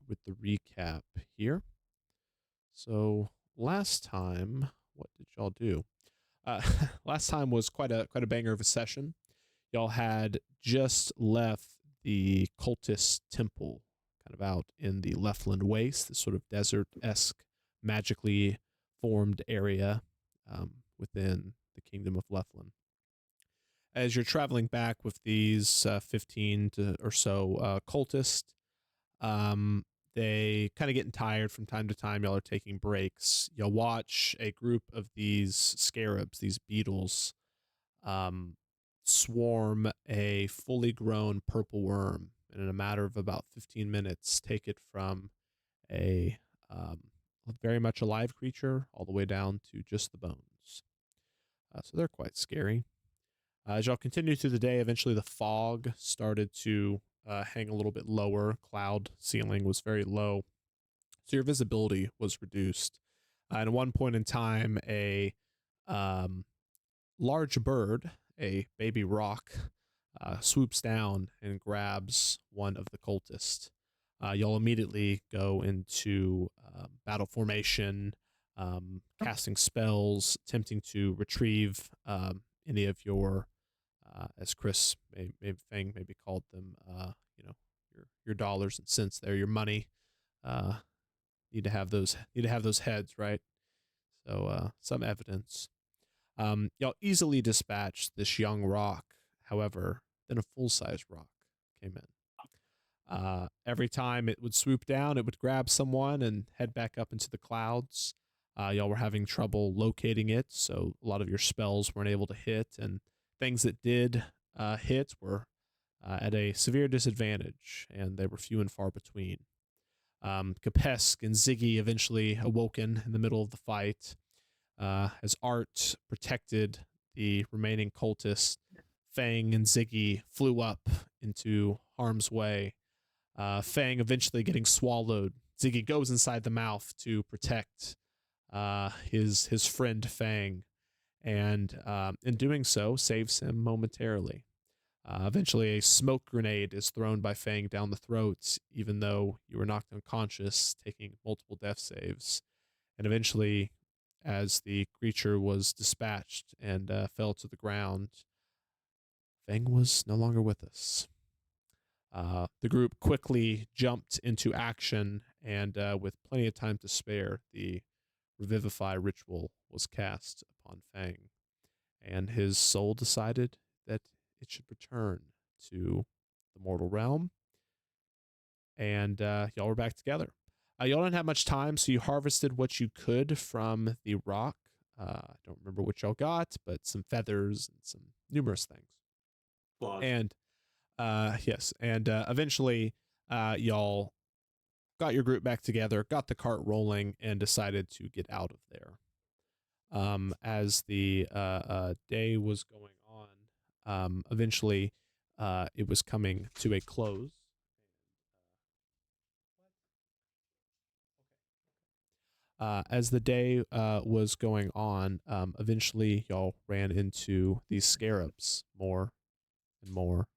with the recap here. So last time, what did y'all do? Last time was quite a banger of a session. Y'all had just left the cultist temple, kind of out in the Leftland Waste, this sort of desert-esque, magically formed area within the kingdom of Leftland. As you're traveling back with these 15 or so cultists, they kind of getting tired from time to time. Y'all are taking breaks. You'll watch a group of these scarabs, these beetles, swarm a fully grown purple worm, and in a matter of about 15 minutes, take it from a very much alive creature all the way down to just the bones. So they're quite scary. As y'all continue through the day, eventually the fog started to hang a little bit lower. Cloud ceiling was very low, so your visibility was reduced. And at one point in time, a large bird, a baby rock, swoops down and grabs one of the cultists. Y'all immediately go into battle formation, casting spells, attempting to retrieve any of your, as Chris Fang maybe called them, your dollars and cents there, your money. Need to have those heads, right? So some evidence. Y'all easily dispatched this young rock. However, then a full-size rock came in. Every time it would swoop down, it would grab someone and head back up into the clouds. Y'all were having trouble locating it, so a lot of your spells weren't able to hit, and things that did hit were at a severe disadvantage, and they were few and far between. Kapesk and Ziggy eventually awoken in the middle of the fight. As Art protected the remaining cultists, Fang and Ziggy flew up into harm's way. Fang eventually getting swallowed. Ziggy goes inside the mouth to protect his friend Fang, and in doing so, saves him momentarily. Eventually, a smoke grenade is thrown by Fang down the throat, even though you were knocked unconscious, taking multiple death saves. And eventually, as the creature was dispatched and fell to the ground, Fang was no longer with us. The group quickly jumped into action, and with plenty of time to spare, the Revivify ritual was cast upon Fang, and his soul decided that it should return to the mortal realm, and y'all were back together. Y'all didn't have much time, so you harvested what you could from the rock. I don't remember what y'all got, but some feathers and some numerous things. Claws. And yes, and eventually y'all got your group back together, got the cart rolling, and decided to get out of there. As the day was going on, eventually it was coming to a close. As the day was going on, eventually y'all ran into these scarabs, more and more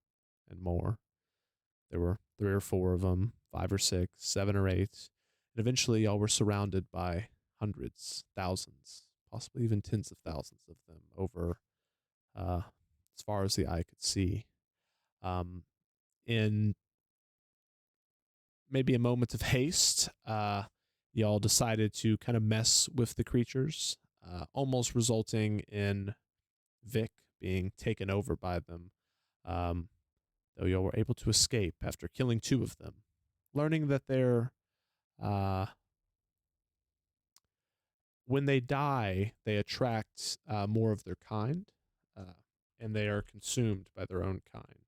and more. There were 3 or 4 of them, 5 or 6, 7 or 8, and eventually y'all were surrounded by hundreds, thousands, possibly even tens of thousands of them over as far as the eye could see. In maybe a moment of haste, y'all decided to kind of mess with the creatures, almost resulting in Vic being taken over by them, though y'all were able to escape after killing 2 of them, learning that they're when they die, they attract more of their kind, and they are consumed by their own kind.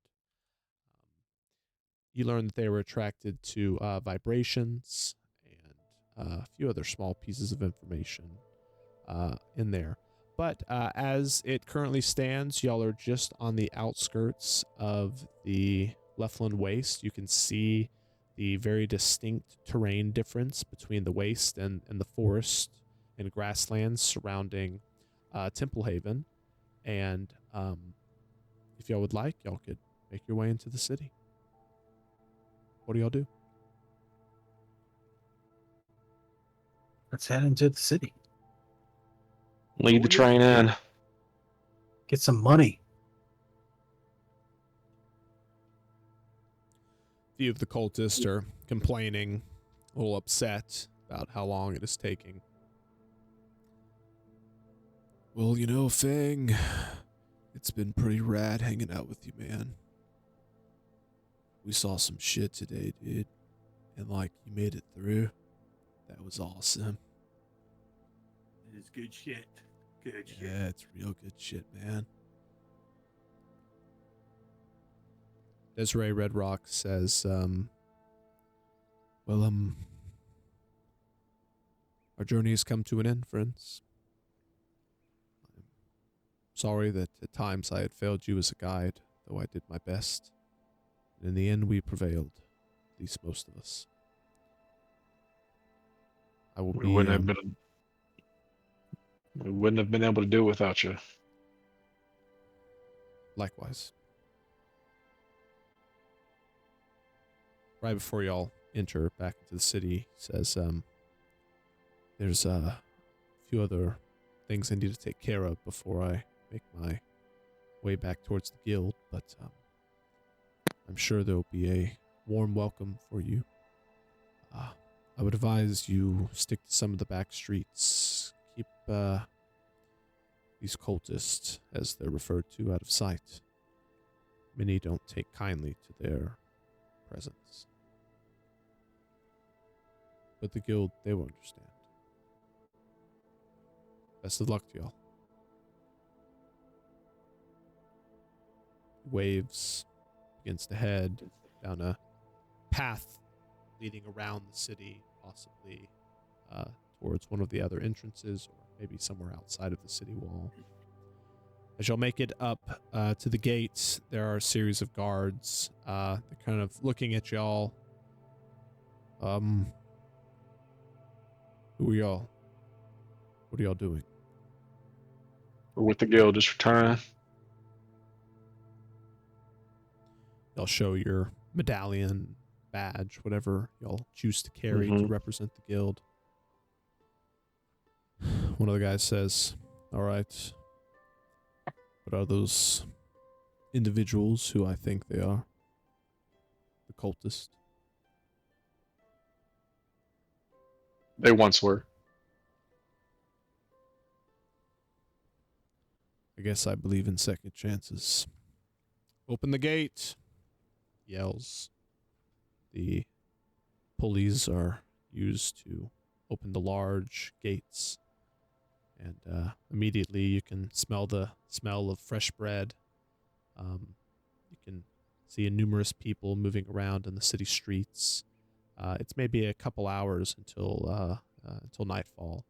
You learn that they were attracted to vibrations and a few other small pieces of information in there. But as it currently stands, y'all are just on the outskirts of the Leftland Waste. You can see the very distinct terrain difference between the waste and the forest and grasslands surrounding Temple Haven. And if y'all would like, y'all could make your way into the city. What do y'all do? Let's head into the city. Lead the train in. Get some money. Few of the cultists are complaining, a little upset about how long it is taking. Well, you know, Fang, it's been pretty rad hanging out with you, man. We saw some shit today, dude. And like, you made it through. That was awesome. It is good shit. Good shit. Yeah, it's real good shit, man. Desiree Red Rock says, well, our journey has come to an end, friends. I'm sorry that at times I had failed you as a guide, though I did my best. And in the end, we prevailed, at least most of us. I will We be, wouldn't have been able to do it without you. likewise. Right before y'all enter back into the city, says, there's a few other things I need to take care of before I make my way back towards the guild, but I'm sure there'll be a warm welcome for you. I would advise you stick to some of the back streets. Keep these cultists, as they're referred to, out of sight. Many don't take kindly to their presence. But the guild, they will understand. Best of luck to y'all. Waves, begins to head down a path leading around the city, possibly towards one of the other entrances, or maybe somewhere outside of the city wall. As y'all make it up to the gates, there are a series of guards. They're kind of looking at y'all. Who are y'all? What are y'all doing? We're with the guild, just return. Y'all show your medallion, badge, whatever y'all choose to carry to represent the guild. One of the guys says, all right, what are those individuals who I think they are? The cultist. They once were. I guess I believe in second chances. Open the gate, yells. The pulleys are used to open the large gates, and immediately you can smell the smell of fresh bread. You can see numerous people moving around in the city streets. It's maybe a couple hours until nightfall.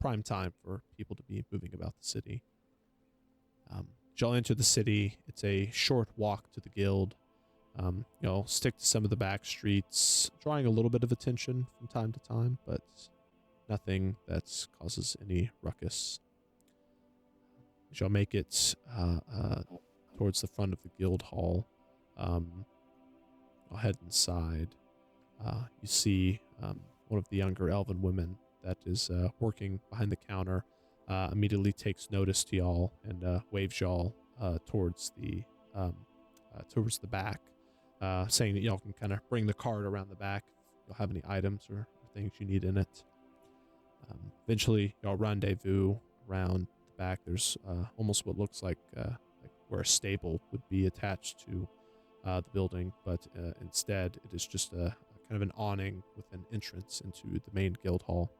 Prime time for people to be moving about the city. Y'all enter the city. It's a short walk to the guild. Y'all stick to some of the back streets, drawing a little bit of attention from time to time, but nothing that causes any ruckus. As y'all make it towards the front of the guild hall, I'll head inside. You see one of the younger elven women that is working behind the counter immediately takes notice to y'all and waves y'all towards the back, saying that y'all can kind of bring the cart around the back if you'll have any items or things you need in it. Eventually, y'all rendezvous around the back. There's almost what looks like where a stable would be attached to the building, but instead it is just a kind of an awning with an entrance into the main guild hall.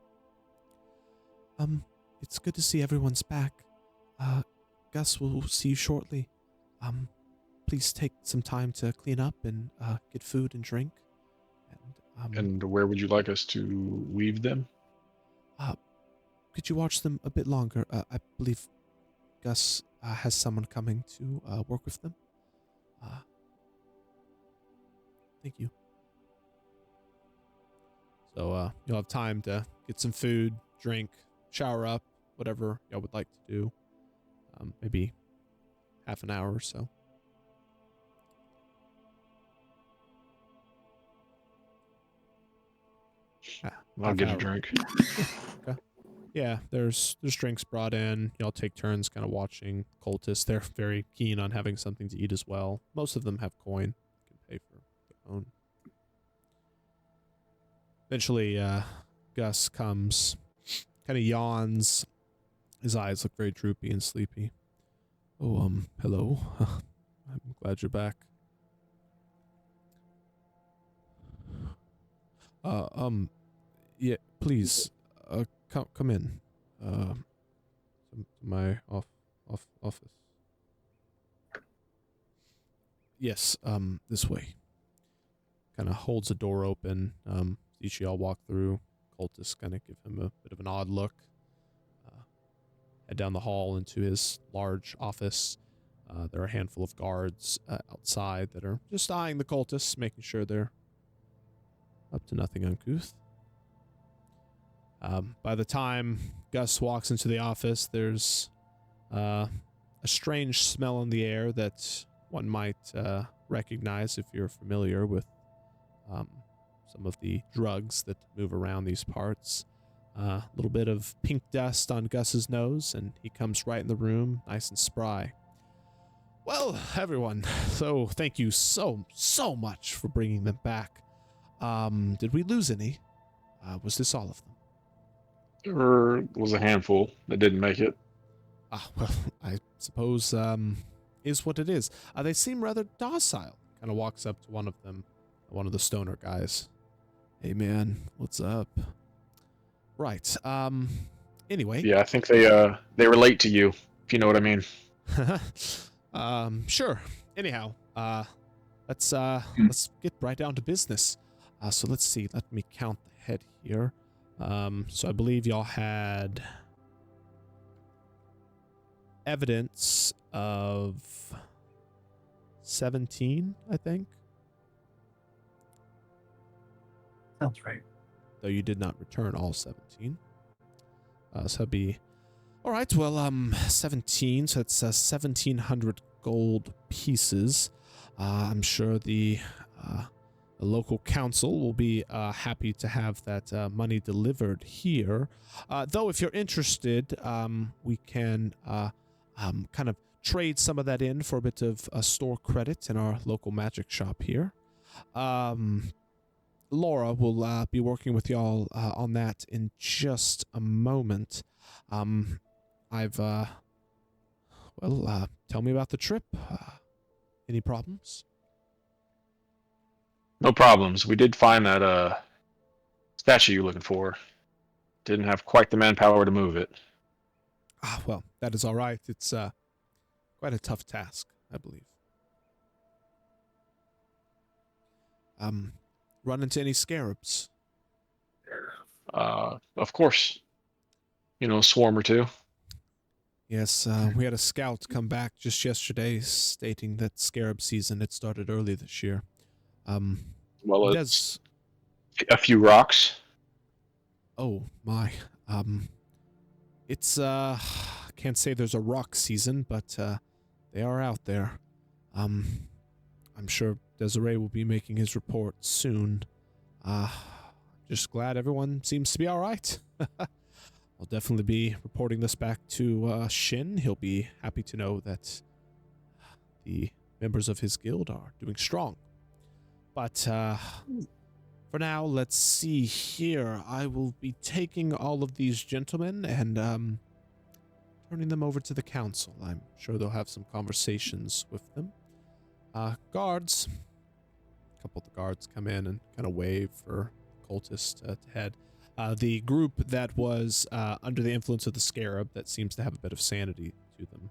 It's good to see everyone's back. Gus will see you shortly. Please take some time to clean up and get food and drink. And where would you like us to weave them? Could you watch them a bit longer? I believe Gus has someone coming to work with them. Thank you. So you'll have time to get some food, drink, shower up, whatever y'all would like to do. Maybe half an hour or so. I'll half get a hour. drink. Okay. Yeah, there's drinks brought in. Y'all take turns kind of watching cultists. They're very keen on having something to eat as well. Most of them have coin. Can pay for their own. Eventually, Gus comes, kind of yawns. His eyes look very droopy and sleepy. Oh, hello. I'm glad you're back. Yeah, please, come in, to my office. Yes, this way. Kind of holds the door open. Each of y'all walk through. Cultists kind of give him a bit of an odd look. Head down the hall into his large office. There are a handful of guards outside that are just eyeing the cultists, making sure they're up to nothing uncouth. By the time Gus walks into the office, there's a strange smell in the air that one might recognize if you're familiar with some of the drugs that move around these parts. A little bit of pink dust on Gus's nose, and he comes right in the room, nice and spry. Well, everyone, so thank you so much for bringing them back. Did we lose any? Was this all of them? There was a handful that didn't make it. Well, I suppose, is what it is. They seem rather docile. Kind of walks up to one of them, one of the stoner guys. Hey, man, what's up? Right, anyway. Yeah, I think they relate to you, if you know what I mean. Sure. Anyhow, let's get right down to business. So let's see, let me count the head here. So I believe y'all had evidence of 17, I think. Sounds right. Though you did not return all 17. So it'd be... Alright, well, 17, so it's 1,700 gold pieces. I'm sure the local council will be happy to have that money delivered here. Though if you're interested, we can kind of trade some of that in for a bit of store credit in our local magic shop here. Laura will be working with y'all on that in just a moment. Tell me about the trip. Any problems? No problems. We did find that statue you're looking for. Didn't have quite the manpower to move it. Well, that is all right. It's quite a tough task, I believe. Run into any scarabs? Of course. You know, a swarm or two. Yes, we had a scout come back just yesterday stating that scarab season had started early this year. Well, it's a few rocks. Oh, my. It's, can't say there's a rock season, but, they are out there. I'm sure Desiree will be making his report soon. Just glad everyone seems to be alright. I'll definitely be reporting this back to, Shin. He'll be happy to know that the members of his guild are doing strong. But, for now, let's see here. I will be taking all of these gentlemen and, turning them over to the council. I'm sure they'll have some conversations with them. Guards. A couple of the guards come in and kind of wave for cultists to head. The group that was under the influence of the scarab that seems to have a bit of sanity to them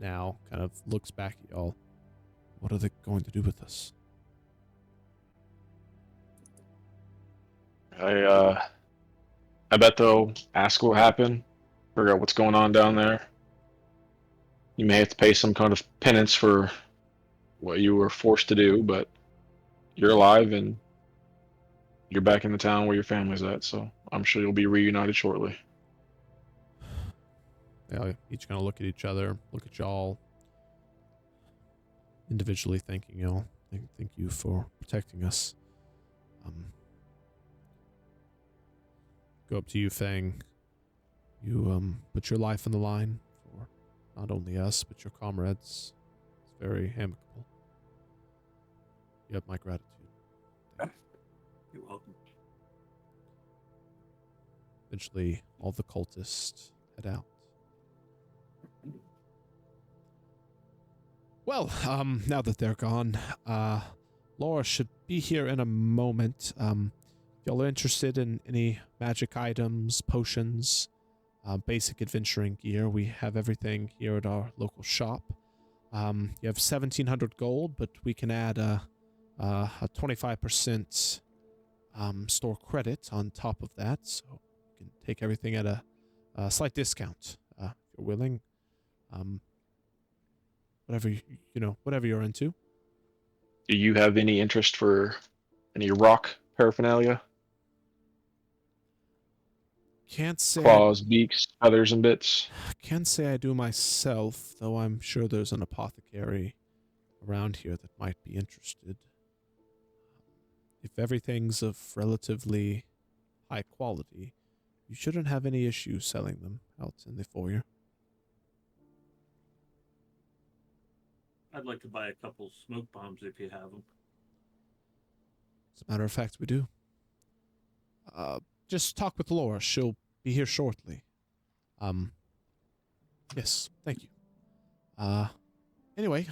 now kind of looks back at y'all. What are they going to do with us? I bet they'll ask what happened, figure out what's going on down there. You may have to pay some kind of penance for what you were forced to do, but you're alive and you're back in the town where your family's at, so I'm sure you'll be reunited shortly. They each kind of look at each other, look at y'all, individually thanking y'all. Thank you for protecting us. Go up to you, Fang. You, put your life on the line for not only us, but your comrades. It's very amicable. You have my gratitude. You're welcome. Eventually, all the cultists head out. Well, now that they're gone, Laura should be here in a moment. If y'all are interested in any magic items, potions, basic adventuring gear, we have everything here at our local shop. You have 1,700 gold, but we can add a 25% store credit on top of that, so you can take everything at a slight discount if you're willing. Whatever you're into. Do you have any interest for any rock paraphernalia? Can't say Claws, beaks, feathers, and bits? Can't say I do myself, though I'm sure there's an apothecary around here that might be interested. If everything's of relatively high quality, you shouldn't have any issue selling them out in the foyer. I'd like to buy a couple smoke bombs if you have them. As a matter of fact, we do. Just talk with Laura. She'll be here shortly. Yes, thank you. Anyway,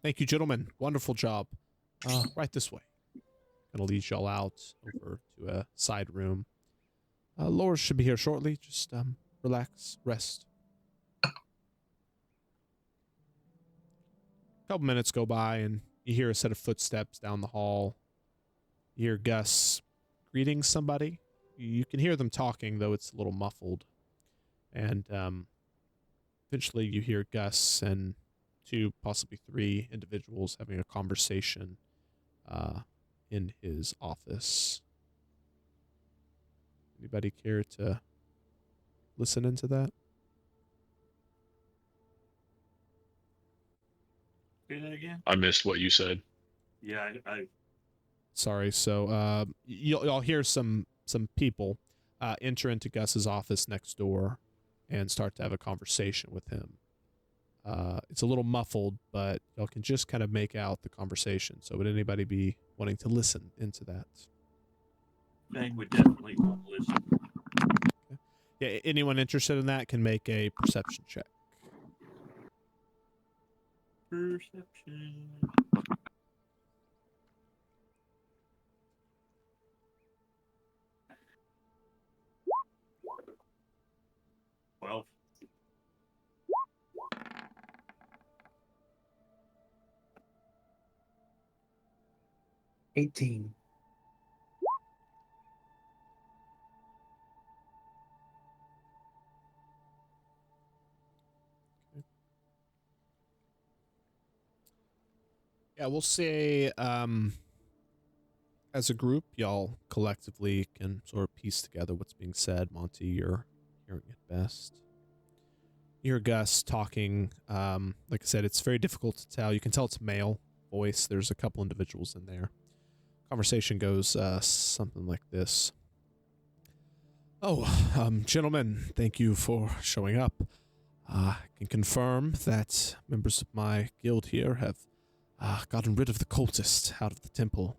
thank you, gentlemen. Wonderful job. Right this way. Gonna lead y'all out over to a side room. Laura should be here shortly. Just, relax, rest. Couple minutes go by and you hear a set of footsteps down the hall. You hear Gus greeting somebody. You can hear them talking, though it's a little muffled. And eventually you hear Gus and 2, possibly 3 individuals having a conversation in his office. Anybody care to listen into that? Say that again? I missed what you said. Yeah, I Sorry. So you'll hear some people enter into Gus's office next door and start to have a conversation with him. It's a little muffled, but y'all can just kind of make out the conversation. So would anybody be wanting to listen into that? Fang would definitely want to listen. Okay. Yeah, anyone interested in that can make a perception check. Perception. 12. 18. Yeah, we'll say as a group, y'all collectively can sort of piece together what's being said. Monty, you're hearing it best. You hear Gus talking. Like I said, it's very difficult to tell. You can tell it's a male voice. There's a couple individuals in there. Conversation goes something like this. Oh, gentlemen, thank you for showing up. I can confirm that members of my guild here have gotten rid of the cultist out of the temple,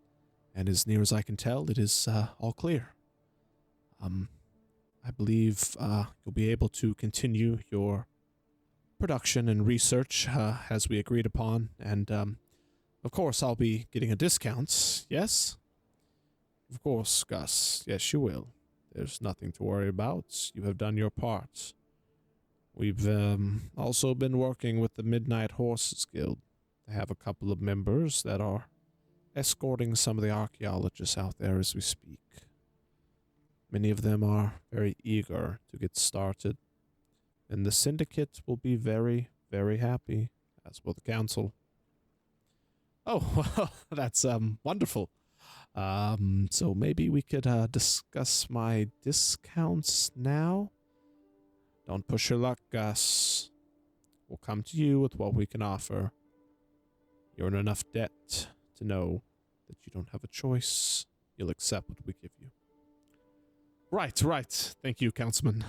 and as near as I can tell, it is all clear. I believe you'll be able to continue your production and research as we agreed upon, and of course I'll be getting a discount, yes? Of course, Gus, yes you will. There's nothing to worry about. You have done your part. We've also been working with the Midnight Horses Guild. They have a couple of members that are escorting some of the archaeologists out there as we speak. Many of them are very eager to get started, and the syndicate will be very, very happy, as will the council. Oh, well, that's wonderful. So maybe we could discuss my discounts now? Don't push your luck, Gus. We'll come to you with what we can offer. You're in enough debt to know that you don't have a choice. You'll accept what we give you. Right. Thank you, Councilman.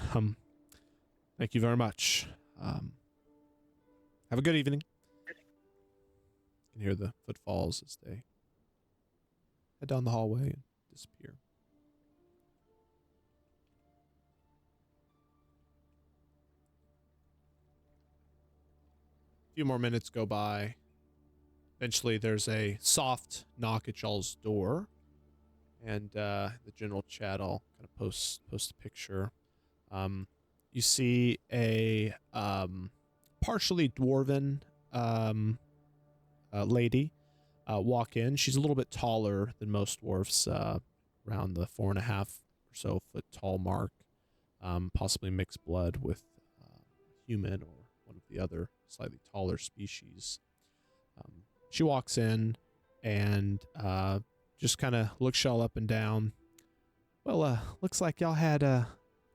Thank you very much. Have a good evening. You can hear the footfalls as they head down the hallway and disappear. A few more minutes go by. Eventually, there's a soft knock at y'all's door, and the general chat all kind of post a picture. You see a partially dwarven lady walk in. She's a little bit taller than most dwarfs, around the 4.5 or so foot tall mark. Possibly mixed blood with human or one of the other slightly taller species. She walks in and just kind of looks y'all up and down. Well, looks like y'all had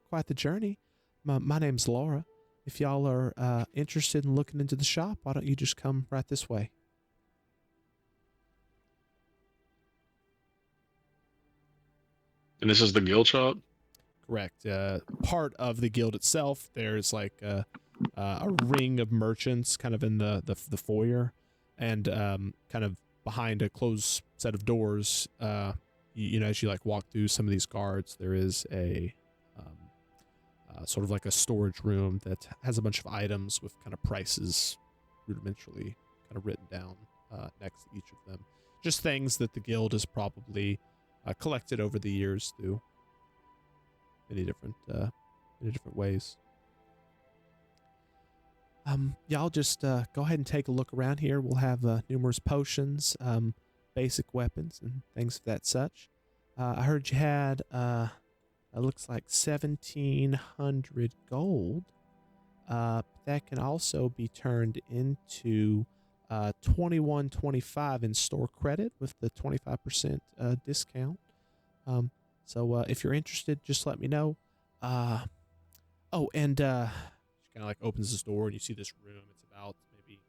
quite the journey. My name's Laura. If y'all are interested in looking into the shop, why don't you just come right this way? And this is the guild shop? Correct. Part of the guild itself, there's like a ring of merchants kind of in the foyer, and kind of behind a closed set of doors, you know, as you like walk through some of these guards, there is a sort of like a storage room that has a bunch of items with kind of prices rudimentarily kind of written down next to each of them. Just things that the guild has probably collected over the years through many different ways. Y'all just go ahead and take a look around here. We'll have numerous potions, basic weapons, and things of that such. I heard you had it looks like 1,700 gold. That can also be turned into 21.25 in store credit with the 25% discount. So if you're interested, just let me know. Oh, and she kind of like opens this door and you see this room. It's about maybe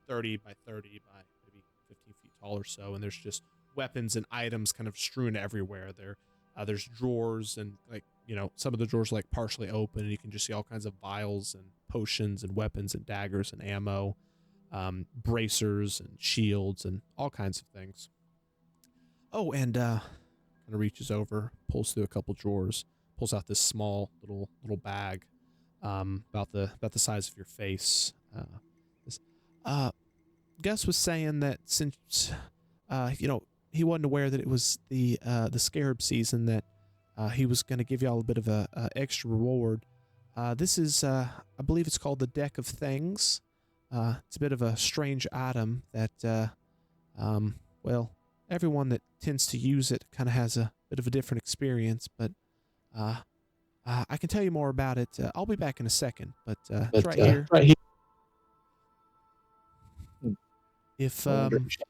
30 by 30 by maybe 15 feet tall or so, and there's just weapons and items kind of strewn everywhere. There's drawers, and like, you know, some of the drawers are like partially open, and you can just see all kinds of vials and potions and weapons and daggers and ammo, bracers and shields and all kinds of things. Oh, and kind of reaches over, pulls through a couple drawers, pulls out this small little bag, about the size of your face. Gus was saying that since you know, he wasn't aware that it was the scarab season, that he was going to give y'all a bit of a extra reward. This is I believe it's called the Deck of Things. It's a bit of a strange item that well, everyone that tends to use it kind of has a bit of a different experience, but I can tell you more about it. I'll be back in a second, but it's right here. Right here. If I wonder if she-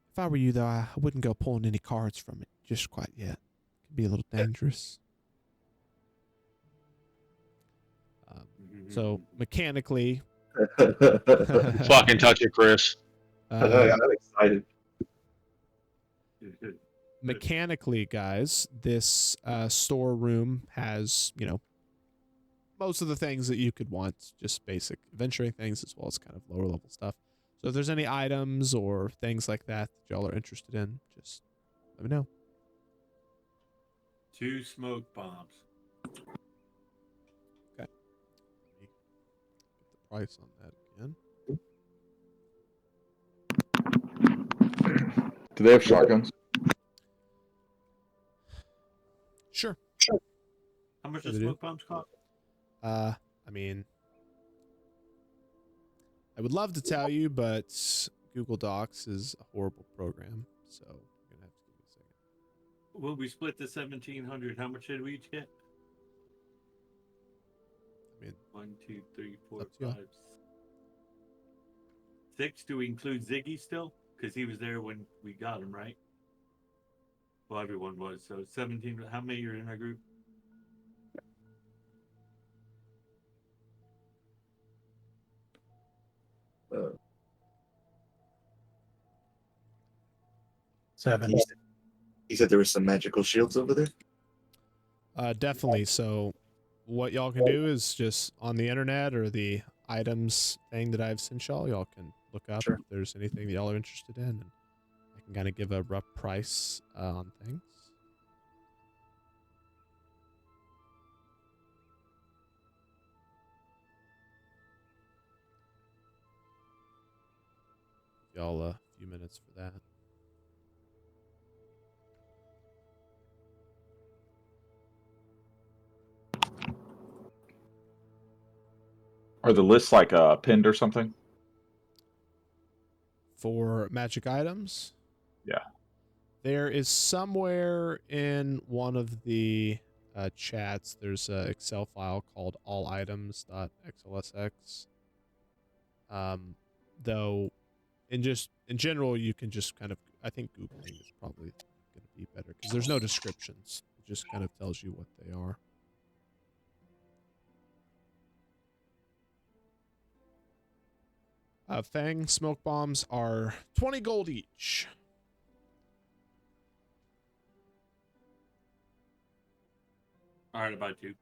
if I were you, though, I wouldn't go pulling any cards from it just quite yet. Could be a little dangerous. So mechanically, Fucking touch it, Chris. I'm excited. mechanically, guys, this storeroom has, you know, most of the things that you could want, just basic adventuring things as well as kind of lower level stuff. So if there's any items or things like that y'all are interested in, just let me know. 2 smoke bombs. Okay. Let me get the price on that again. Do they have shotguns? Sure. How much Yeah, does they do. smoke bombs cost? I mean, I would love to tell you, but Google Docs is a horrible program, so you're gonna have to give me a second. When we split the 1,700, how much did we each get? I mean, 1, 2, 3, 4, Up to you. 5, 6. Do we include Ziggy still? Because he was there when we got him, right? Well, everyone was. So 17. How many are in our group? Seven. He said there were some magical shields over there. Definitely. So, what y'all can do is just on the internet or the items thing that I've sent y'all can look up Sure. if there's anything that y'all are interested in, and I can kind of give a rough price on things. Y'all a few minutes for that. Are the lists like pinned or something? For magic items? Yeah. There is somewhere in one of the chats, there's an Excel file called allitems.xlsx. Though, in general, you can just kind of, I think Googling is probably going to be better because there's no descriptions. It just kind of tells you what they are. Fang smoke bombs are 20 gold each. All right, about two.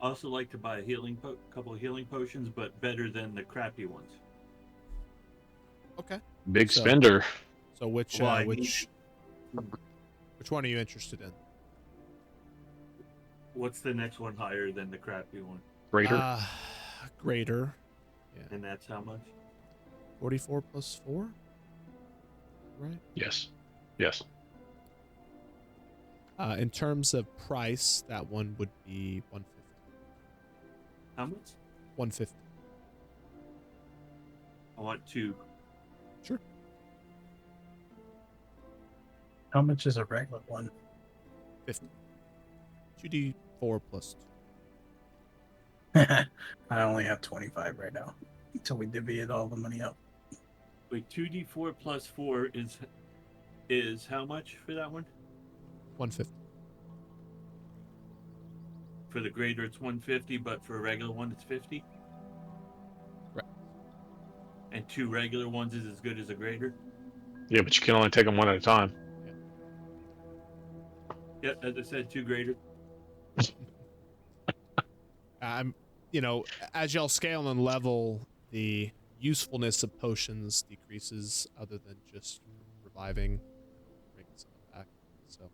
I also like to buy a couple of healing potions, but better than the crappy ones. Okay. Big So- spender. So which Well, I which one are you interested in? What's the next one higher than the crappy one? Raider. Greater. Yeah. And that's how much? 44 plus 4? Right? Yes. Yes. In terms of price, that one would be 150. How much? 150. I want two. Sure. How much is a regular one? 50. 2d4 plus I only have 25 right now until we divvy it all the money up. Wait, 2d4 plus 4 is how much for that one? 2. 150. For the greater, it's 150, but for a regular one, it's 50. Right. And two regular ones is as good as a greater. Yeah, but you can only take them one at a time. Yep, as I said, two greater. As y'all scale and level, the usefulness of potions decreases other than just reviving, bringing someone back. So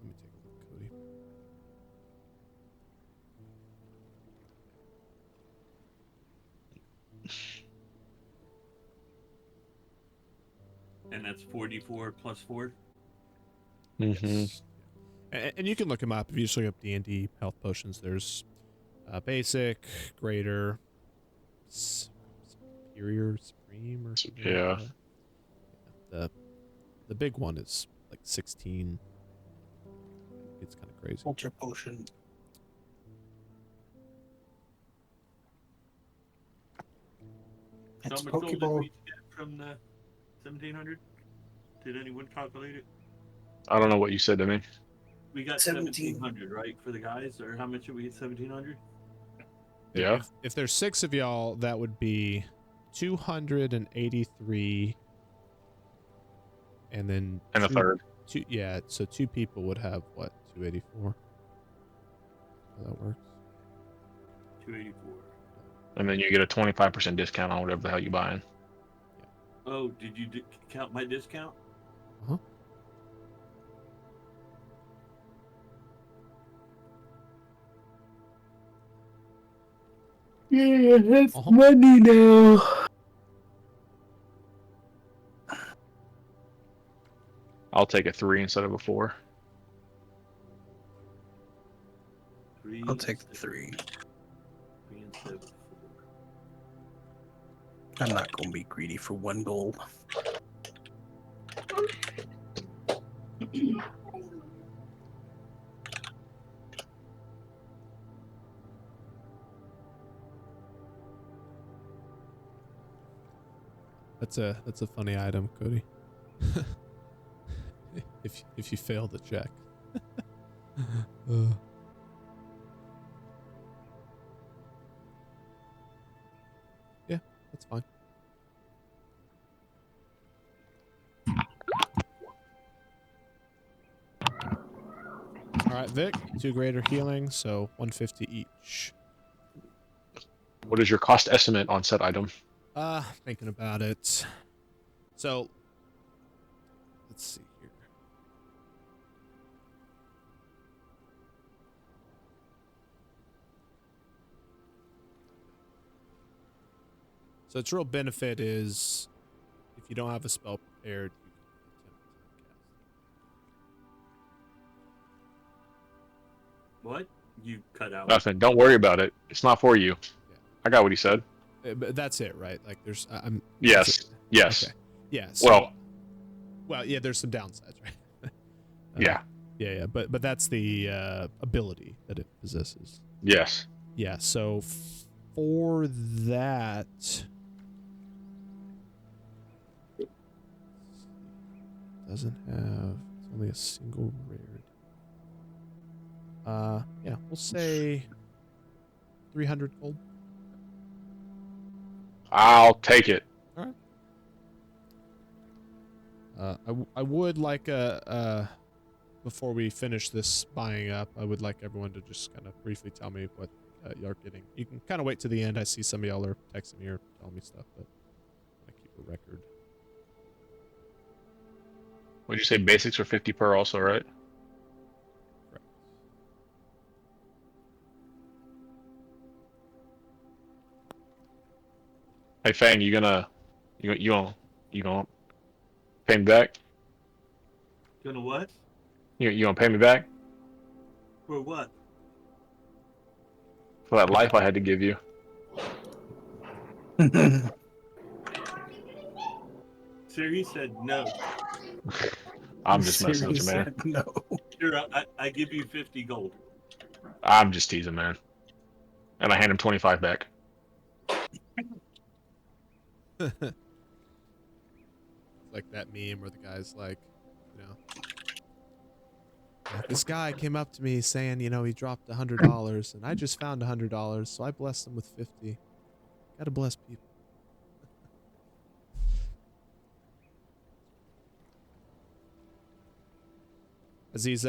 let me take a look, Cody. And that's 44 plus 4. Mm-hmm. Yes. And you can look them up if you just look up D&D health potions. There's basic, greater, superior, supreme, or something Yeah. like that. The big one is like 16. It's kind of crazy. Ultra potion. How It's much gold did Pokeball. we get from the 1700? Did anyone calculate it? I don't know what you said to me. We got 17. 1700, right, for the guys? Or how much did we get? 1700? Yeah. If there's 6 of y'all, that would be 283, and then And a third. So 2 people would have what, 284. How that works? 284. And then you get a 25% discount on whatever the hell you buying. Oh, did you count my discount? Uh-huh. Yeah, that's Uh-huh. money now. I'll take a 3 instead of a 4. Three I'll take the instead- 3. 3 instead of 4. I'm not going to be greedy for 1 gold. That's a funny item, Cody. if you fail the check. Yeah, that's fine. All right, Vic, 2 greater healing, so 150 each. What is your cost estimate on said item? Thinking about it. So, let's see here. So its real benefit is if you don't have a spell prepared, you can attempt to cast What? You cut out. Nothing. Don't worry about it. It's not for you. Yeah. I got what he said. But that's it, right? Like there's I'm Yes. Yes. Okay. Yeah. So, Well, yeah, there's some downsides, right? yeah. Yeah, but that's the ability that it possesses. Yes. Yeah, so for that, doesn't have, it's only a single rarity. Yeah, we'll say 300 gold. I'll take it. All right. I would like before we finish this buying up, I would like everyone to just kind of briefly tell me what y'all are getting. You can kind of wait to the end. I see some of y'all are texting me or telling me stuff, but I keep a record. Would you say basics are 50 per also, right? Correct. Hey Fang, you gonna pay me back? Gonna what? You gonna pay me back For what? for that life I had to give you? Siri said no. I'm just messing with you, man. Said no. Sure, I give you 50 gold. I'm just teasing, man. And I hand him 25 back. Like that meme where the guy's like, you know, this guy came up to me saying, you know, he dropped $100 and I just found $100, so I blessed him with 50. Gotta bless people. As these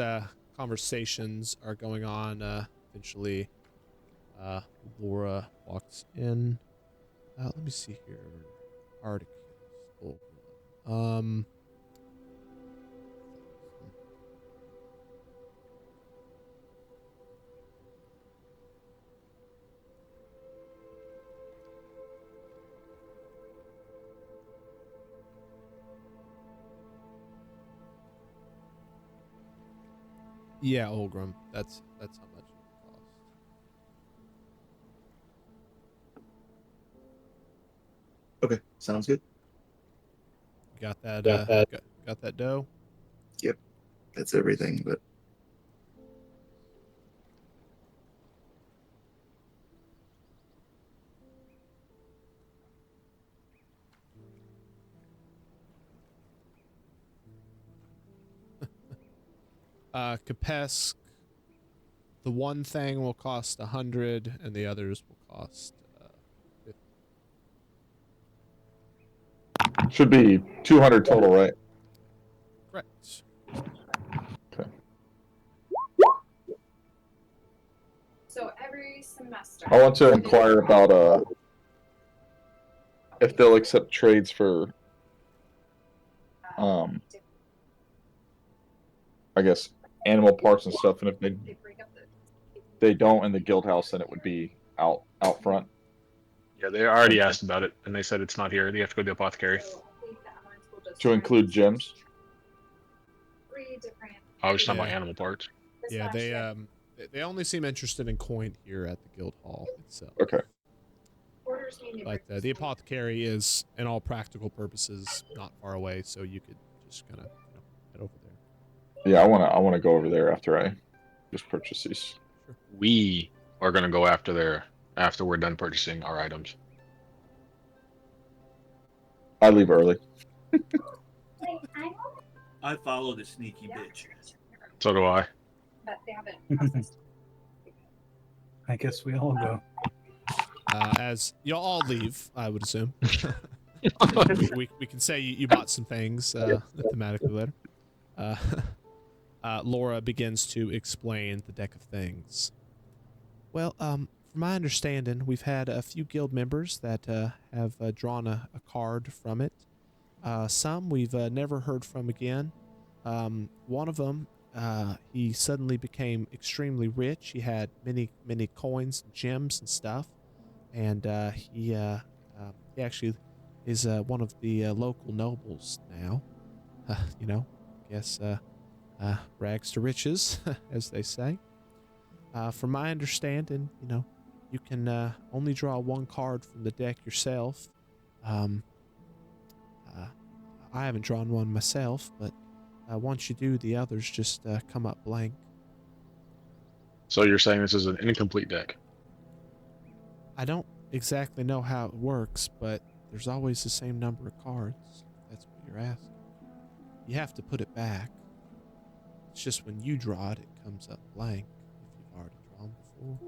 conversations are going on, eventually Laura walks in. Let me see here. Arctic. Yeah, Olgrim. That's how much it costs. Okay, sounds good. You got that? Got that. Got that dough? Yep, that's everything. But Kapesk, the one thing will cost 100, and the others will cost 50. Should be 200 total, right? Correct. Okay. So every semester. I want to inquire about if they'll accept trades for I guess animal parts and stuff, and if they don't in the guild house, then it would be out front. Yeah, they already asked about it, and they said it's not here. You have to go to the apothecary. To include gems. I was talking Yeah. about animal parts. Yeah, they only seem interested in coin here at the guild hall itself. Okay. But the apothecary is, in all practical purposes, not far away, so you could just kind of head over there. Yeah, I wanna go over there after I just purchase these. Sure. We are gonna go after we're done purchasing our items. I leave early. I follow the sneaky bitch. So do I. But they haven't. I guess we all go. As you'll all leave, I would assume. we can say you bought some things thematically later. Laura begins to explain the deck of things. Well, from my understanding, we've had a few guild members that have drawn a card from it. Some we've never heard from again. One of them, he suddenly became extremely rich. He had many coins, and gems, and stuff, and he actually is one of the local nobles now. You know, I guess rags to riches, as they say. From my understanding, you know, you can only draw one card from the deck yourself. I haven't drawn one myself, but once you do, the others just come up blank. So you're saying this is an incomplete deck? I don't exactly know how it works, but there's always the same number of cards. If that's what you're asking. You have to put it back. It's just when you draw it, it comes up blank if you've already drawn before.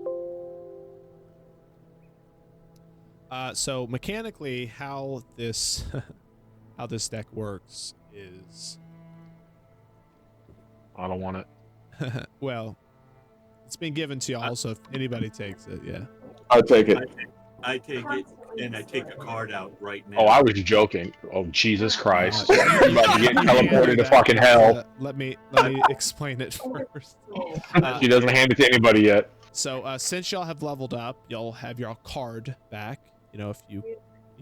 So mechanically, how this how this deck works is, I don't want it. well, it's been given to y'all, so if anybody takes it, yeah. I'll take it. I take it, and I take a card out right now. Oh, I was joking. Oh, Jesus Christ. You I'm about to get can handle teleported to that, fucking but, hell. let me explain it first. She doesn't hand it to anybody yet. So since y'all have leveled up, y'all have your card back. You know, if you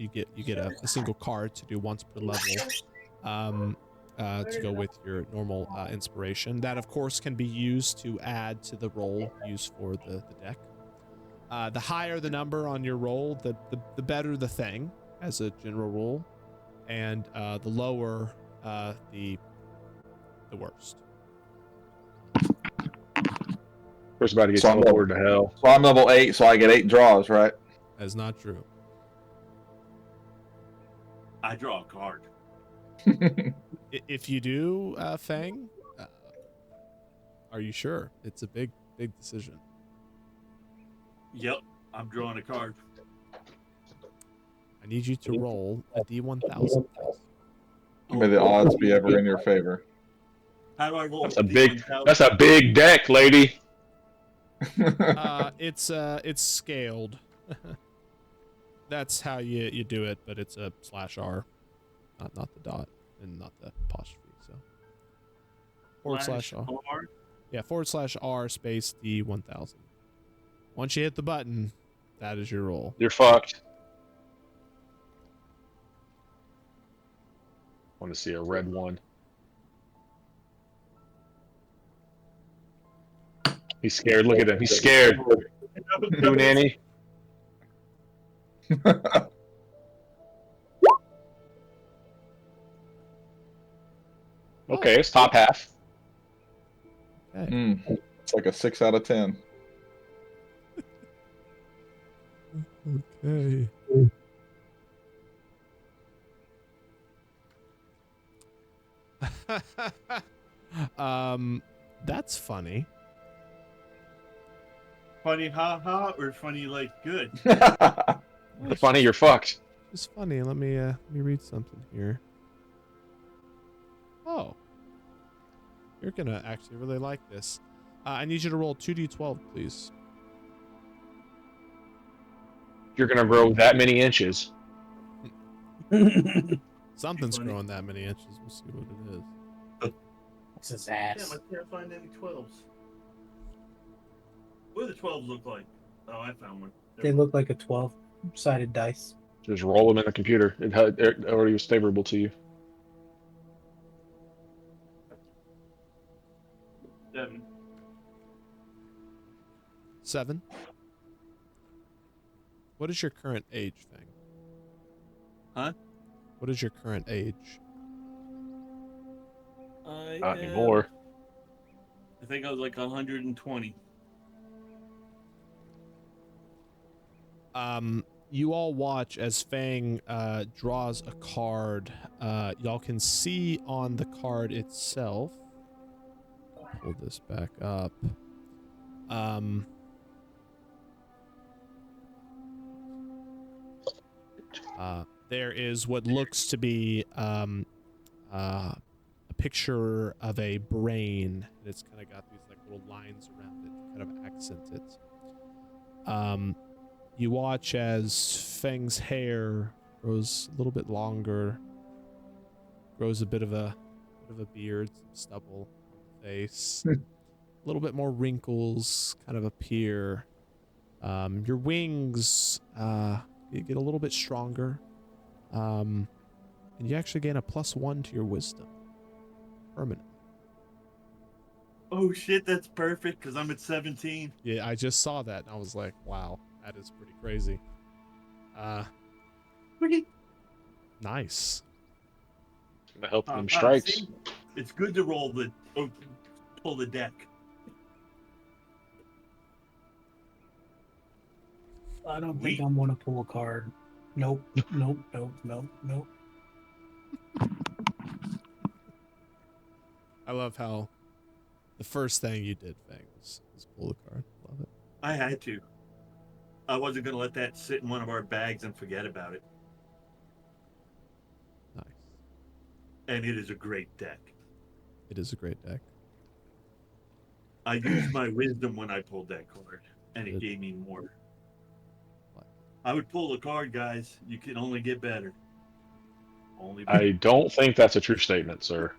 get a single card to do once per level, to go with your normal inspiration. That of course can be used to add to the roll used for the deck. The higher the number on your roll, the better the thing, as a general rule, and the lower the worst. First about to get So I'm teleported to hell. So I'm level 8, so I get 8 draws, right? That's not true. I draw a card. If you do, Fang, are you sure? It's a big decision. Yep, I'm drawing a card. I need you to roll a D1000. May the odds be ever in your favor. How do I roll? That's a big deck, lady. It's scaled. That's how you do it, but it's a /R, not the dot and not the apostrophe. So /R. Yeah, /R space D1000. Once you hit the button, that is your roll. You're fucked. Want to see a red one. He's scared. Look at him. He's scared. Who, Nanny? Okay, it's top half. Okay. It's like a 6 out of 10. Okay. That's funny. Funny ha or funny like good? Funny, you're fucked. It's funny. Let me read something here. Oh, you're gonna actually really like this. I need you to roll 2d12, please. You're gonna grow that many inches. Something's growing that many inches. We'll see what it is. It's his Damn, ass. I can't find any 12s. What do the 12s look like? Oh, I found one. They look like a 12-sided dice. Just roll them in the computer. It already was favorable to you. 7. 7. What is your current age, Thing? Huh? What is your current age? Not anymore. I think I was like 120. you all watch as Fang draws a card. Y'all can see on the card itself. Pull this back up. There is what looks to be a picture of a brain. And it's kind of got these like little lines around it to kind of accent it. You watch as Feng's hair grows a little bit longer, grows a bit of a beard, some stubble on the face, a little bit more wrinkles kind of appear. Your wings you get a little bit stronger, and you actually gain a +1 to your wisdom permanently. Oh shit, that's perfect because I'm at 17. Yeah, I just saw that and I was like, wow, that is pretty crazy. Nice. Gonna help them strikes. See, it's good to pull the deck. I don't think I'm gonna pull a card. Nope. Nope. Nope. Nope. Nope. I love how the first thing you did, Fang, was pull the card. Love it. I had to. I wasn't going to let that sit in one of our bags and forget about it. Nice. And it is a great deck. It is a great deck. I used my wisdom when I pulled that card, and it Good. gave me more. I would pull a card, guys. You can only get better. Only better. I don't think that's a true statement, sir.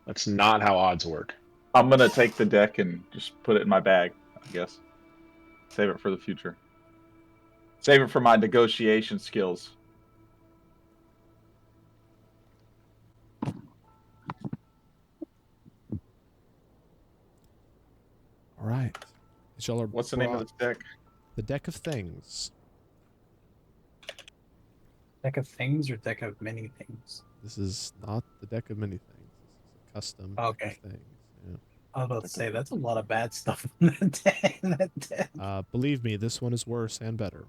That's not how odds work. I'm gonna take the deck and just put it in my bag, I guess. Save it for the future. Save it for my negotiation skills. All right. As y'all are What's the name of this deck? The Deck of Things. Deck of things or deck of many things? This is not the Deck of Many Things. This is a custom Okay. deck of things. Yeah. I was about to say that's a lot of bad stuff in that deck. Believe me, this one is worse and better.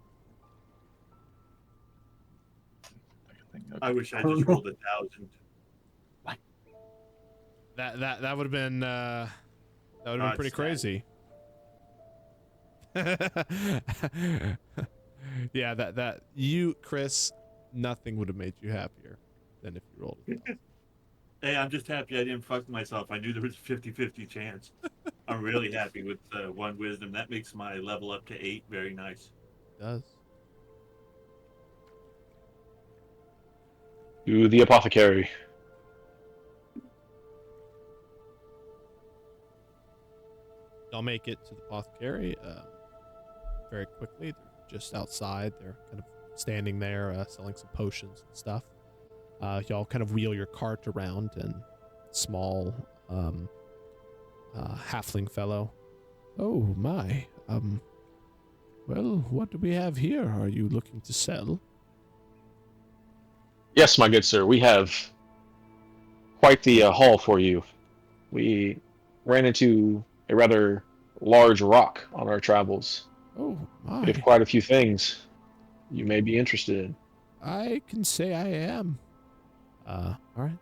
I wish I just rolled 1,000. That would have been pretty Sad. crazy. Yeah, that you, Chris, nothing would have made you happier than if you rolled it. Hey, I'm just happy I didn't fuck myself. I knew there was a 50-50 chance. I'm really happy with 1 wisdom. That makes my level up to 8 very nice. It does. To the apothecary. Y'all make it to the apothecary very quickly. They're just outside. They're kind of standing there selling some potions and stuff. Y'all kind of wheel your cart around, and small halfling fellow. Oh my. Well, what do we have here? Are you looking to sell? Yes, my good sir. We have quite the haul for you. We ran into a rather large rock on our travels. Oh my. We have quite a few things you may be interested in. I can say I am. All right.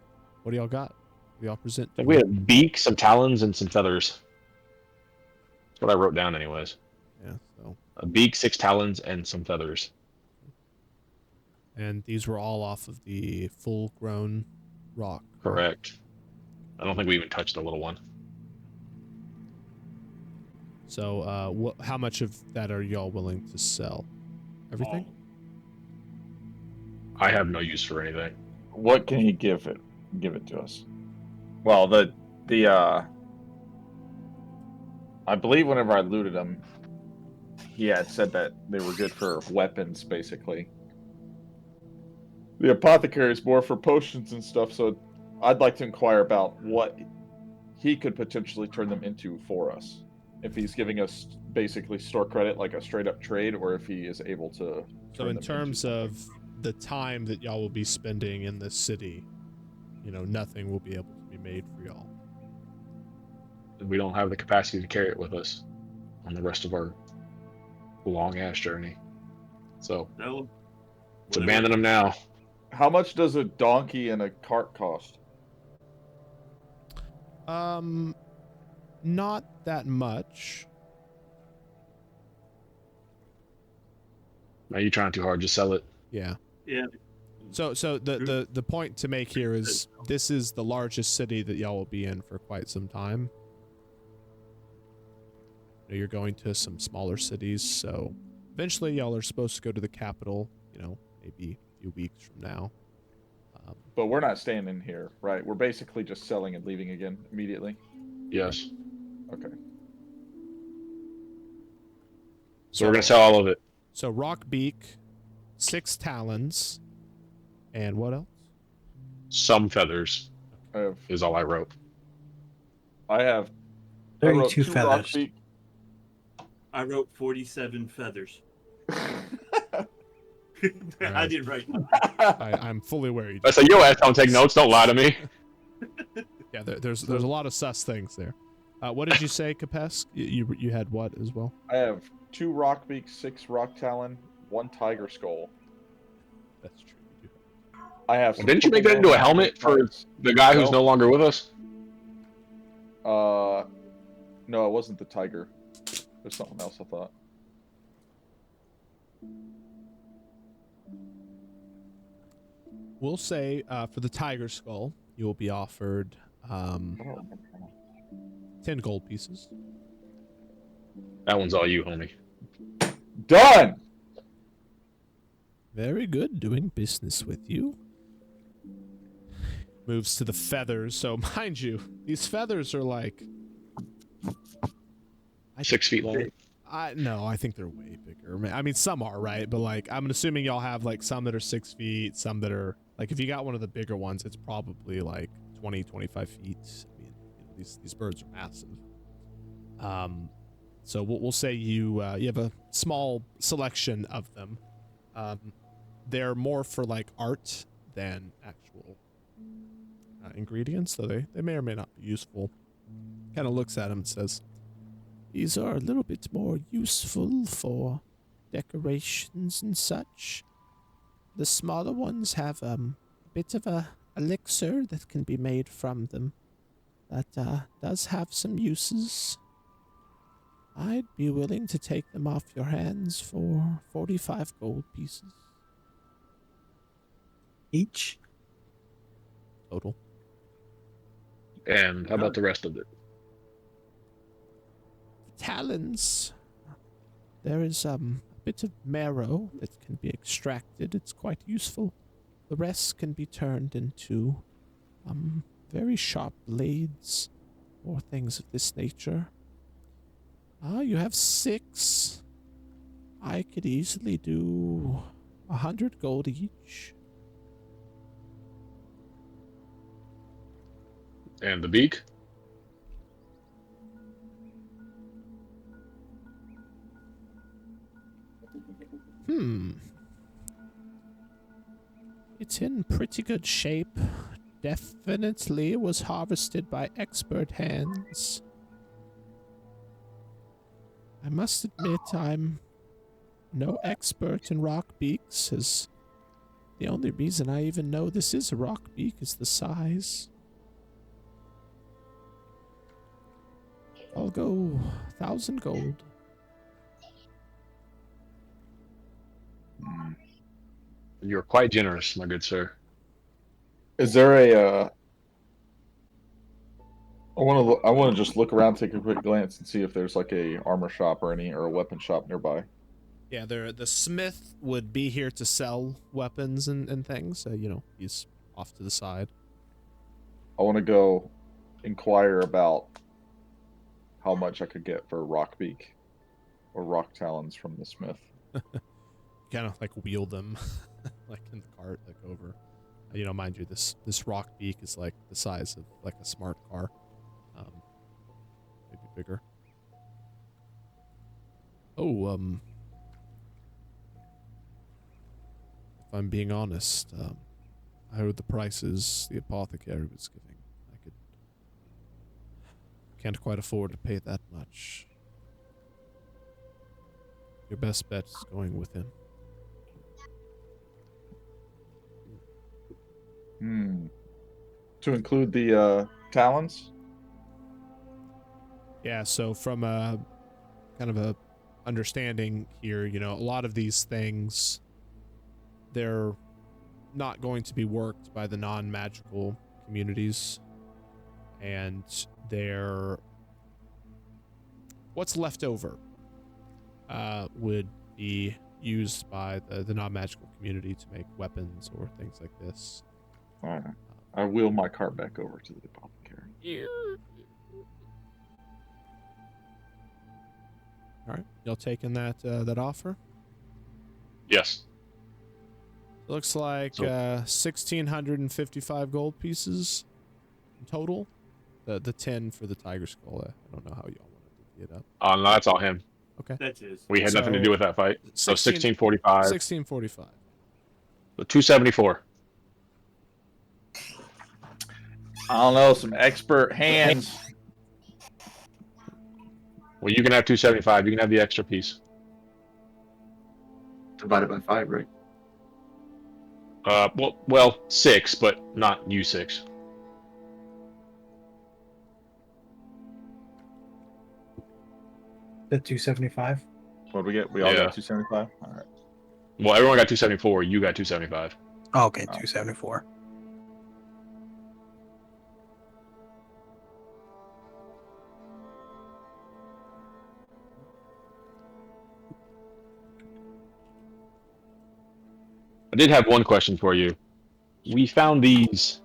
What do y'all got? What do y'all present? I think we had a beak, some talons, and some feathers. That's what I wrote down, anyways. Yeah. So. A beak, 6 talons, and some feathers. And these were all off of the full-grown rock. Correct. I don't think we even touched the little one. So, how much of that are y'all willing to sell? Everything? I have no use for anything. What can he give it? Give it to us. Well, I believe whenever I looted him, he had said that they were good for weapons, basically. The apothecary is more for potions and stuff, so I'd like to inquire about what he could potentially turn them into for us. If he's giving us basically store credit like a straight up trade, or if he is able to. So in terms of the time that y'all will be spending in this city, nothing will be able to be made for y'all. We don't have the capacity to carry it with us on the rest of our long ass journey. So No, Let's abandon them now. How much does a donkey and a cart cost? Not that much. Are you trying too hard? Just sell it. Yeah. Yeah. So the point to make here is this is the largest city that y'all will be in for quite some time. You know, you're going to some smaller cities, so eventually y'all are supposed to go to the capital, you know, maybe a few weeks from now. But we're not staying in here, right? We're basically just selling and leaving again immediately. Yes. Okay. So we're gonna sell all of it. So rock beak, 6 talons, and what else? Some feathers I have is all I wrote. I wrote 32 2 rock feathers. beak. I wrote 47 feathers. I Alright. didn't write that. I'm fully aware. I said, yo, ass don't take notes. Don't lie to me. Yeah, there's a lot of sus things there. What did you say, Capesk? You had what as well? I have 2 rock beak, 6 rock talon, 1 tiger skull. That's true. You do. I have. Some Didn't you make that into a helmet for the guy who's no longer with us? No, it wasn't the tiger. There's something else I thought. We'll say for the tiger skull, you will be offered 10 gold pieces. That one's all you, homie. Done. Very good doing business with you. Moves to the feathers. So mind you, these feathers are like 6 feet long. No, I think they're way bigger. I mean, some are, right? But like, I'm assuming y'all have like some that are 6 feet, some that are like, if you got one of the bigger ones, it's probably like 20, 25 feet. I mean, you know, these birds are massive. So we'll say you have a small selection of them. They're more for like art than actual ingredients, though they may or may not be useful. Kind of looks at him and says, "These are a little bit more useful for decorations and such. The smaller ones have a bit of a elixir that can be made from them. That does have some uses. I'd be willing to take them off your hands for 45 gold pieces Each? total." And how about the rest of it? Talons. There is a bit of marrow that can be extracted. It's quite useful. The rest can be turned into very sharp blades or things of this nature. You have 6. I could easily do 100 gold each. And the beak? It's in pretty good shape. Definitely was harvested by expert hands. I must admit I'm no expert in rock beaks, as the only reason I even know this is a rock beak is the size. I'll go 1,000 gold. You're quite generous, my good sir. Is there a? I want to just look around, take a quick glance, and see if there's like a armor shop or a weapon shop nearby. Yeah, the smith would be here to sell weapons and things. So, you know, he's off to the side. I want to go inquire about how much I could get for rock beak or rock talons from the smith. Kind of like wheel them like in the cart, like over. You know, mind you, this rock beak is like the size of like a smart car. Maybe bigger. Oh, if I'm being honest, I heard the prices the apothecary was giving. Can't quite afford to pay that much. Your best bet is going with him. To include the talons? Yeah, so from a kind of a understanding here, you know, a lot of these things, they're not going to be worked by the non-magical communities, and they're what's left over would be used by the non-magical community to make weapons or things like this. All right. I wheel my cart back over to the apothecary. All right, y'all taking that that offer? Yes. Looks like So- 1,655 gold pieces in total. The 10 for the tiger skull. I don't know how y'all want to divvy it up. No, that's all him. That's his. We had nothing to So, do with that fight. So 1645. 1645. So 274. I don't know, some expert hands. Well, you can have 275. You can have the extra piece. Divided by 5, right? Well, 6, but not you 6. The 275. What do we get? We all Yeah. got 275? All right. Well, everyone got 274. You got 275. Oh, okay, 274. I did have one question for you. We found these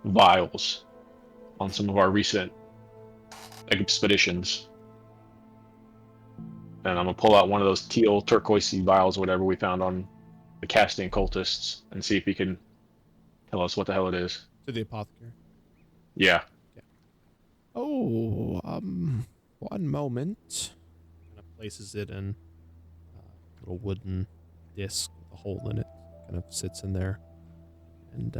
vials on some of our recent expeditions. And I'm going to pull out one of those teal turquoisey vials, whatever we found on the casting cultists, and see if he can tell us what the hell it is. To the apothecary. Yeah. Oh, one moment. Kind of places it in a little wooden disc with a hole in it. Kind of sits in there and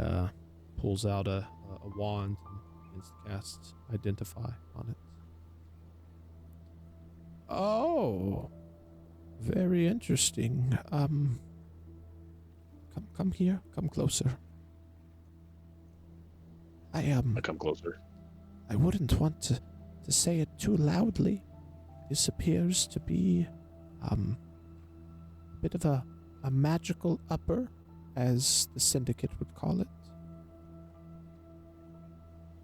pulls out a wand and begins to cast Identify on it. Oh, very interesting. Come here. Come closer. I come closer. I wouldn't want to say it too loudly. This appears to be a bit of a magical upper, as the Syndicate would call it.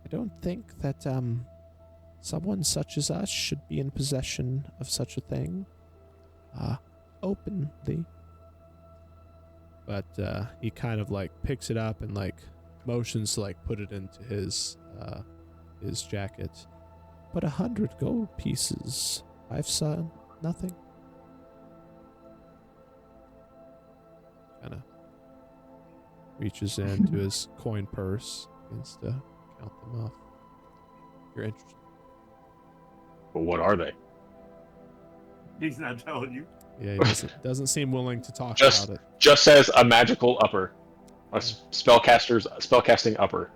I don't think that someone such as us should be in possession of such a thing openly. But he kind of like picks it up and like motions to like put it into his jacket. But 100 gold pieces. I've saw nothing. Kind of reaches into his coin purse, begins to count them off. If you're interested. But what are they? He's not telling you. Yeah, he doesn't seem willing to talk Just- about it. Just says a magical upper. A spellcasting upper.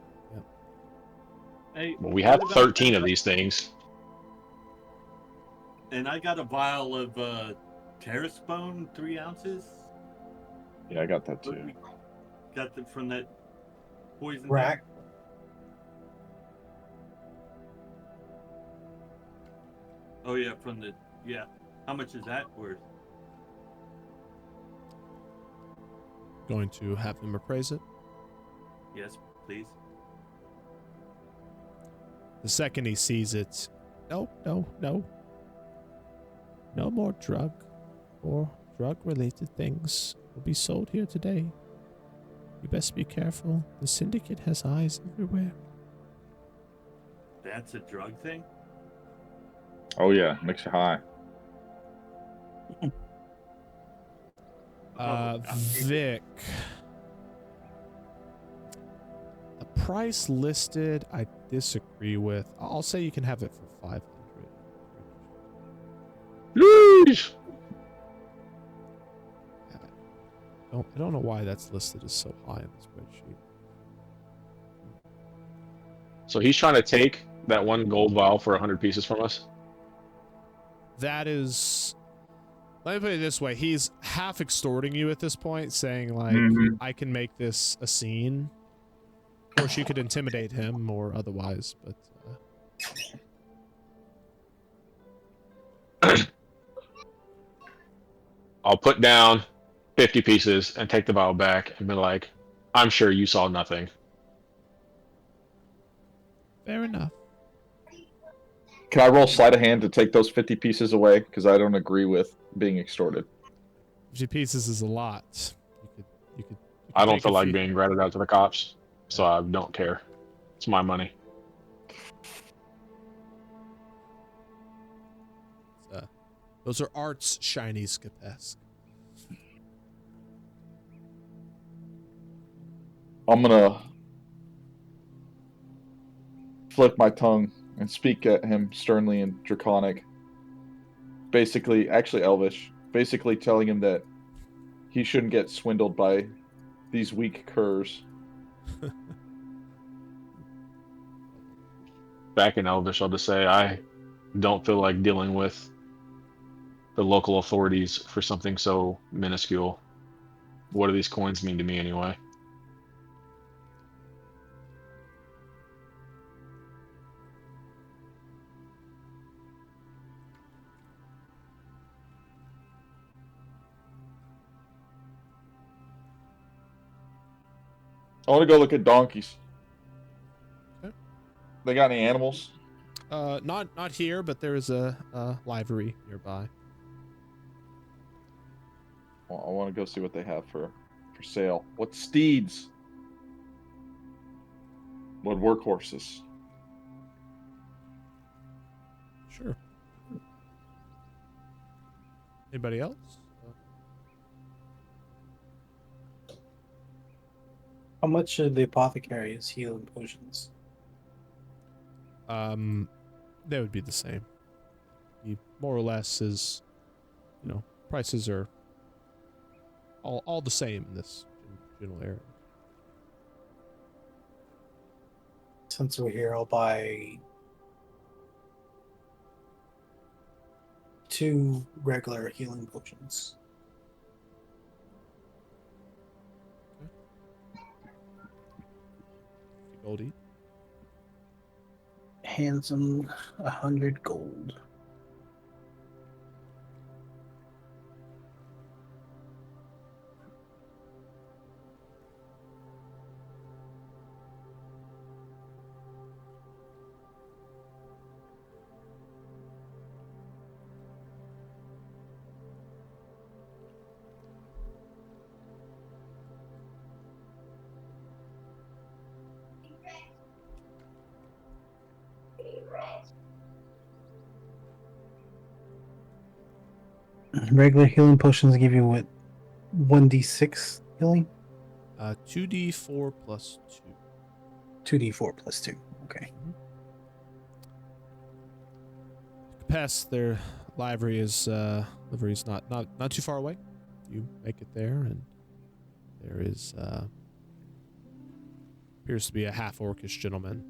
Hey, Well, we have what about 13 that? of these things. And I got a vial of terrace bone, 3 ounces. Yeah, I got that What too. we got from that poison. Rack. Oh yeah, yeah. How much is that worth? Going to have him appraise it. Yes, please. The second he sees it, no. No more drug or drug-related things will be sold here today. You best be careful. The Syndicate has eyes everywhere. That's a drug thing? Oh yeah, makes you high. Vic. The price listed, I disagree with. I'll say you can have it for 500. Yeesh. I don't know why that's listed as so high in the spreadsheet. So he's trying to take that one gold vial for 100 pieces from us? That is, let me put it this way. He's half extorting you at this point, saying like, Mhm. I can make this a scene. course, you could intimidate him or otherwise, but I'll put down 50 pieces and take the vial back and be like, I'm sure you saw nothing. fair enough. Can I roll sleight of hand to take those 50 pieces away? Because I don't agree with being extorted. 50 pieces is a lot. You could I don't take feel a like few- being ratted out to the cops, so I don't care. It's my money. Those are arts, shiny Scapesk. I'm gonna flick my tongue and speak at him sternly and draconic. Basically, actually Elvish. Basically telling him that he shouldn't get swindled by these weak curs. Back in Elvish, I'll just say I don't feel like dealing with the local authorities for something so minuscule. What do these coins mean to me anyway? I want to go look at donkeys. Okay. They got any animals? Not here, but there is a livery nearby. Well, I want to go see what they have for sale. What steeds? What workhorses? Sure. Anybody else? How much are the apothecary's healing potions? They would be the same. He more or less is, prices are all the same in this general area. Since we're here, I'll buy 2 regular healing potions. Goldie. Handsome 100 gold. Regular healing potions give you what? 1d6 healing? 2d4 plus 2. 2d4 plus 2. Okay. Past their livery is livery's not too far away. You make it there, and there is appears to be a half orcish gentleman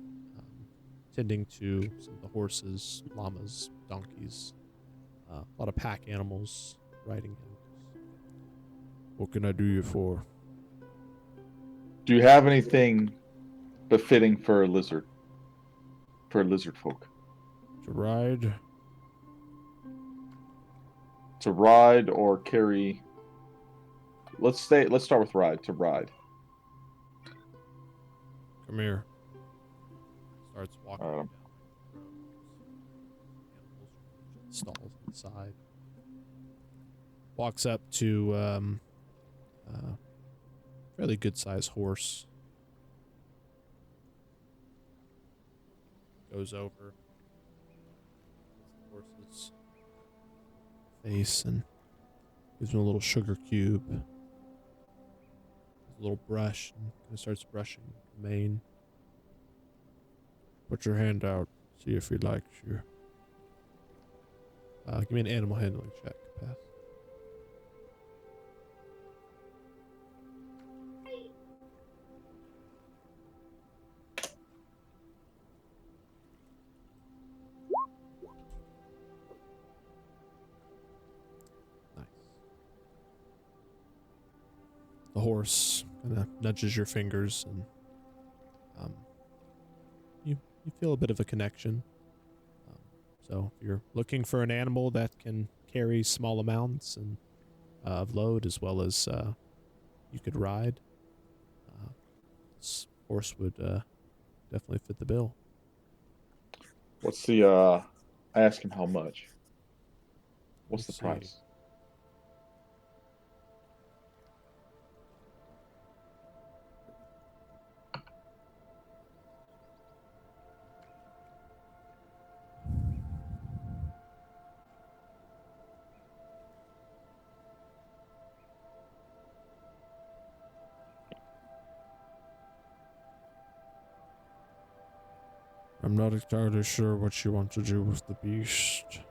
tending to some of the horses, llamas, donkeys, a lot of pack animals riding him. What can I do you for? Do you have anything befitting for a lizard? For lizard folk? To ride? To ride or carry? Let's start with ride. To ride. Come here. Starts walking down animals, stalls inside. Walks up to fairly good sized horse. Goes over the horse's face and gives him a little sugar cube. A little brush and kind of starts brushing the mane. Put your hand out, see if he likes you. Give me an animal handling check, Path. Nice. The horse kind of nudges your fingers and um, you feel a bit of a connection. So if you're looking for an animal that can carry small amounts and of load as well as you could ride, this horse would definitely fit the bill. What's the I asked him how much. What's the Let's see. price? I'm not entirely sure what you want to do with the beast,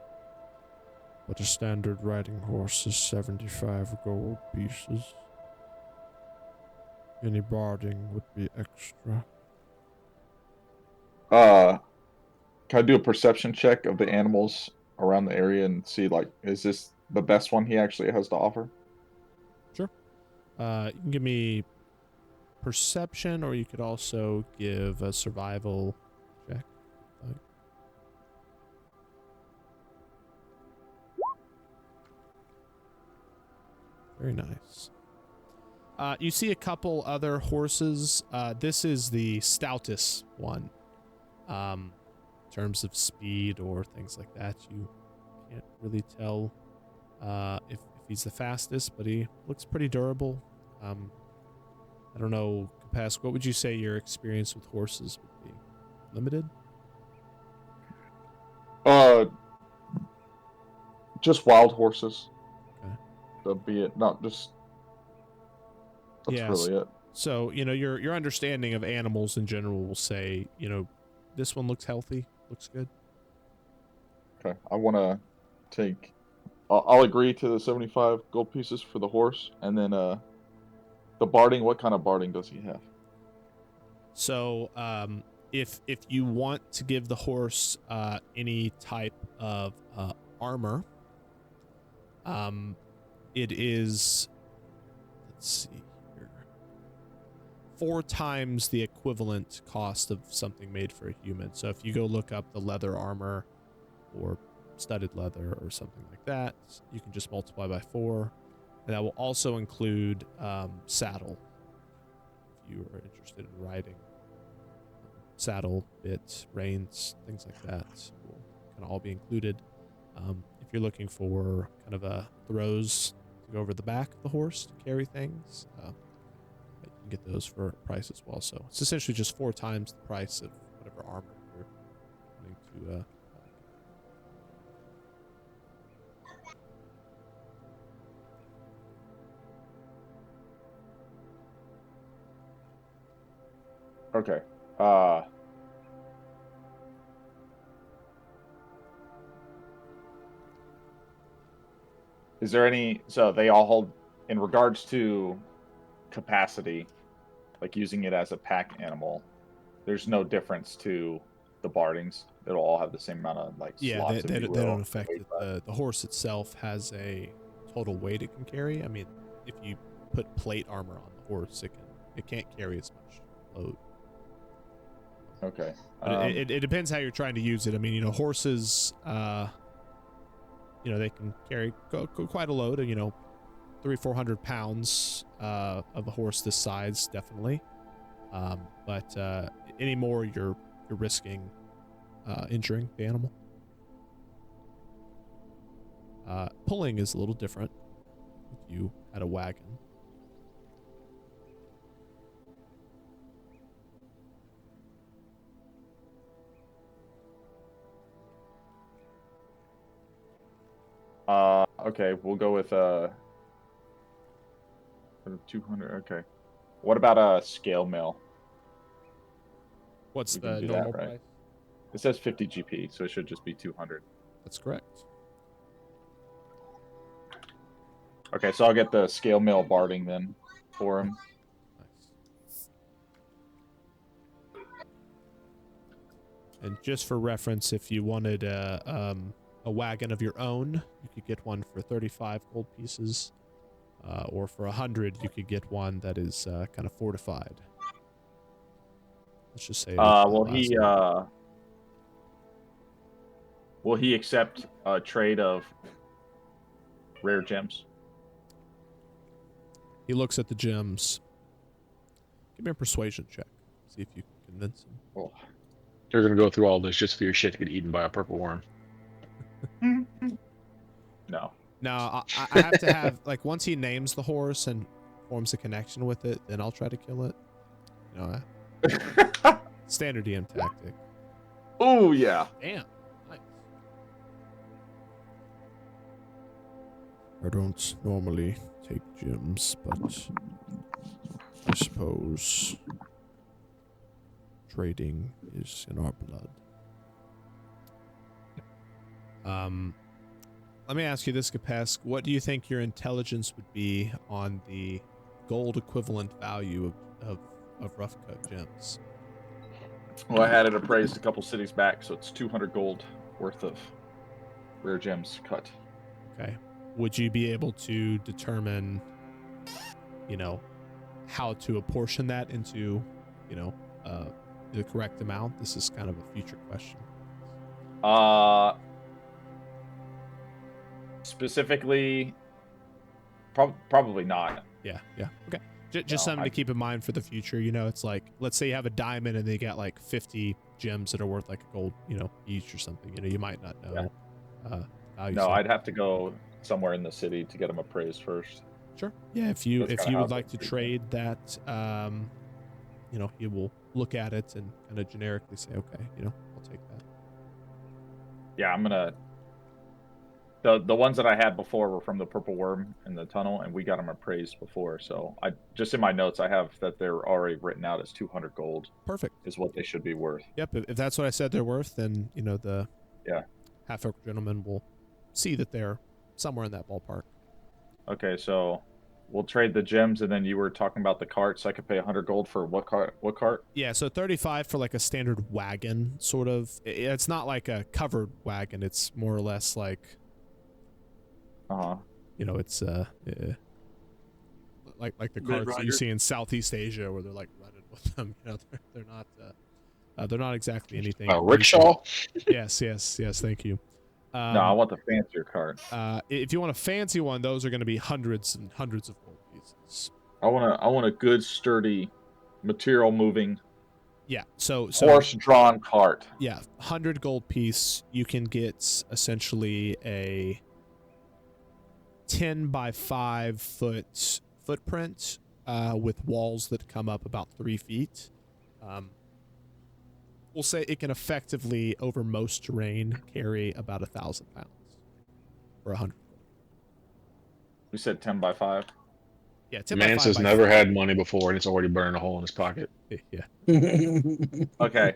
but a standard riding horse is 75 gold pieces. Any barding would be extra. Can I do a perception check of the animals around the area and see, like, is this the best one he actually has to offer? Sure. You can give me perception, or you could also give a survival check. Very nice. You see a couple other horses. This is the stoutest one. In terms of speed or things like that, you can't really tell if he's the fastest, but he looks pretty durable. I don't know, Capask, what would you say your experience with horses would be? Limited? Just wild horses. Okay. So be it not just. That's Yes. really it. So, your understanding of animals in general will say, this one looks healthy, looks good. Okay, I want to take. I'll agree to the 75 gold pieces for the horse, and then the barding. What kind of barding does he have? So, if you want to give the horse any type of armor, it is, let's see here, 4 times the equivalent cost of something made for a human. So if you go look up the leather armor or studded leather or something like that, you can just multiply by 4, and that will also include saddle. If you are interested in riding, saddle, bit, reins, things like that will kind of all be included. If you're looking for kind of a throws to go over the back of the horse to carry things, you can get those for a price as well. So it's essentially just 4 times the price of whatever armor you're wanting to. Okay. Is there any? So they all hold in regards to capacity, like using it as a pack animal. There's no difference to the bardings. It'll all have the same amount of Yeah, slots. they if you don't will, affect weight it. The horse itself has a total weight it can carry. I mean, if you put plate armor on the horse, it can't carry as much load. Okay. But it depends how you're trying to use it. I mean, horses, they can carry quite a load. 300-400 pounds of a horse this size, definitely. But any more, you're risking injuring the animal. Pulling is a little different. If you had a wagon. Okay, we'll go with 200. Okay. What about a scale mill? What's We can the do normal that, right? price? It says 50 GP, so it should just be 200. That's correct. Okay, so I'll get the scale mill barding then for him. Nice. And just for reference, if you wanted a wagon of your own, you could get one for 35 gold pieces, or for 100, you could get one that is kind of fortified. Let's just say. Will he accept a trade of rare gems? He looks at the gems. Give me a persuasion check. See if you can convince him. Well, they're gonna go through all this just for your shit to get eaten by a purple worm. No. No, I have to have like once he names the horse and forms a connection with it, then I'll try to kill it. You know, standard DM tactic. Oh yeah. Damn. Nice. I don't normally take gems, but I suppose trading is in our blood. Let me ask you this, Kapesk. What do you think your intelligence would be on the gold equivalent value of rough cut gems? Well, I had it appraised a couple cities back, so it's 200 gold worth of rare gems cut. Okay. Would you be able to determine, you know, how to apportion that into, you know, the correct amount? This is kind of a future question. Specifically, probably not. Yeah. Okay. Just No, something to keep in mind for the future. You know, it's like, let's say you have a diamond and they got like 50 gems that are worth like a gold, you know, each or something. You know, you might not know. Value. No, I'd have to go somewhere in the city to get them appraised first. Sure. Yeah. If you That's kinda how would like to it's trade that, you know, he will look at it and kind of generically say, okay, you know, I'll take that. Yeah, I'm gonna. The ones that I had before were from the purple worm in the tunnel, and we got them appraised before. So I just in my notes I have that they're already written out as 200 gold. Perfect. Is what they should be worth. Yep. If that's what I said they're worth, then you know the half-orc gentleman will see that they're somewhere in that ballpark. Okay, so we'll trade the gems, and then you were talking about the cart, so I could pay 100 gold for what cart? What cart? Yeah, so 35 for like a standard wagon, sort of. It's not like a covered wagon. It's more or less like, you know, it's like the carts that you see in Southeast Asia where they're like running with them. You know, they're not exactly anything. Rickshaw. Yes. Thank you. No, I want the fancier cart. If you want a fancy one, those are going to be hundreds and hundreds of gold pieces. I want a good, sturdy, material moving. Yeah. So horse-drawn cart. Yeah, 100 gold piece. You can get essentially a 10 by 5 foot footprint with walls that come up about 3 feet. We'll say it can effectively, over most terrain, carry about 1,000 pounds for 100. We said 10 by 5. Yeah, 10 Man says never had money before and it's already burning a hole in his pocket. Yeah. Okay.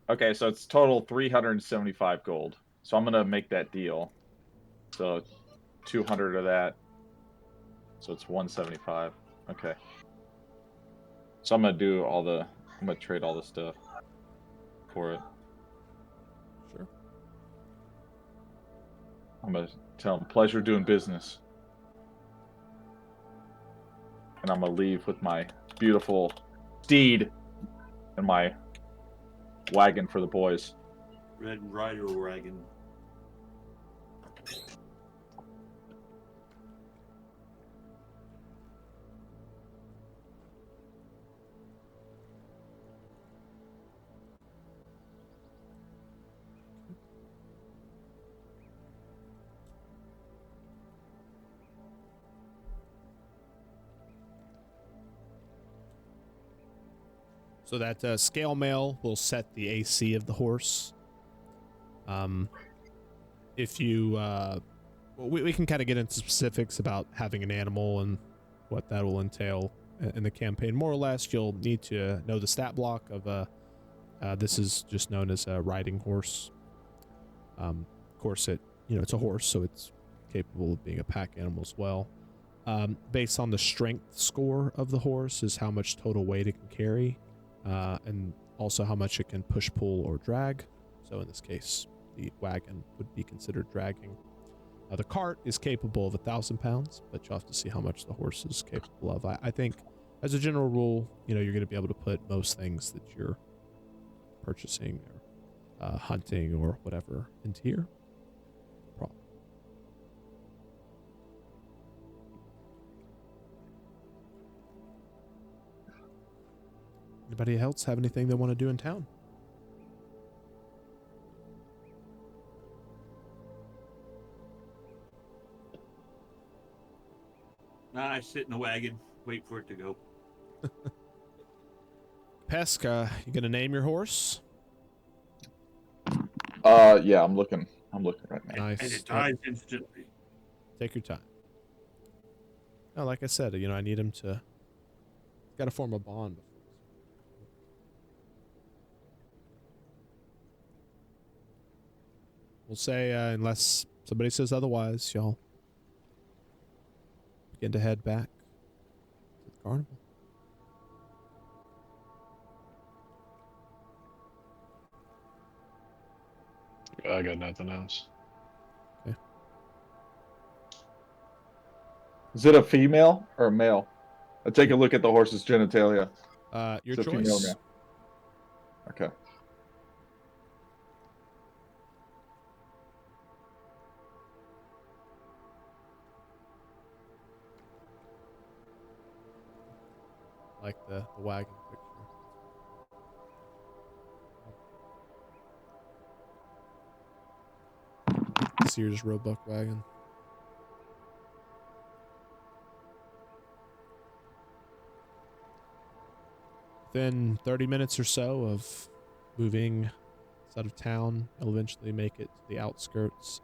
Okay, so it's total 375 gold. So I'm gonna make that deal. So 200 of that. So it's 175. Okay. So I'm gonna trade all the stuff for it. Sure. I'm gonna tell him pleasure doing business. And I'm gonna leave with my beautiful steed and my wagon for the boys. Red Rider wagon. So that scale mail will set the AC of the horse. If you, we can kind of get into specifics about having an animal and what that will entail in the campaign. More or less, you'll need to know the stat block of this is just known as a riding horse. Of course, it's a horse, so it's capable of being a pack animal as well. Based on the strength score of the horse is how much total weight it can carry. And also how much it can push, pull, or drag. So in this case, the wagon would be considered dragging. The cart is capable of 1,000 pounds, but you'll have to see how much the horse is capable of. I think as a general rule, you're going to be able to put most things that you're purchasing or hunting or whatever into here. Anybody else have anything they want to do in town? Nah, I sit in the wagon, wait for it to go. Pesca, you gonna name your horse? Yeah, I'm looking right now. Nice. And it dies instantly. Take your time. No, like I said, I need him to. Got to form a bond. We'll say, unless somebody says otherwise, y'all begin to head back to the carnival. I got nothing else. Is it a female or a male? I take a look at the horse's genitalia. Your It's a female choice. male. Okay. Like the wagon picture. Sears Roebuck wagon. Within 30 minutes or so of moving out of town, you'll eventually make it to the outskirts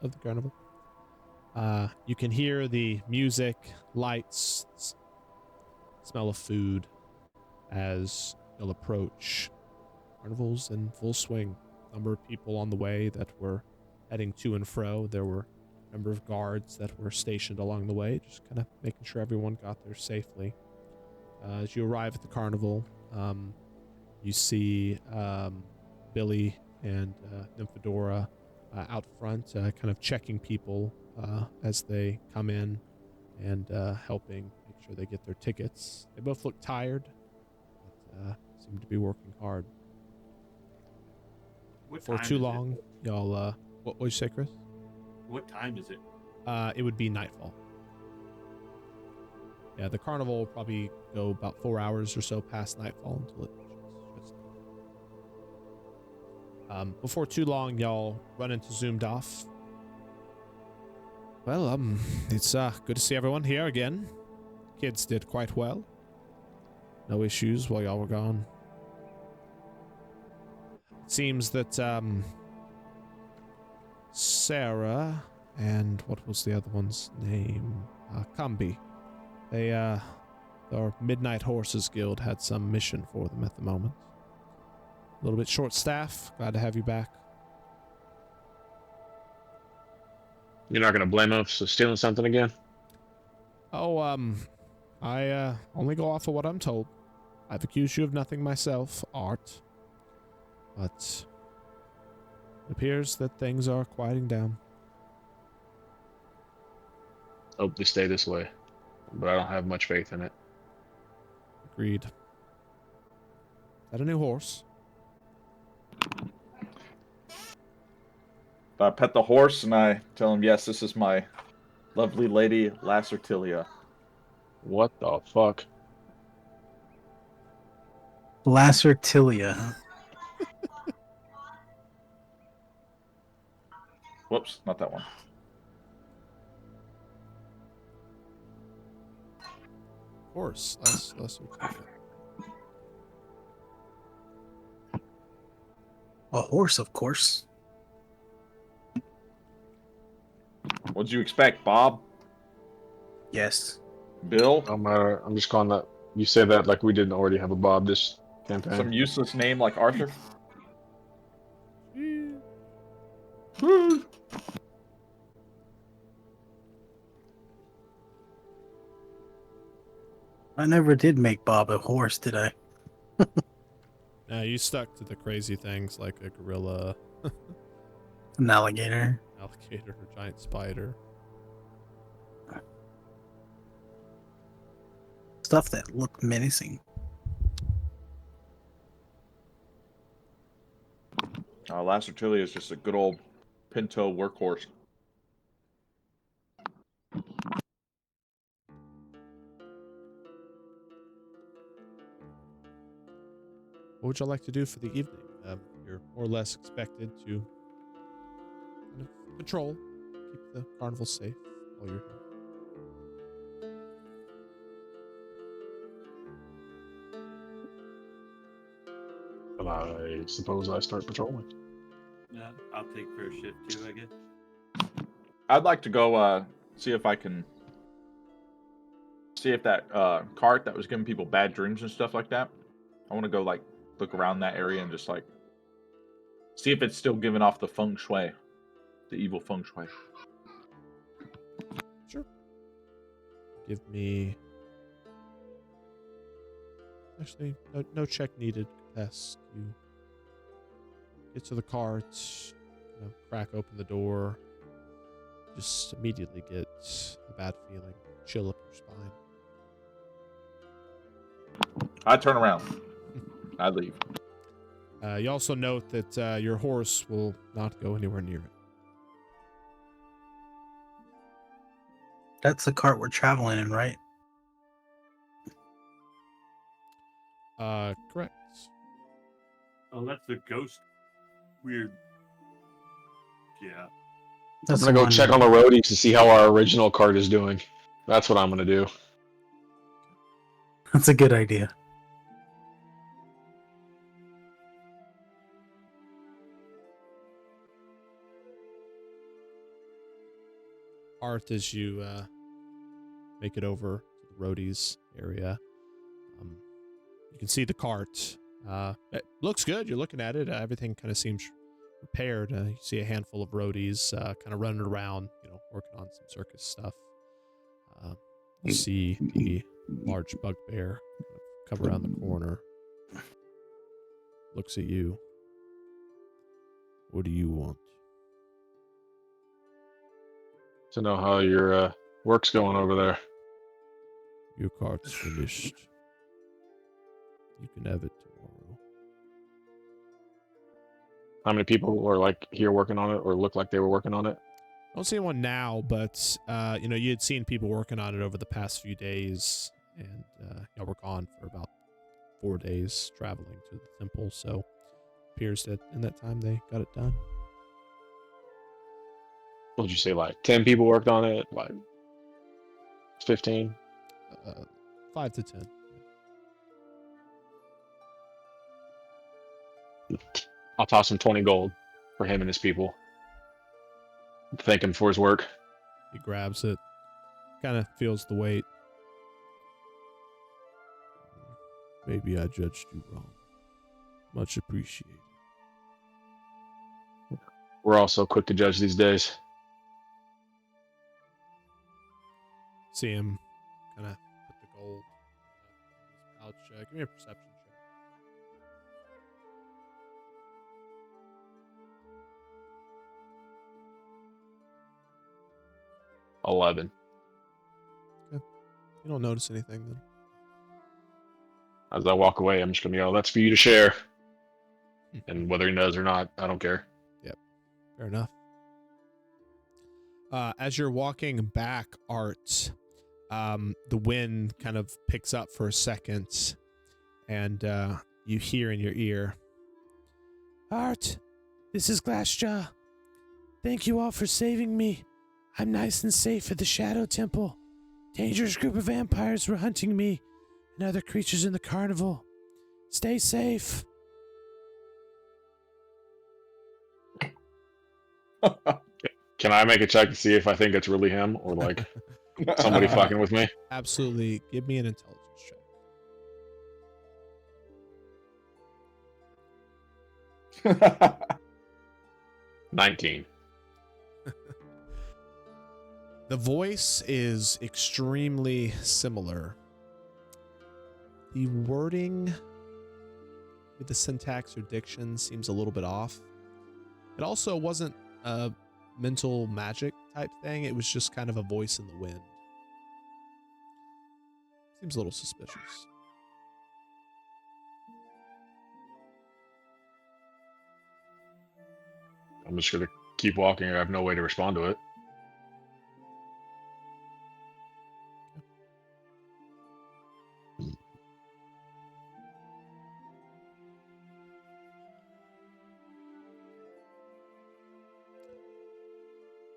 of the carnival. You can hear the music, lights, smell of food as you'll approach. Carnival's in full swing. Number of people on the way that were heading to and fro. There were a number of guards that were stationed along the way, just kind of making sure everyone got there safely. As you arrive at the carnival, you see Billy and Nymphadora out front, kind of checking people as they come in and helping make sure they get their tickets. They both look tired, but seem to be working hard. What For time too is it? long, y'all. What would you say, Chris? What time is it? It would be nightfall. Yeah, the carnival will probably go about 4 hours or so past nightfall until it shuts down. Before too long, y'all run into Zoomed Off. Well, it's good to see everyone here again. Kids did quite well. No issues while y'all were gone. It seems that Sarah and what was the other one's name? Kambi. They, our Midnight Horses Guild had some mission for them at the moment. A little bit short staff. Glad to have you back. You're not gonna blame us for stealing something again? Oh, I only go off of what I'm told. I've accused you of nothing myself, Art. But it appears that things are quieting down. Hope they stay this way, but I don't have much faith in it. Agreed. Is that a new horse? I pet the horse and I tell him, yes, this is my lovely lady, Lacertilia. What the fuck? Lacertilia, huh? Whoops, not that one. Horse. Lesser. A horse, of course. What'd you expect, Bob? Yes. Bill? No matter. I'm just calling that. You say that like we didn't already have a Bob this campaign. Some useless name like Arthur? I never did make Bob a horse, did I? You stuck to the crazy things like a gorilla, An alligator. alligator, giant spider. stuff that looked menacing. Lacertilia is just a good old Pinto workhorse. What would you like to do for the evening? You're more or less expected to kind of patrol, keep the carnival safe while you're here. But I suppose I start patrolling. Yeah, I'll take first shift too, I guess. I'd like to go see if I can see if that cart that was giving people bad dreams and stuff like that. I want to go like look around that area and just like see if it's still giving off the feng shui, the evil feng shui. Sure. Give me. Actually, no check needed. Pass. You get to the cart, crack open the door. Just immediately get a bad feeling chill up your spine. I turn around. I leave. You also note that your horse will not go anywhere near it. That's the cart we're traveling in, right? Correct. Oh, that's the ghost. Weird. Yeah. That's I'm gonna go the check on the roadies to see how our original cart is doing. That's what I'm gonna do. That's a good idea. Art as you make it over to the roadies area. You can see the cart. It looks good. You're looking at it. Everything kind of seems repaired. You see a handful of roadies kind of running around, working on some circus stuff. You see the large bugbear kind of come around the corner. Looks at you. What do you want? To know how your work's going over there. Your cart's finished. You can have it tomorrow. How many people are like here working on it, or look like they were working on it? I don't see anyone now, but you had seen people working on it over the past few days, and y'all were gone for about 4 days traveling to the temple. So appears that in that time they got it done. What would you say, like 10 people worked on it? Like 15? 5 to 10. I'll toss him 20 gold for him and his people. Thank him for his work. He grabs it, kind of feels the weight. Maybe I judged you wrong. Much appreciated. We're all so quick to judge these days. See him kind of put the gold in his pouch. Give me a perception check. 11. You don't notice anything then. As I walk away, I'm just gonna go, that's for you to share. And whether he knows or not, I don't care. Yep. Fair enough. As you're walking back, Art, the wind kind of picks up for a second, and you hear in your ear, Art, this is Glassjaw. Thank you all for saving me. I'm nice and safe at the Shadow Temple. Dangerous group of vampires were hunting me and other creatures in the carnival. Stay safe. Can I make a check to see if I think it's really him or like somebody fucking with me? Absolutely. Give me an intelligence check. 19. The voice is extremely similar. The wording with the syntax or diction seems a little bit off. It also wasn't a mental magic type thing. It was just kind of a voice in the wind. Seems a little suspicious. I'm just gonna keep walking. I have no way to respond to it.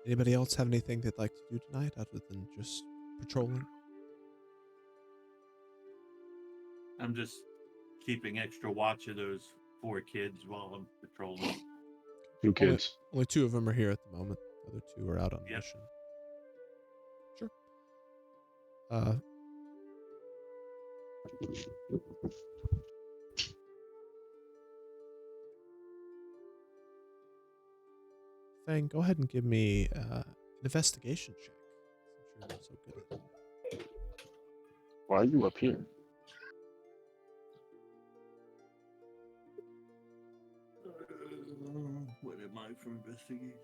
Anybody else have anything they'd like to do tonight other than just patrolling? I'm just keeping extra watch of those 4 kids while I'm patrolling. 2 kids. Only 2 of them are here at the moment. The other 2 are out on Yep. mission. Sure. Fang, go ahead and give me an investigation check. Since you're so good at it. Why are you up here? What am I for investigation?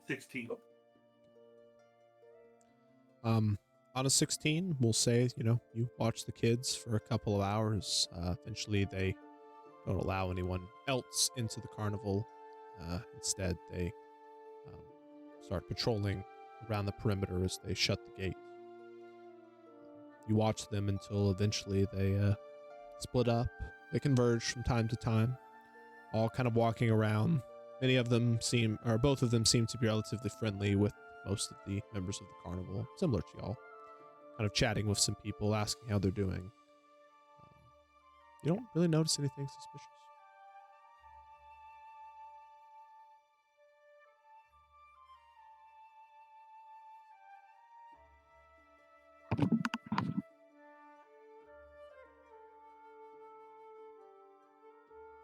16. On a 16, we'll say, you watch the kids for a couple of hours. Eventually, they don't allow anyone else into the carnival. Instead, they start patrolling around the perimeter as they shut the gate. You watch them until eventually they split up. They converge from time to time, all kind of walking around. Both of them seem to be relatively friendly with most of the members of the carnival, similar to y'all. Kind of chatting with some people, asking how they're doing. You don't really notice anything suspicious.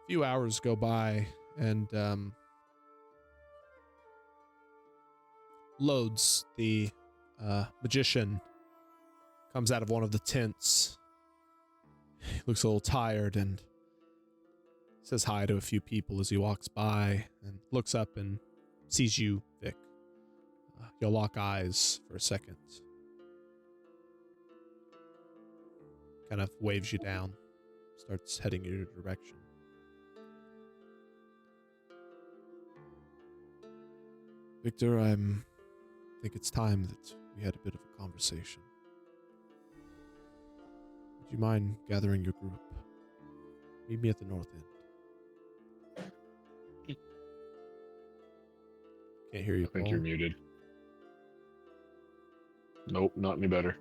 A few hours go by, and Loads, the magician, comes out of one of the tents. He looks a little tired and says hi to a few people as he walks by and looks up and sees you, Vic. You'll lock eyes for a second. Kind of waves you down, starts heading in your direction. Victor, I think it's time that we had a bit of a conversation. Would you mind gathering your group? Meet me at the north end. Can't hear you, I think Paul. you're muted. Nope, not any better.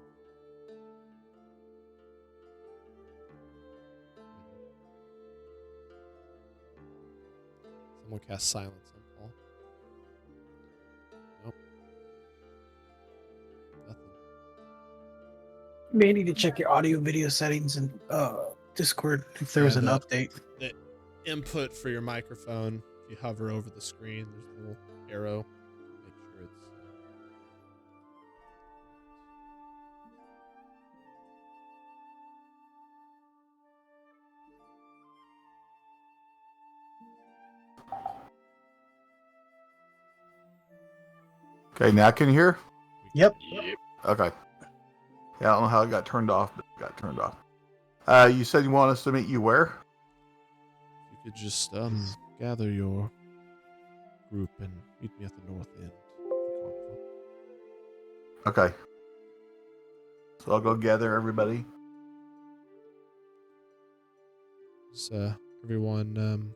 Someone cast silence on Paul. Nope. Nothing. You may need to check your audio video settings and Discord if there was an update. The input for your microphone, if you hover over the screen, there's a little arrow. Make sure it's... Okay, now can you hear? Yep. Yep. Okay. Yeah, I don't know how it got turned off, but it got turned off. You said you want us to meet you where? You could just gather your group and meet me at the north end of the carnival. Okay. So I'll go gather everybody. Does everyone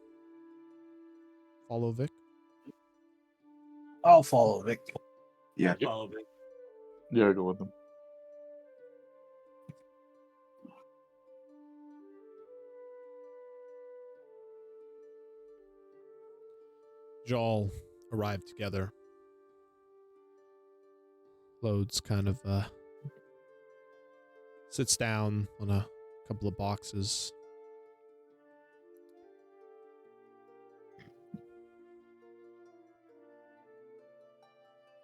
follow Vic? I'll follow Vic. Yeah. Follow me. Yeah, go with them. You all arrive together. Loads kind of sits down on a couple of boxes.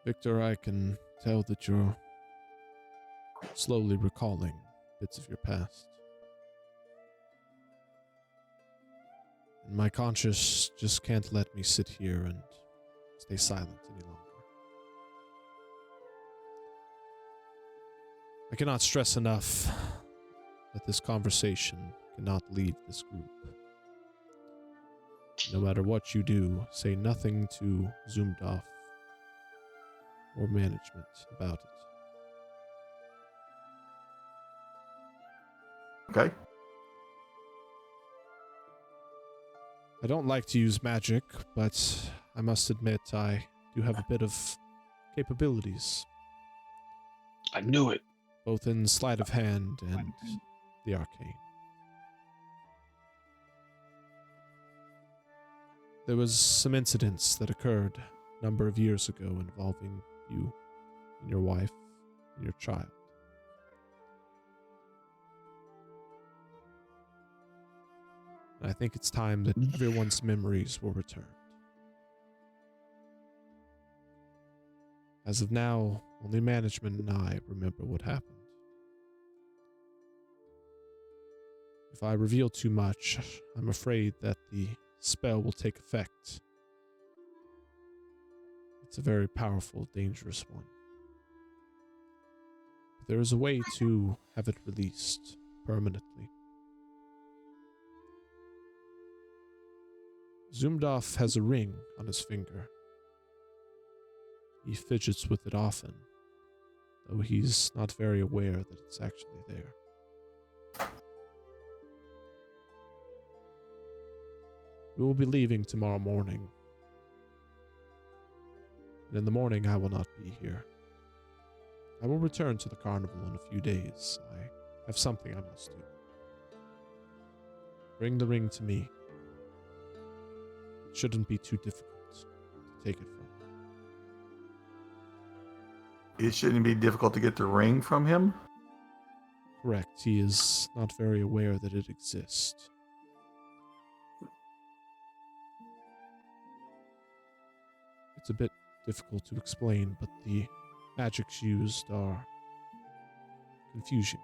Victor, I can tell that you're slowly recalling bits of your past. And my conscience just can't let me sit here and stay silent any longer. I cannot stress enough that this conversation cannot leave this group. No matter what you do, say nothing to Zoomed Off or management about it. Okay. I don't like to use magic, but I must admit I do have a bit of capabilities, I knew it. both in sleight of hand and the arcane. There was some incidents that occurred a number of years ago involving you and your wife and your child. And I think it's time that everyone's memories were returned. As of now, only management and I remember what happened. If I reveal too much, I'm afraid that the spell will take effect. It's a very powerful, dangerous one. But there is a way to have it released permanently. Zoomed Off has a ring on his finger. He fidgets with it often, though he's not very aware that it's actually there. We will be leaving tomorrow morning. And in the morning I will not be here. I will return to the carnival in a few days. I have something I must do. Bring the ring to me. It shouldn't be too difficult to take it from me. It shouldn't be difficult to get the ring from him. Correct, he is not very aware that it exists. It's a bit difficult to explain, but the magics used are confusing.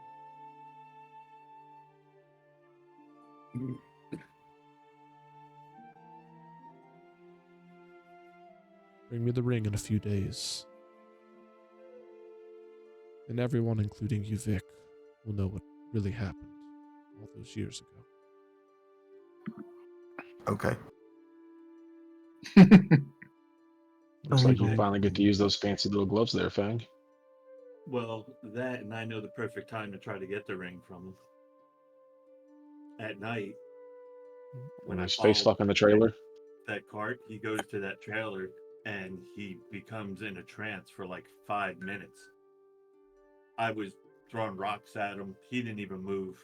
Bring me the ring in a few days. And everyone, including you, Vic, will know what really happened all those years ago. Okay. Looks like you Okay. finally get to use those fancy little gloves there, Fang. Well, that and I know the perfect time to try to get the ring from him. At night, When I follow space fuck in the trailer. that cart, he goes to that trailer and he becomes in a trance for like 5 minutes. I was throwing rocks at him. He didn't even move.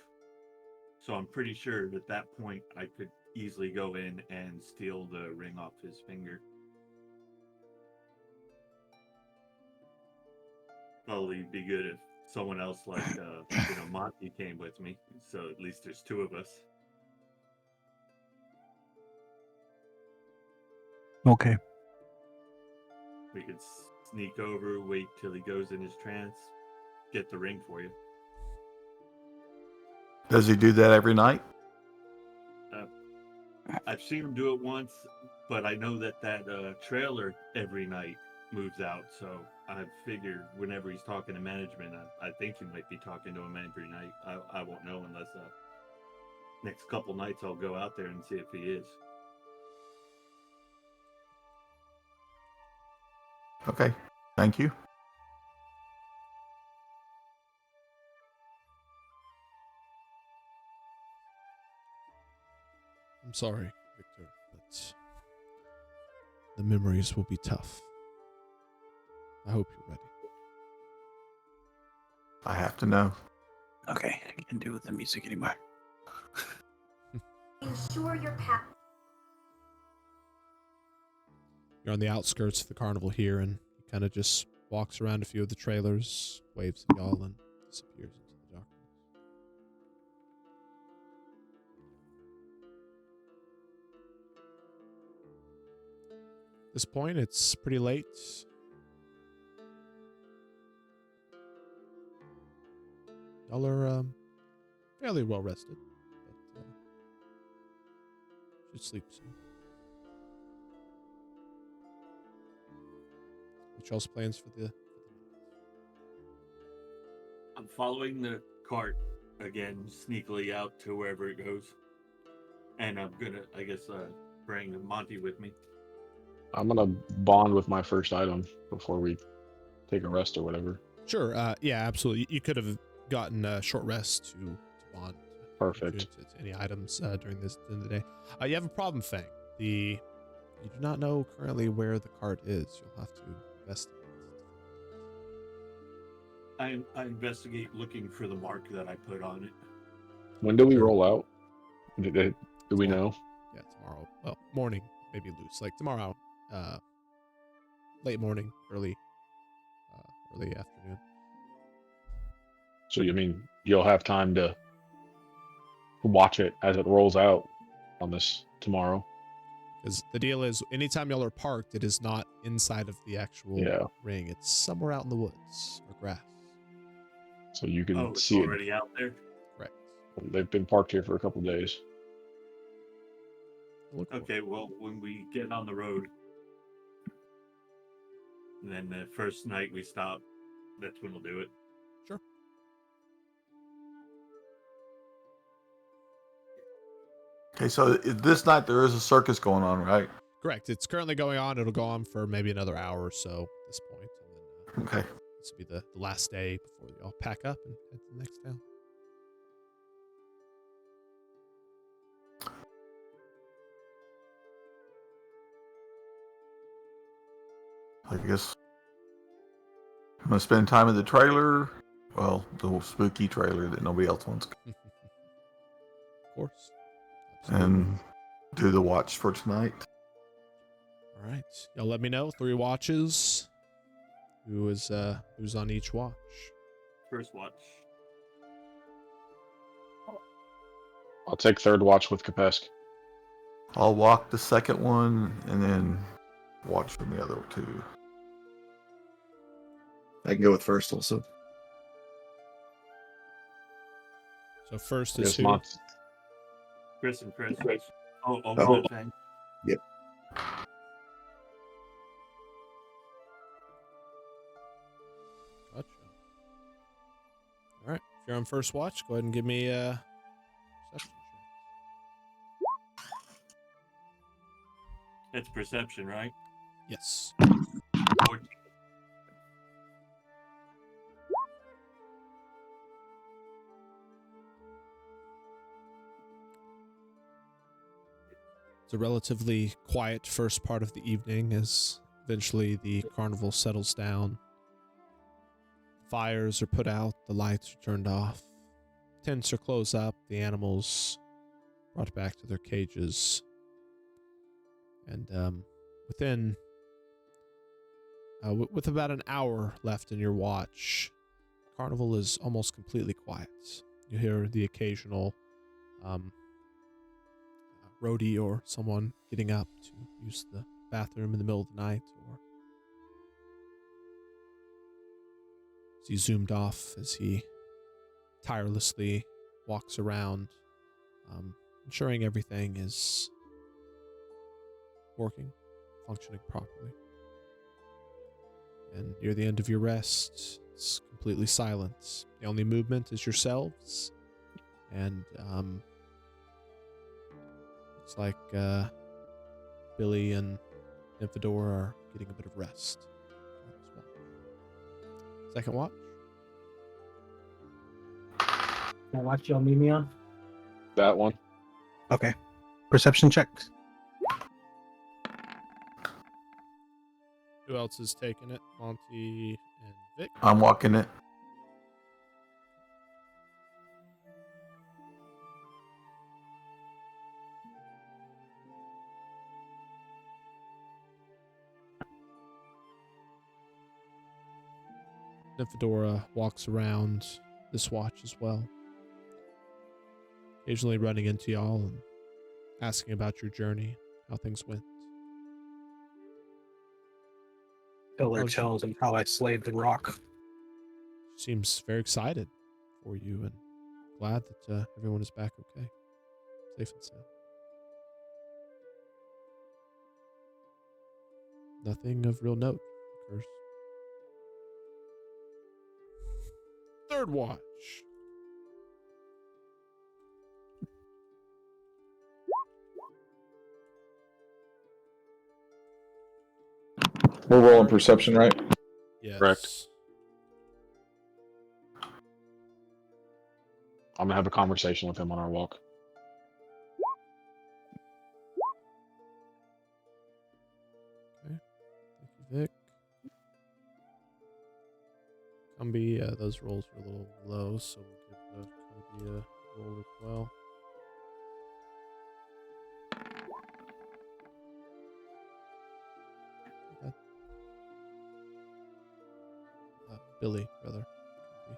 So I'm pretty sure at that point I could easily go in and steal the ring off his finger. Probably be good if someone else like Monty came with me. So at least there's two of us. Okay. We could sneak over, wait till he goes in his trance, get the ring for you. Does he do that every night? I've seen him do it once, but I know that trailer every night moves out. So I figured whenever he's talking to management, I think he might be talking to him every night. I won't know unless next couple nights I'll go out there and see if he is. Okay. Thank you. I'm sorry, Victor, but the memories will be tough. I hope you're ready. I have to know. Okay. I can't do with the music anymore. Ensure your path. You're on the outskirts of the carnival here, and he kind of just walks around a few of the trailers, waves at y'all, and disappears into the darkness. At this point, it's pretty late. Y'all are fairly well rested, but should sleep soon. What y'all's plans for the night? I'm following the cart again, sneakily out to wherever it goes, and I'm gonna, I guess, bring Monty with me. I'm gonna bond with my first item before we take a rest or whatever. Sure. Yeah, absolutely. You could have gotten a short rest to bond Perfect. to any items during the day. You have a problem, Fang. You do not know currently where the cart is. You'll have to investigate. I investigate looking for the mark that I put on it. When do we Sure. roll out? Do we Tomorrow. know? Yeah, tomorrow. Well, morning, maybe loose. Like tomorrow, late morning, early afternoon. So you mean you'll have time to watch it as it rolls out on this tomorrow? Because the deal is, anytime y'all are parked, it is not inside of the actual Yeah. ring. It's somewhere out in the woods or grass. So you can Oh, it's see it. already out there. Correct. They've been parked here for a couple days. Look for it. Okay, well, when we get on the road, and then the first night we stop, that's when we'll do it. Sure. Okay, so this night there is a circus going on, right? Correct. It's currently going on. It'll go on for maybe another hour or so at this point. And then Okay. this will be the last day before y'all pack up and head to the next town. I guess I'm gonna spend time in the trailer. Well, the spooky trailer that nobody else wants, Of course. Absolutely. and do the watch for tonight. All right. Y'all let me know. 3 watches. Who's on each watch? First watch. I'll take third watch with Kapesk. I'll walk the second one and then watch from the other two. I can go with first also. So first is Yes, who? Mont. Chris and Chris. Oh, Oh. good thing. Gotcha. All right. If you're on first watch, go ahead and give me a perception check. It's perception, right? Yes. 14. It's a relatively quiet first part of the evening as eventually the carnival settles down. Fires are put out, the lights are turned off, tents are closed up, the animals brought back to their cages. And with about an hour left in your watch, carnival is almost completely quiet. You hear the occasional roadie or someone getting up to use the bathroom in the middle of the night, or as he zoomed off as he tirelessly walks around, ensuring everything is working, functioning properly. And near the end of your rest, it's completely silent. The only movement is yourselves, and looks like Billy and Nymphadora are getting a bit of rest. Second watch. What watch y'all meet me on? That one. Okay. Perception checks. Who else is taking it? Monty and Vic. I'm walking it. Nymphadora walks around this watch as well, occasionally running into y'all and asking about your journey, how things went. Pillar How's- tells him how I slayed the rock. Seems very excited for you and glad that everyone is back okay, safe and sound. Nothing of real note occurs. Third watch. We're rolling perception, right? Yes. Correct. I'm gonna have a conversation with him on our walk. Thank you, Vic. Cumby, those rolls are a little low, so we'll give Cumby a roll as well. Billy, rather. Cumby.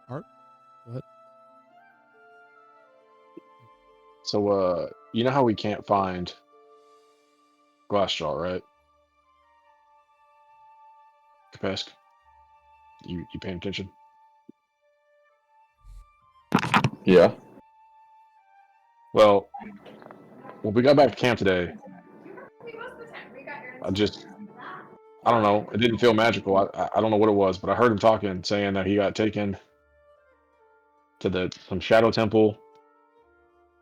Art, go ahead. So, you know how we can't find Glassjaw, right? Kapesk? You paying attention? Yeah. Well, when we got back to camp today, I don't know. It didn't feel magical. I don't know what it was, but I heard him talking, saying that he got taken to some shadow temple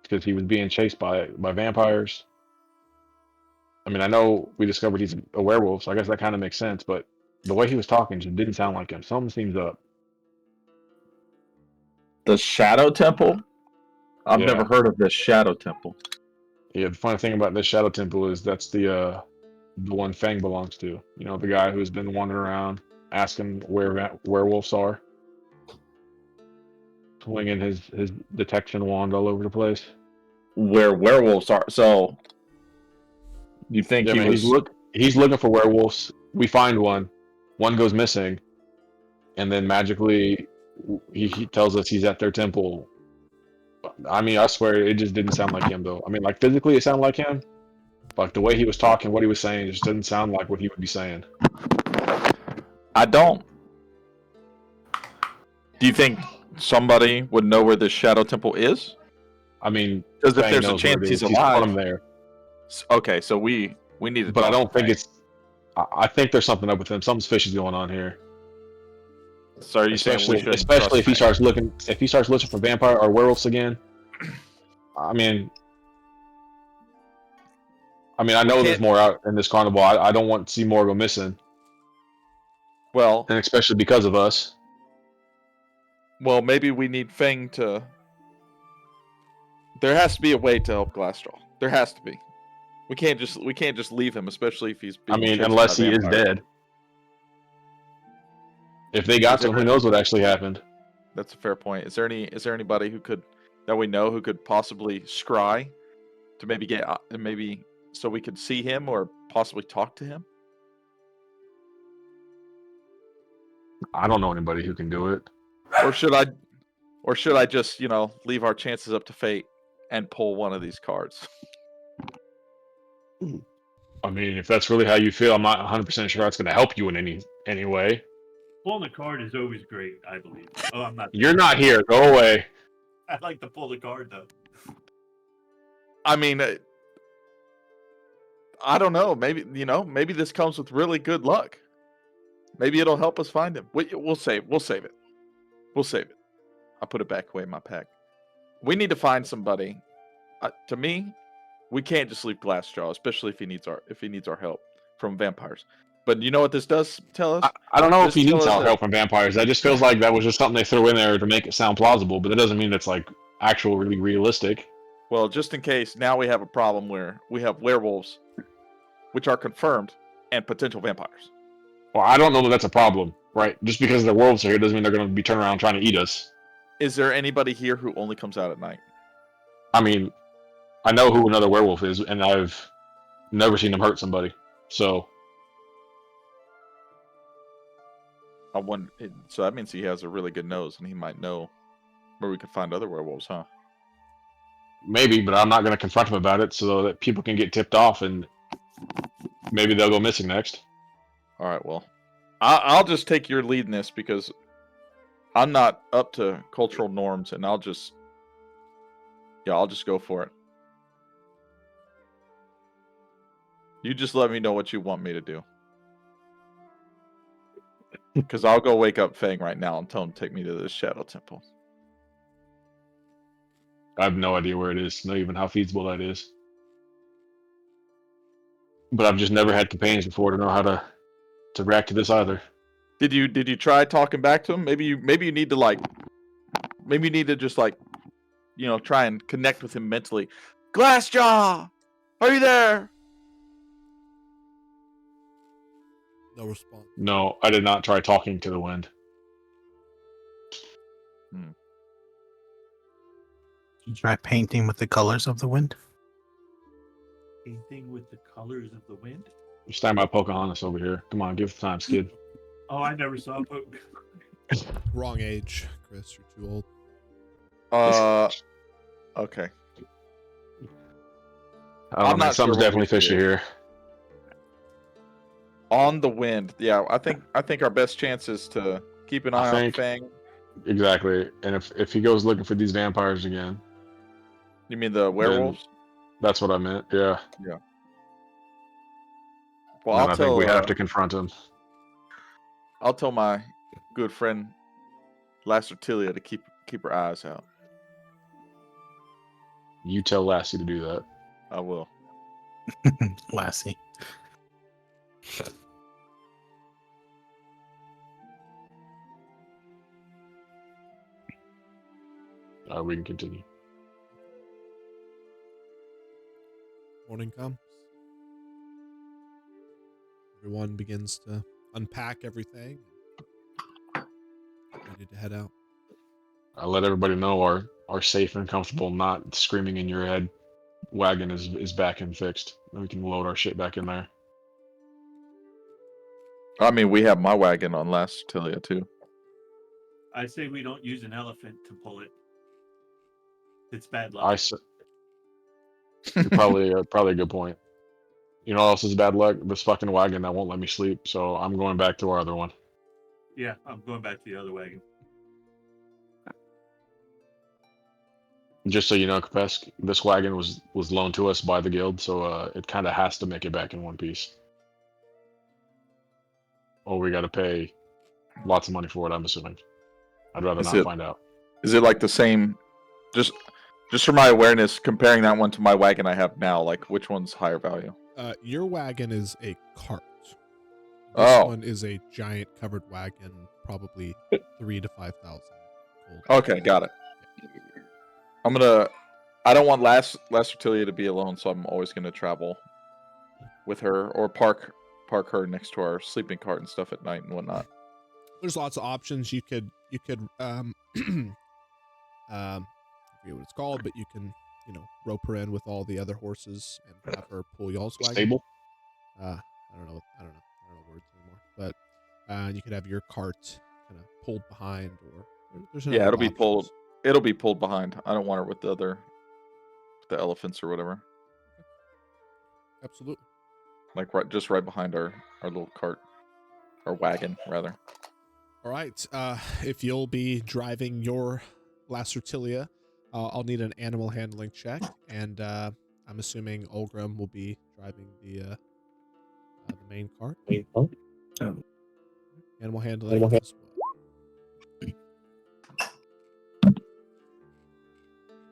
because he was being chased by vampires. I mean, I know we discovered he's a werewolf, so I guess that kind of makes sense. But the way he was talking just didn't sound like him. Something seems up. The Shadow Temple? I've Yeah. never heard of this Shadow Temple. Yeah. The funny thing about this shadow temple is that's the one Fang belongs to. You know, the guy who's been wandering around asking where werewolves are, swinging his detection wand all over the place. Where werewolves are. So, you think Yeah, he man, was... he's looking for werewolves. We find one goes missing, and then magically he tells us he's at their temple. I mean, I swear it just didn't sound like him though. I mean, like physically it sounded like him, but the way he was talking, what he was saying, just didn't sound like what he would be saying. I don't... Do you think somebody would know where this Shadow Temple is? I mean, Because if Fang there's a knows where chance it he's is. He's put him alive... there, Okay, so we need to but I talk don't to think Fang. it's. I think there's something up with him. Something's fishy going on here. So are you saying we shouldn't Especially if trust he starts looking for vampire or werewolves again. I mean, I know there's can't- more out in this carnival. I don't want to see more go missing, Well, and especially because of us. maybe we need Fang to... There has to be a way to help Glassjaw. There has to be. We can't just leave him, especially if he's being chased Unless by he is vampires. dead. If they got to him, who knows what actually happened? That's a fair point. Is there anybody that we know who could possibly scry to maybe get so we could see him or possibly talk to him? I don't know anybody who can do it. Or should I just, leave our chances up to fate and pull one of these cards? I mean, if that's really how you feel, I'm not 100% sure that's going to help you in any way. Pulling a card is always great, I believe. Oh, I'm not. You're not here. Go away. I'd like to pull the card though. I mean, I don't know. Maybe this comes with really good luck. Maybe it'll help us find him. We'll save it. I'll put it back away in my pack. We need to find somebody. To me, we can't just leave Glassjaw, especially if he needs our help from vampires. But you know what this does tell us? I don't know if This he needs tells us help from vampires. That just feels like that was just something they threw in there to make it sound plausible, but it doesn't mean it's like really realistic. Well, just in case, now we have a problem where we have werewolves, which are confirmed, and potential vampires. Well, I don't know that that's a problem, right? Just because the wolves are here doesn't mean they're going to be turning around trying to eat us. Is there anybody here who only comes out at night? I mean, I know who another werewolf is, and I've never seen him hurt somebody. So, So that means he has a really good nose, and he might know where we could find other werewolves, huh? maybe, but I'm not going to confront him about it so that people can get tipped off, and maybe they'll go missing next. All right, well, I'll just take your lead in this because I'm not up to cultural norms, and I'll just go for it. You just let me know what you want me to do. Because I'll go wake up Fang right now and tell him to take me to the Shadow Temple. I have no idea where it is, not even how feasible that is. But I've just never had companions before to know how to react to this either. Did you try talking back to him? Maybe you need to just try and connect with him mentally. Glassjaw, are you there? No response. No, I did not try talking to the wind. You try painting with the colors of the wind. Anything with the colors of the wind? You stand by Pocahontas over here. Come on, give it time, kid. Oh, I never saw Wrong age, Chris. You're too old. Okay. I'm not sure something's what definitely we should fishy do. here. On the wind, yeah. I think our best chance is to keep an eye on think- Fang. Exactly. And if he goes looking for these vampires again, You mean the werewolves? that's what I meant. Yeah. Well, And I think we have to confront him. I'll tell my good friend Lacertilia to keep her eyes out. You tell Lassie to do that. I will. Lassie. We can continue. Morning comes. Everyone begins to unpack everything. Ready to head out. I let everybody know our safe and comfortable, not screaming in your head wagon is back and fixed. We can load our shit back in there. I mean, we have my wagon on Lacertilia too. I say we don't use an elephant to pull it. It's bad luck. You're probably a good point. You know what else is bad luck? This fucking wagon that won't let me sleep. So I'm going back to our other one. Yeah, I'm going back to the other wagon. Just so you know, Kapesk, this wagon was loaned to us by the guild, so it kind of has to make it back in one piece. Or we got to pay lots of money for it, I'm assuming. I'd rather not find out. Is it like the same? Just for my awareness, comparing that one to my wagon I have now, like which one's higher value? Your wagon is a cart. This one is a giant covered wagon, probably 3,000 to 5,000 gold. Okay, got it. I don't want Lacertilia to be alone, so I'm always gonna travel with her or park her next to our sleeping cart and stuff at night and whatnot. There's lots of options. You could I forget what it's called, but you can rope her in with all the other horses and have her pull y'all's wagon. Stable? I don't know words anymore, but you could have your cart kind of pulled behind, or there's It'll be pulled. It'll be pulled behind. I don't want her with the elephants or whatever. Absolutely. Like right behind our little cart, or wagon rather. All right. If you'll be driving your Lacertilia, I'll need an animal handling check, and I'm assuming Olgrim will be driving the main cart. Animal handling as well.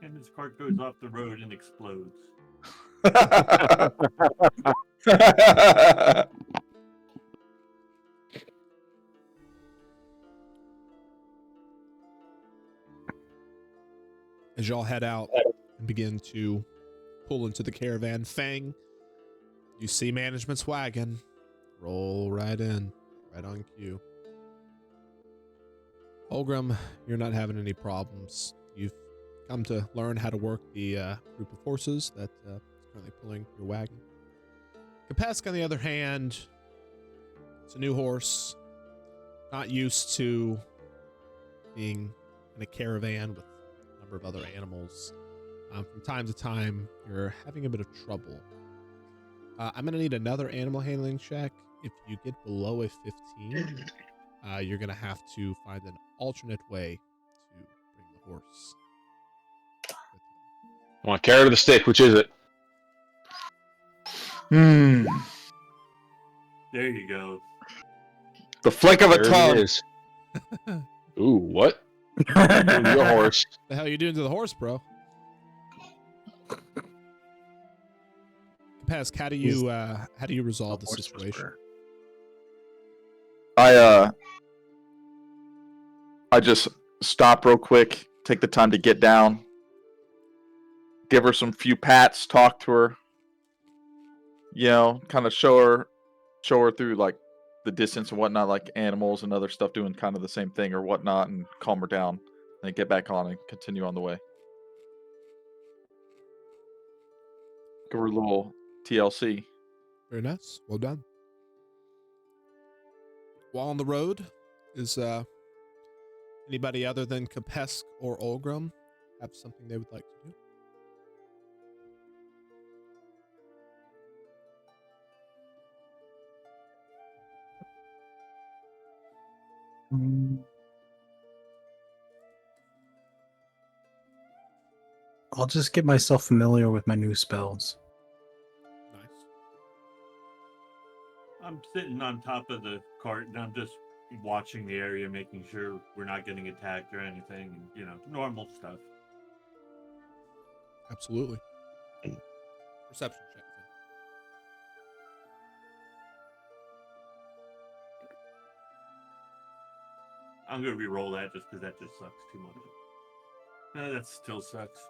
And this cart goes off the road and explodes. As y'all head out and begin to pull into the caravan, Fang, you see management's wagon. Roll right in, right on cue. Olgrim, you're not having any problems. You've come to learn how to work the group of horses that is currently pulling your wagon. Kapesk, on the other hand, it's a new horse, not used to being in a caravan with a number of other animals. From time to time, you're having a bit of trouble. I'm going to need another animal handling check. If you get below a 15, you're going to have to find an alternate way to bring the horse with you. I want carrot or the stick. Which is it? Hmm. There you go. The flick of a There tongue. it is. Ooh, what? Doing to your horse. The hell you doing to the horse, bro? Kapesk, how do you resolve the Horse situation? whisperer. I just stop real quick, take the time to get down, give her some few pats, talk to her, kind of show her through like the distance and whatnot, like animals and other stuff doing kind of the same thing or whatnot, and calm her down, and then get back on and continue on the way. Give her a little TLC. Very nice. Well done. While on the road, is anybody other than Kapesk or Olgrim have something they would like to do? I'll just get myself familiar with my new spells. Nice. I'm sitting on top of the cart and I'm just watching the area, making sure we're not getting attacked or anything. Normal stuff. Absolutely. Perception check. Finn. I'm gonna re-roll that just because that just sucks too much. That still sucks.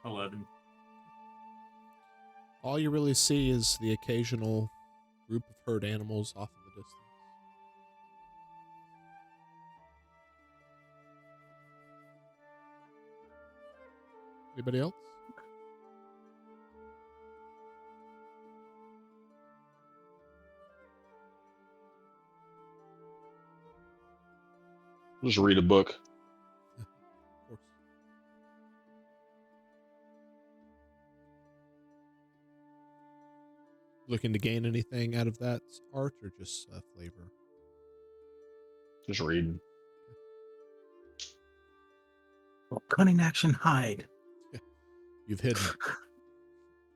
11. All you really see is the occasional group of herd animals off in the distance. Anybody else? Just read a book. Of course. Looking to gain anything out of that art or just flavor? Just reading. Well, cunning action hide. You've hidden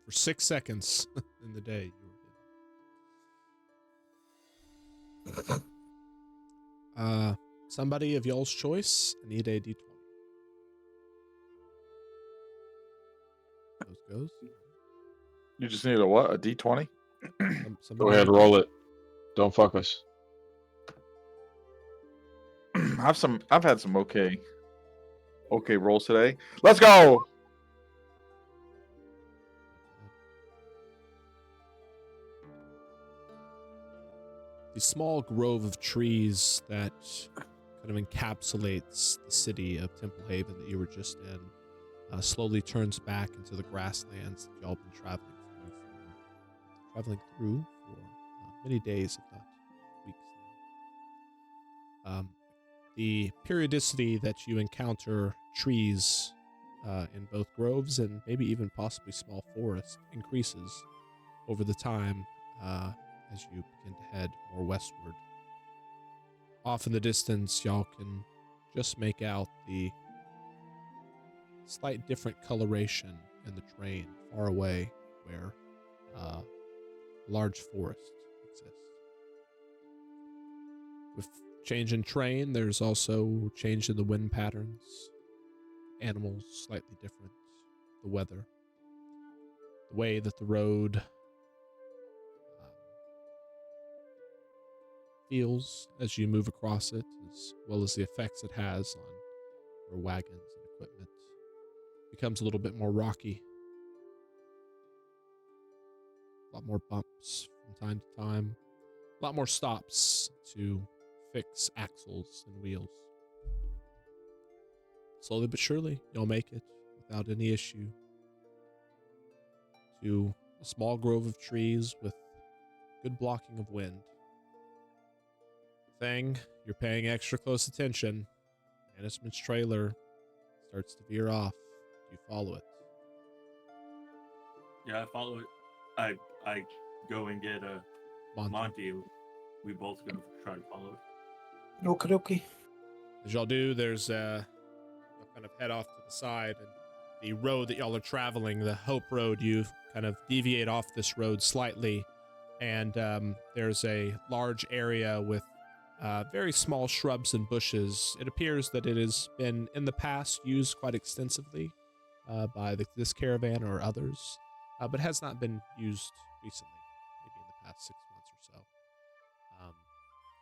for 6 seconds in the day. You were hidden. Somebody of y'all's choice. I need a d20. Goes. You just need a what? A D20? Go ahead, roll it. Don't fuck us. I've had some okay rolls today. Let's go. The small grove of trees that kind of encapsulates the city of Temple Haven that you were just in slowly turns back into the grasslands that y'all been traveling through for many days, if not weeks now. The periodicity that you encounter trees in both groves and maybe even possibly small forests increases over the time as you begin to head more westward. Off in the distance, y'all can just make out the slight different coloration in the terrain far away where a large forest exists. With change in terrain, there's also change in the wind patterns, animals slightly different, the weather, the way that the road feels as you move across it, as well as the effects it has on your wagons and equipment. Becomes a little bit more rocky. A lot more bumps from time to time. A lot more stops to fix axles and wheels. Slowly but surely, you'll make it without any issue to a small grove of trees with good blocking of wind. Thing, you're paying extra close attention. Management's trailer starts to veer off. You follow it. Yeah, I follow it. I go and get Monty. We both gonna try to follow it. Okie dokie. As y'all do, there's you'll kind of head off to the side, and the road that y'all are traveling, the Hope Road, you kind of deviate off this road slightly, and there's a large area with very small shrubs and bushes. It appears that it has been, in the past, used quite extensively by this caravan or others, but has not been used recently, maybe in the past 6 months or so.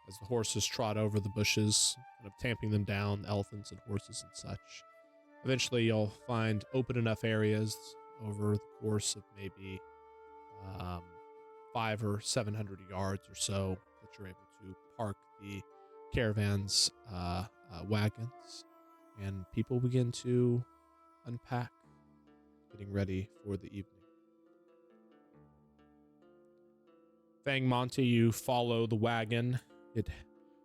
As the horses trot over the bushes, kind of tamping them down, elephants and horses and such. Eventually, you'll find open enough areas over the course of maybe 500 or 700 yards or so that you're able to park the caravan's wagons, and people begin to unpack, getting ready for the evening. Fang Monty, you follow the wagon. It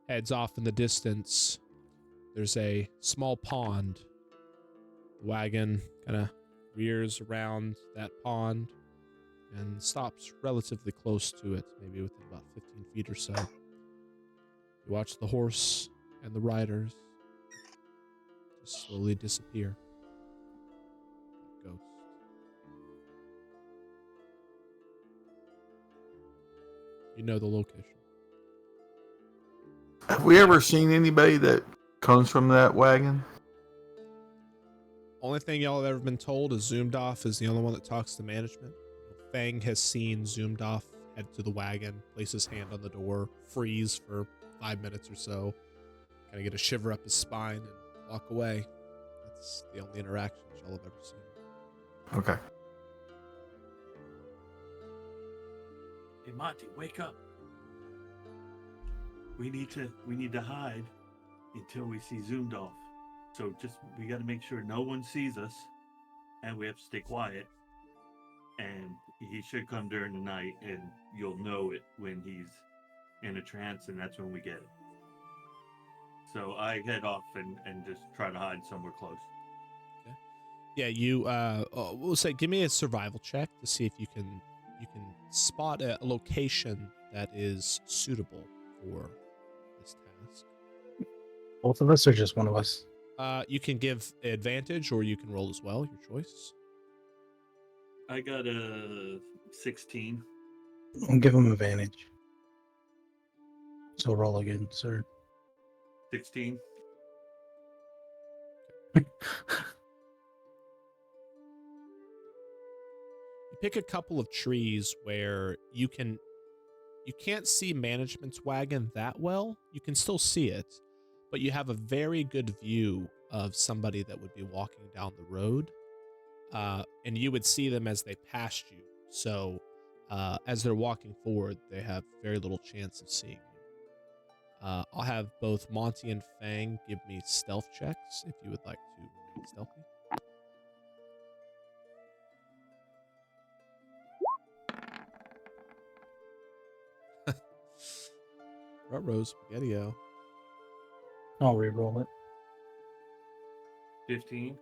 heads off in the distance. There's a small pond. The wagon kind of rears around that pond and stops relatively close to it, maybe within about 15 feet or so. You watch the horse and the riders just slowly disappear. Like ghosts. You know the location. Have we ever seen anybody that comes from that wagon? Only thing y'all have ever been told is Zoomed Off is the only one that talks to management. Fang has seen Zoomed Off head to the wagon, place his hand on the door, freeze for 5 minutes or so, kind of get a shiver up his spine, and walk away. That's the only interaction y'all have ever seen. Okay. Hey Monty, wake up. We need to hide until we see Zoomed Off. So we got to make sure no one sees us, and we have to stay quiet. And he should come during the night, and you'll know it when he's in a trance, and that's when we get it. So I head off and just try to hide somewhere close. Okay. Yeah, you we'll say give me a survival check to see if you can spot a location that is suitable for this task. Both of us or just one of us? You can give advantage or you can roll as well, your choice. I got a 16. I'll give him advantage. So roll again, sir. 16. You pick a couple of trees where you can't see management's wagon that well. You can still see it, but you have a very good view of somebody that would be walking down the road. And you would see them as they passed you. So as they're walking forward, they have very little chance of seeing you. I'll have both Monty and Fang give me stealth checks if you would like to remain stealthy. Rose Spaghetti-O. I'll re-roll it. 15.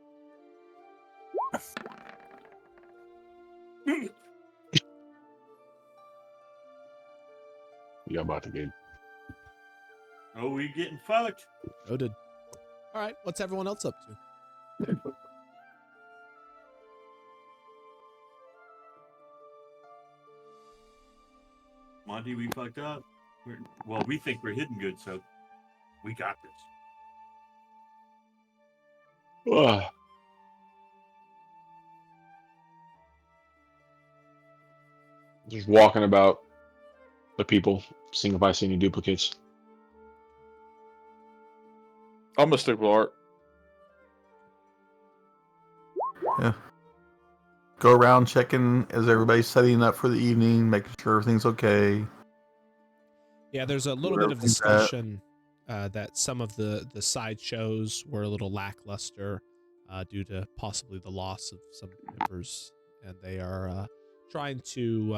You're about to get. Oh, we getting fucked. Noted. All right, what's everyone else up to? Monty, we fucked up. We think we're hidden good, so we got this. Ugh. Just walking about the people, seeing if I see any duplicates. I'm gonna stick with Art. Yeah. Go around checking as everybody's setting up for the evening, making sure everything's okay. Yeah, there's a little bit of discussion that some of the side shows were a little lackluster due to possibly the loss of some members, and they are trying to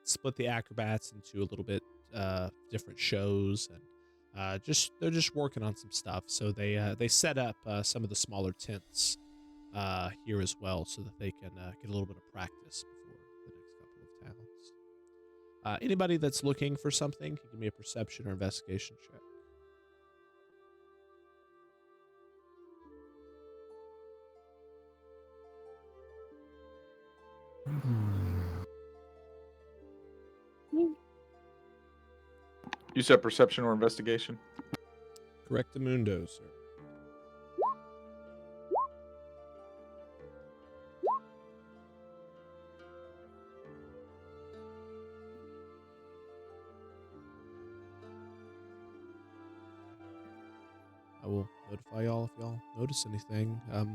split the acrobats into a little bit different shows, and they're just working on some stuff. So they set up some of the smaller tents here as well, so that they can get a little bit of practice before the next couple of towns. Anybody that's looking for something, can give me a perception or investigation check. You said perception or investigation? Correctamundo, sir. I will notify y'all if y'all notice anything. As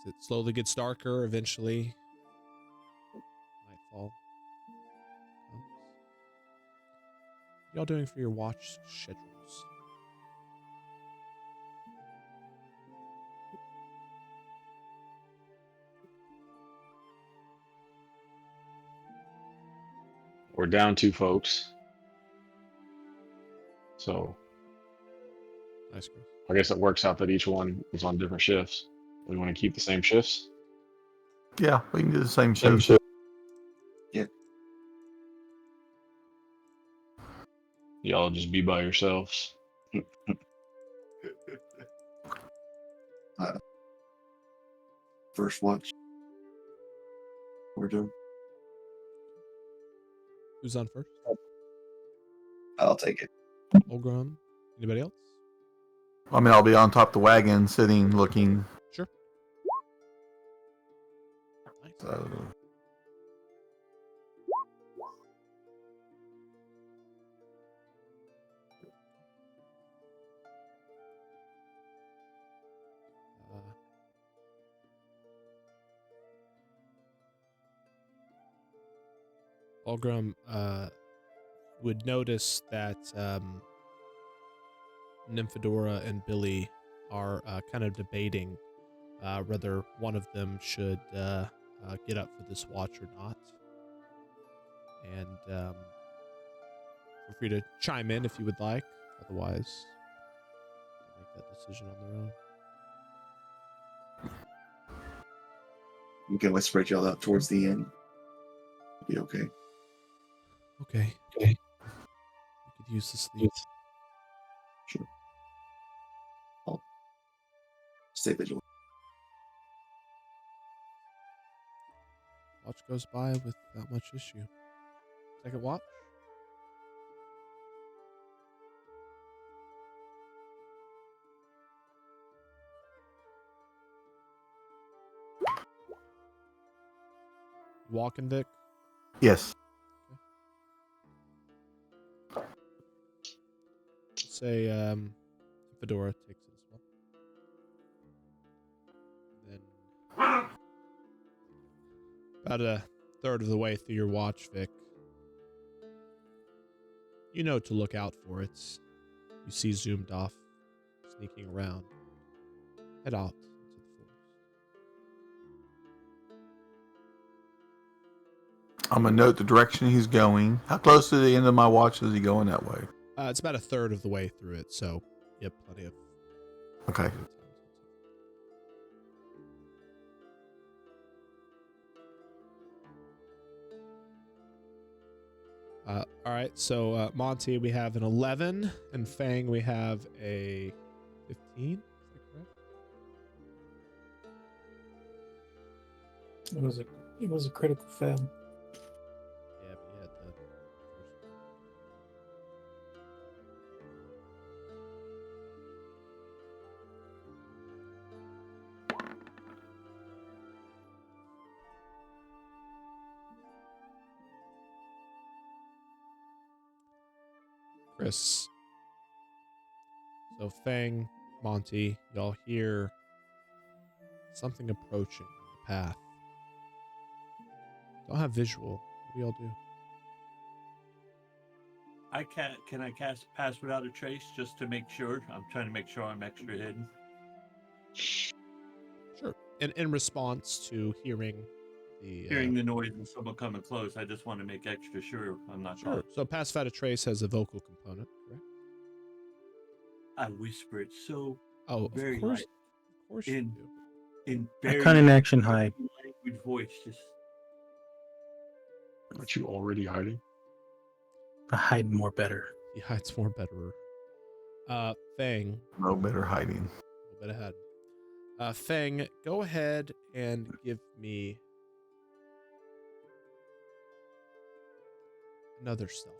it slowly gets darker, eventually nightfall comes. What y'all doing for your watch schedules? We're down 2 folks. So Nice, Chris. I guess it works out that each one is on different shifts. We want to keep the same shifts. Yeah, we can do the same Same shift. Y'all just be by yourselves. First watch. We're doing. Who's on first? I'll take it. Olgrim. Anybody else? I mean, I'll be on top of the wagon, sitting, looking. Sure. Nice. So, Olgrim would notice that Nymphadora and Billy are kind of debating whether one of them should get up for this watch or not. And feel free to chime in if you would like. Otherwise, make that decision on their own. We can always spread y'all out towards the end. Be okay. Okay. You could use the sleep. Sure. I'll stay vigilant. Watch goes by without much issue. Second watch. Walking, Vic. yes. Let's say Fedora takes it as well. Then about a third of the way through your watch, Vic, you know to look out for it. You see zoomed off, sneaking around. Head out into the forest. I'm going to note the direction he's going. How close to the end of my watch is he going that way? It's about a third of the way through it, so you have plenty of Okay. time. All right, so Monty, we have an 11, and Fang, we have a 15. Is that correct? It was a critical fail. Yeah, but you had the first one. Chris. So Fang, Monty, y'all hear something approaching the path. Don't have visual. What do y'all do? Can I cast Pass Without a Trace just to make sure? I'm trying to make sure I'm extra hidden. Sure. In response to hearing the noise and someone coming close, I just want to make extra sure I'm not sure. caught. So Pass Without a Trace has a vocal component, correct? I whisper it so Very light. Of course you do. In A very cunning action hide. language voice, just Aren't you already hiding? A hide more better. He hides more better. Fang, No better hiding. a little bit ahead. Fang, go ahead and give me another stealth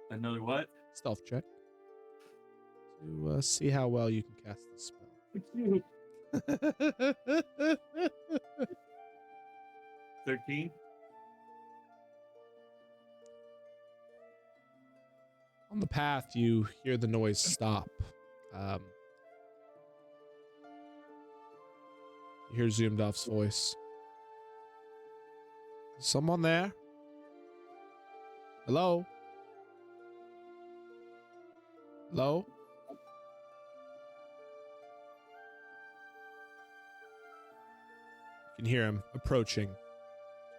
check. Another what? Stealth check to see how well you can cast the spell. 13. On the path, you hear the noise stop. You hear Zoomdoff's voice. Is someone there? Hello? Hello? You can hear him approaching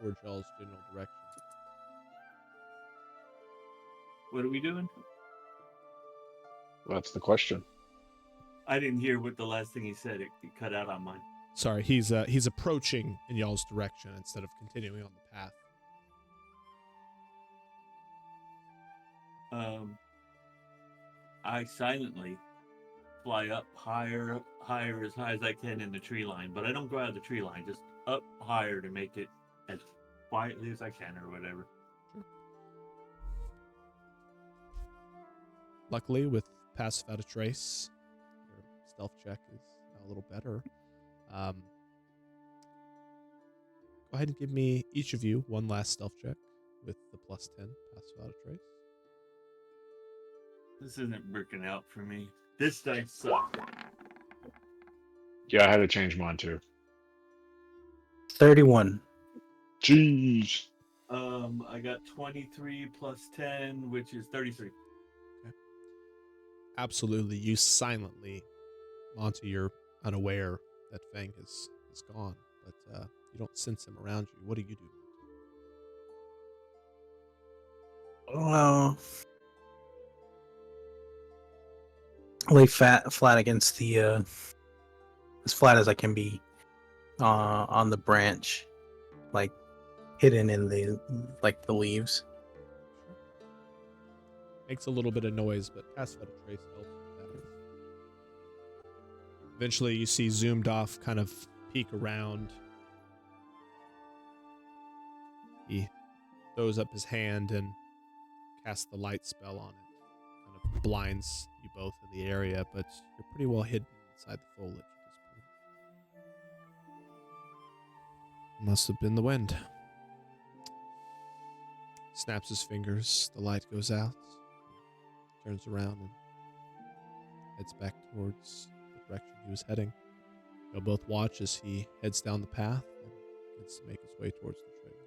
towards y'all's general direction. What are we doing? That's the question. I didn't hear what the last thing he said. It cut out on mine. Sorry, he's approaching in y'all's direction instead of continuing on the path. I silently fly up higher, as high as I can in the tree line, but I don't go out of the tree line, just up higher to make it as quietly as I can or whatever. Sure. Luckily, with pass without a trace, your stealth check is a little better. Go ahead and give me, each of you, one last stealth check with the plus 10 pass without a trace. This isn't working out for me. This dice sucks. Yeah, I had to change mine too. 31. Jeez. I got 23 plus 10, which is 33. Absolutely, you silently, Monty, you're unaware that Fang is gone, but you don't sense him around you. What do you do? Well, lay flat against the as flat as I can be on the branch, like hidden in the leaves. Makes a little bit of noise, but pass without a trace helps with that. Eventually, you see Zoomed Off kind of peek around. He throws up his hand and casts the light spell on it. Kind of blinds you both in the area, but you're pretty well hidden inside the foliage at this point. Must have been the wind. Snaps his fingers, the light goes out, turns around and heads back towards the direction he was heading. You'll both watch as he heads down the path and begins to make his way towards the trailer.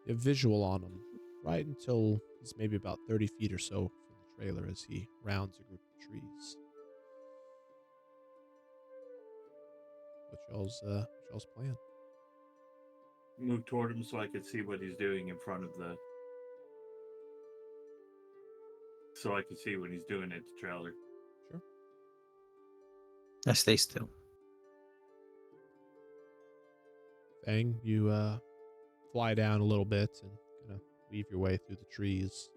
You have visual on him right until he's maybe about 30 feet or so from the trailer as he rounds a group of trees. What's y'all's plan? Move toward him so I could see what he's doing in front of the... So I could see what he's doing at the trailer. Sure. I stay still. Fang, you fly down a little bit and kind of weave your way through the trees.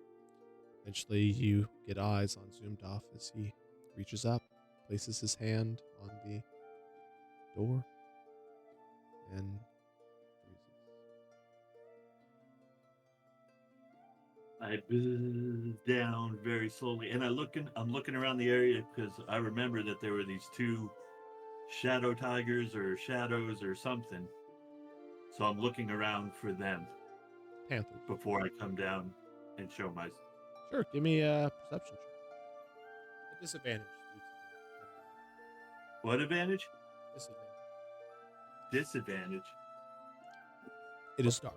Eventually, you get eyes on Zoomed Off as he reaches up, places his hand on the door, and I buzz down very slowly, and I'm looking around the area because I remember that there were these two shadow tigers or shadows or something. So I'm looking around for them Panthers. before I come down and show my... Sure, give me a perception check. A disadvantage. What advantage? Disadvantage. Disadvantage. It is dark.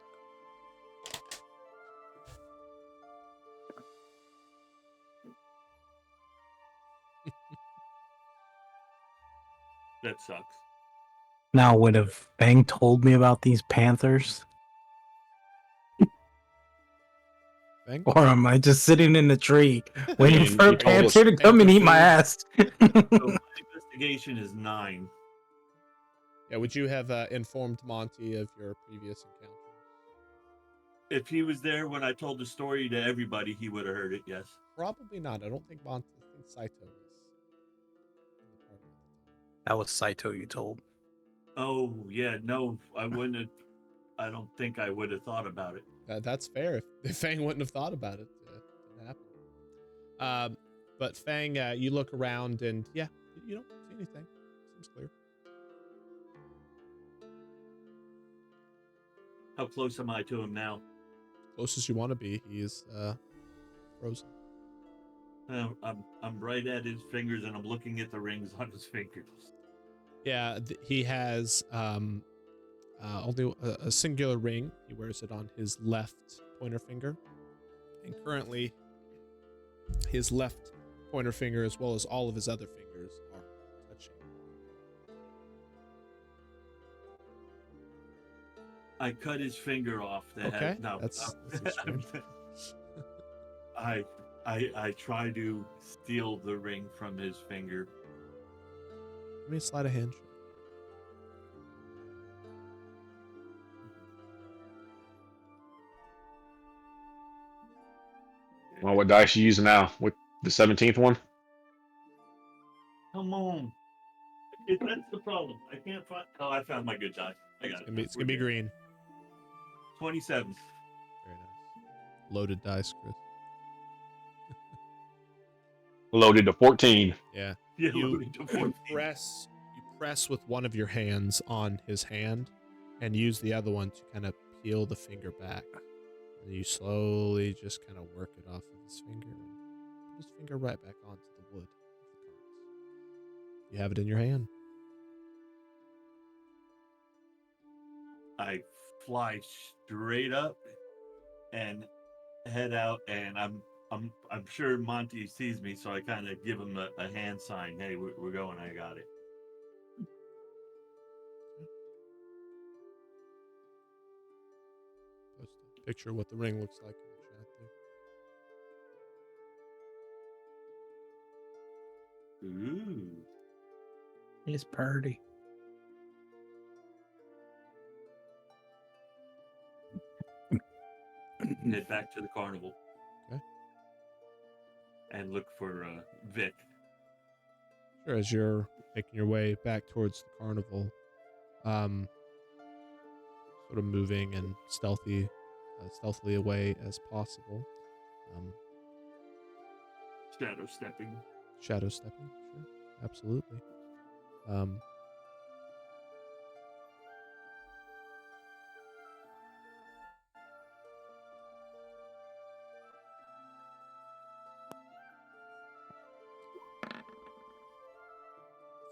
That sucks. Now, would have Bang told me about these panthers? Fang? Or am I just sitting in the tree waiting mean, for a you told us panther to come and panther eat my food. ass? So my investigation is 9. Yeah, would you have informed Monty of your previous encounter? If he was there when I told the story to everybody, he would have heard it, yes. Probably not. I don't think Monty. I think Saito was. That was Saito you told. Oh yeah, no, I wouldn't have. I don't think I would have thought about it. That's fair. If Fang wouldn't have thought about it, it didn't happen. But Fang, you look around and yeah, you don't see anything. Seems clear. How close am I to him now? Close as you want to be. He is frozen. I'm right at his fingers, and I'm looking at the rings on his fingers. Yeah, he has only a singular ring. He wears it on his left pointer finger, and currently, his left pointer finger, as well as all of his other fingers, are touching. I cut his finger off. Okay, that's extreme. I try to steal the ring from his finger. Give me a sleight of hand check. Well, what dice you using now? With the 17th one? Come on. That's the problem. I can't find. Oh, I found my good die. I got it. It's gonna be green. 27. Very nice. Loaded dice, Chris. Loaded to 14. Yeah. Yeah, You loaded to 14. press with one of your hands on his hand, and use the other one to kind of peel the finger back. And you slowly just kind of work it off of his finger and put his finger right back onto the wood of the cards. You have it in your hand. I fly straight up and head out, and I'm sure Monty sees me, so I kind of give him a hand sign. Hey, we're going. I got it. Post a picture of what the ring looks like in the chat there. Ooh. It's pretty. Head back to the carnival. Okay. And look for Vic. Sure, as you're making your way back towards the carnival, sort of moving and stealthily away as possible. Shadow stepping. Shadow stepping, sure, absolutely.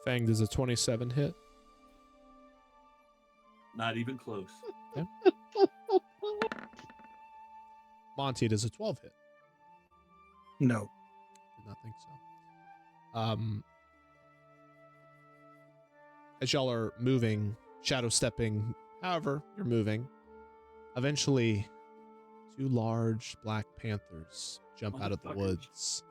Fang, does a 27 hit? Not even close. Okay. Monty, does a 12 hit? No. Did not think so. As y'all are moving, shadow stepping, however you're moving, eventually 2 large black panthers jump out of the woods.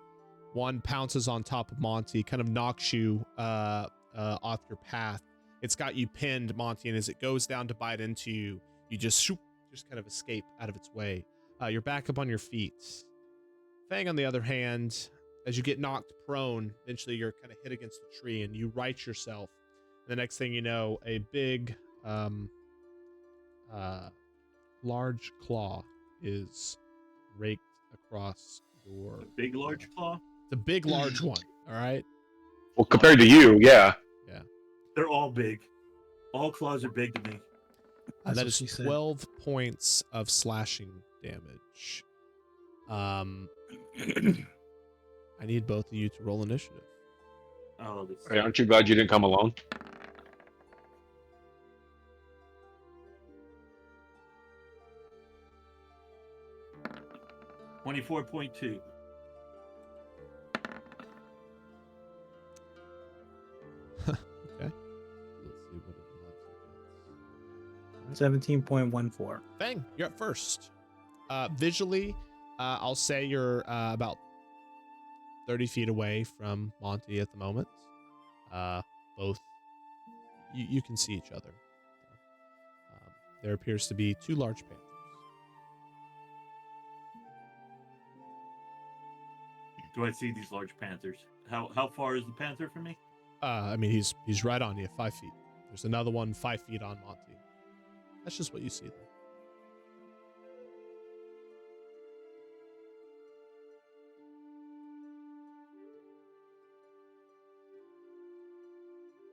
One pounces on top of Monty, kind of knocks you off your path. It's got you pinned, Monty, and as it goes down to bite into you, you just kind of escape out of its way. You're back up on your feet. Fang, on the other hand, as you get knocked prone, eventually you're kind of hit against a tree and you right yourself. And the next thing you know, a big, large claw is raked across your... A big, large claw? It's a big, large one, all right? Well, compared to you, yeah. Yeah. They're all big. All claws are big to me. That is 12 points of slashing damage. I need both of you to roll initiative. Oh, this. Hey, aren't you glad you didn't come alone? $24.2. Okay. Let's see what it 17.14. Fang, you're up first. Visually, I'll say you're about 30 feet away from Monty at the moment. Both, you can see each other. There appears to be 2 large panthers. Do I see these large panthers? How far is the panther from me? I mean, he's right on you, 5 feet. There's another one 5 feet on Monty. That's just what you see, though.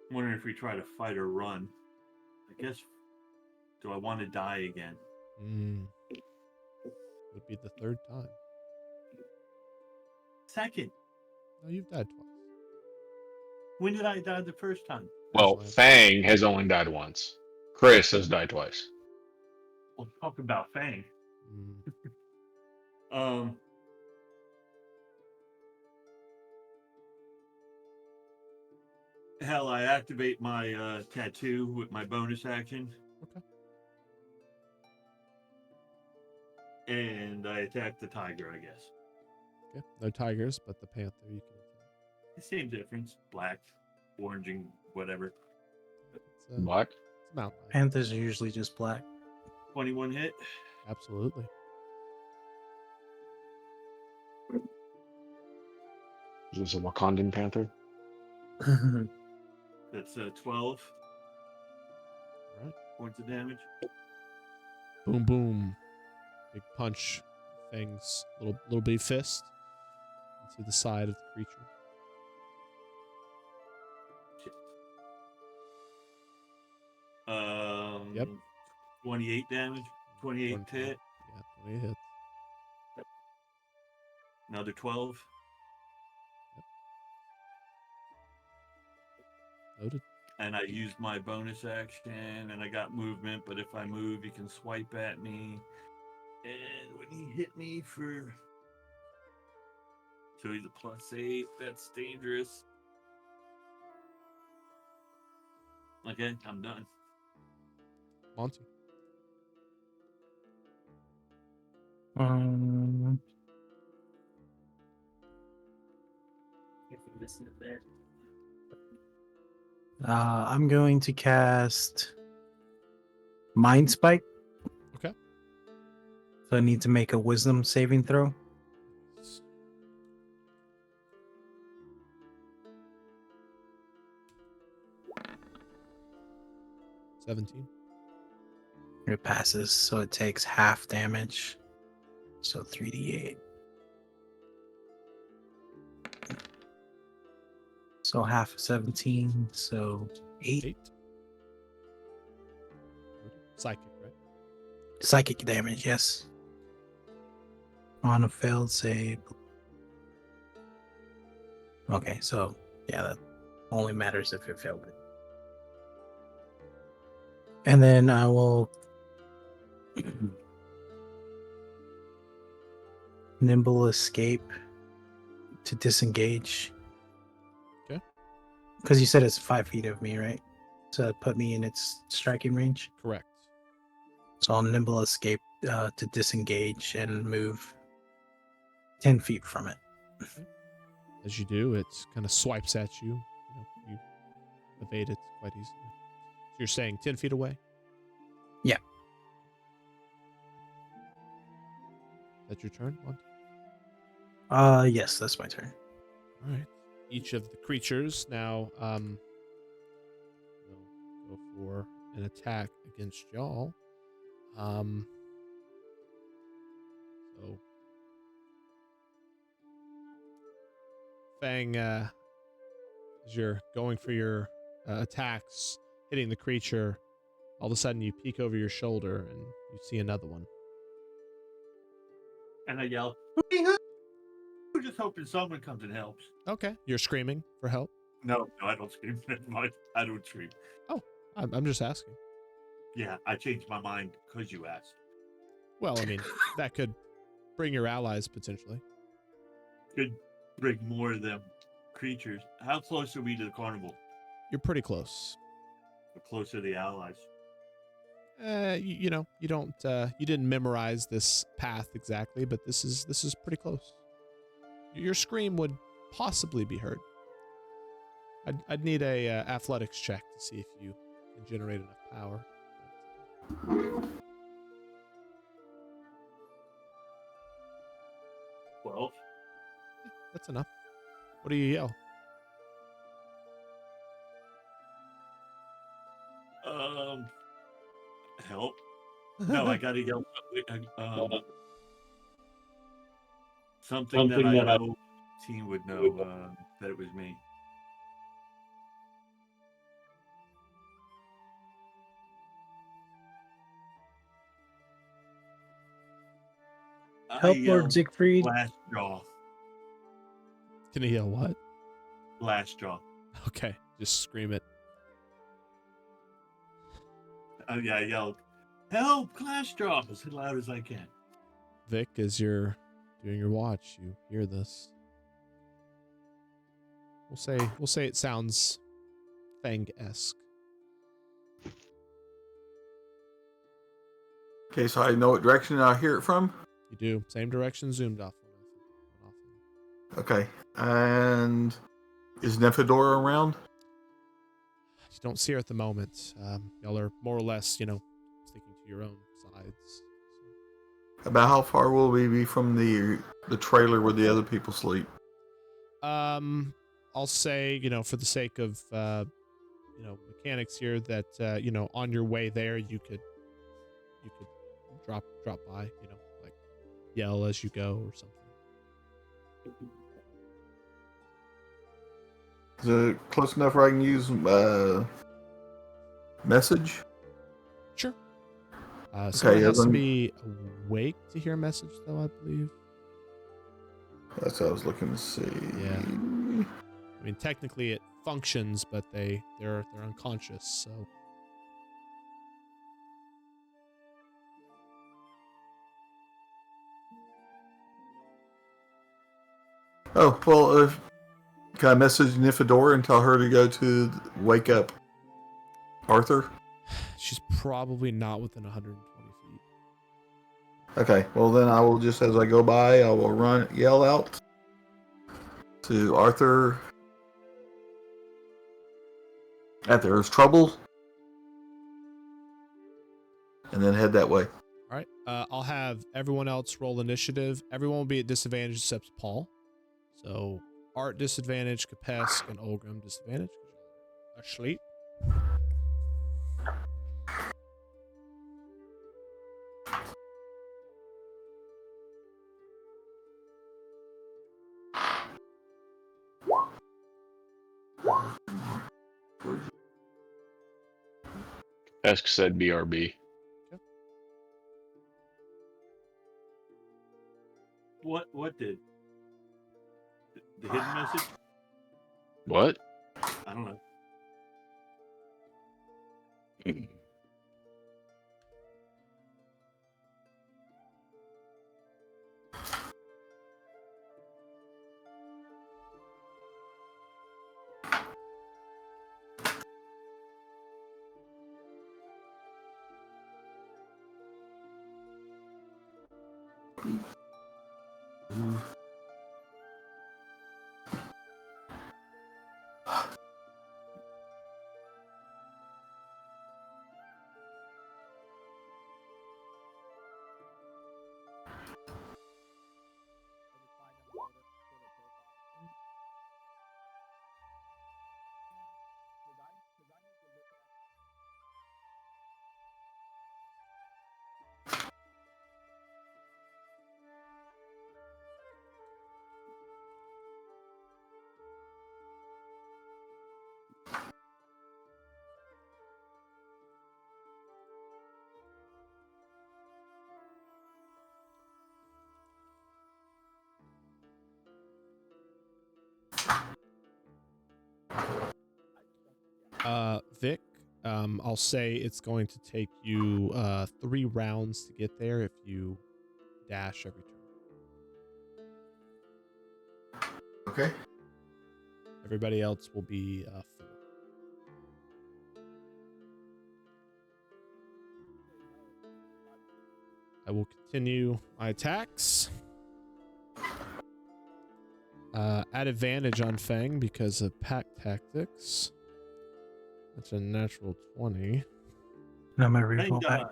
I'm wondering if we try to fight or run. I guess. Do I want to die again? Would be the third time. Second. No, you've died twice. When did I die the first time? Well, Actually, Fang has only died once. Chris has died twice. We'll talk about Fang. mm, Hell, I activate my tattoo with my bonus action. Okay. And I attack the tiger, I guess. Okay. No tigers, but the panther you can attack. The same difference. Black, orange, and whatever. It's Black? a mountain lion. Panthers are usually just black. 21 hit. Absolutely. Is this a Wakandan panther? That's 12 All right. points of damage. Boom, boom. Big punch. Fang's little bitty fist into the side of the creature. Yep. 28 damage. 28 hit. Yeah, 28 hits. Another 12. Noted. And I used my bonus action, and I got movement, but if I move, you can swipe at me. And when he hit me for... So he's a +8. That's dangerous. Okay, I'm done. Monty. I'm going to cast Mind Spike. Okay. So I need to make a Wisdom saving throw. 17. It passes, so it takes half damage. So 3d8. So half of 17, so 8. 8. Psychic, right? Psychic damage, yes. On a failed save. Okay, so yeah, that only matters if it failed it. And then I will nimble escape to disengage. Okay. Because you said it's 5 feet of me, right? So that put me in its striking range. Correct. So I'll nimble escape to disengage and move 10 feet from it. As you do, it kind of swipes at you. You evade it quite easily. So you're saying 10 feet away? Yeah. That's your turn, Monty? Yes, that's my turn. All right. Each of the creatures now will go for an attack against y'all. So Fang, as you're going for your attacks, hitting the creature, all of a sudden you peek over your shoulder and you see another one. And I yell, "Hoo-hoo!" Just hoping someone comes and helps. Okay. You're screaming for help? No, I don't scream that much. I don't scream. I'm just asking. Yeah, I changed my mind because you asked. Well, I mean, that could bring your allies potentially. Could bring more of them creatures. How close are we to the carnival? You're pretty close. We're close to the allies. You know, you don't, you didn't memorize this path exactly, but this is pretty close. Your scream would possibly be heard. I'd need a athletics check to see if you can generate enough power. 12. That's enough. What do you yell? help. No, I gotta yell something that I know team would know that it was me. Help, Lord Siegfried. Last jaw. Can you yell what? Last jaw. Okay, just scream it. Oh yeah, I yelled, "Help, Clash Jaw!" as loud as I can. Vic, as you're doing your watch, you hear this. We'll say it sounds Fang-esque. Okay, so I know what direction I hear it from. You do. Same direction zoomed off. Okay, and is Nefedora around? You don't see her at the moment. Y'all are more or less, sticking to your own sides. About how far will we be from the trailer where the other people sleep? I'll say, for the sake of, mechanics here, that on your way there, you could drop by, like yell as you go or something. Is it close enough where I can use message? Sure. Someone Okay, has to be awake to hear a message, though, I believe. That's what I was looking to see. Yeah. I mean, technically it functions, but they're unconscious, so. Oh, well, can I message Nifidora and tell her to go to wake up Arthur? She's probably not within 120 feet. Okay, well then I will just, as I go by, I will yell out to Arthur that there is trouble, and then head that way. All right. I'll have everyone else roll initiative. Everyone will be at disadvantage except Paul. So Art disadvantage, Kapesk, and Olgrim disadvantage. Asleep. Esk said BRB. What did? The hidden message? What? I don't know. Vic, I'll say it's going to take you 3 rounds to get there if you dash every turn. Okay. Everybody else will be 4. I will continue my attacks. At advantage on Fang because of pack tactics. That's a natural 20. No, my Thank reroll back. God.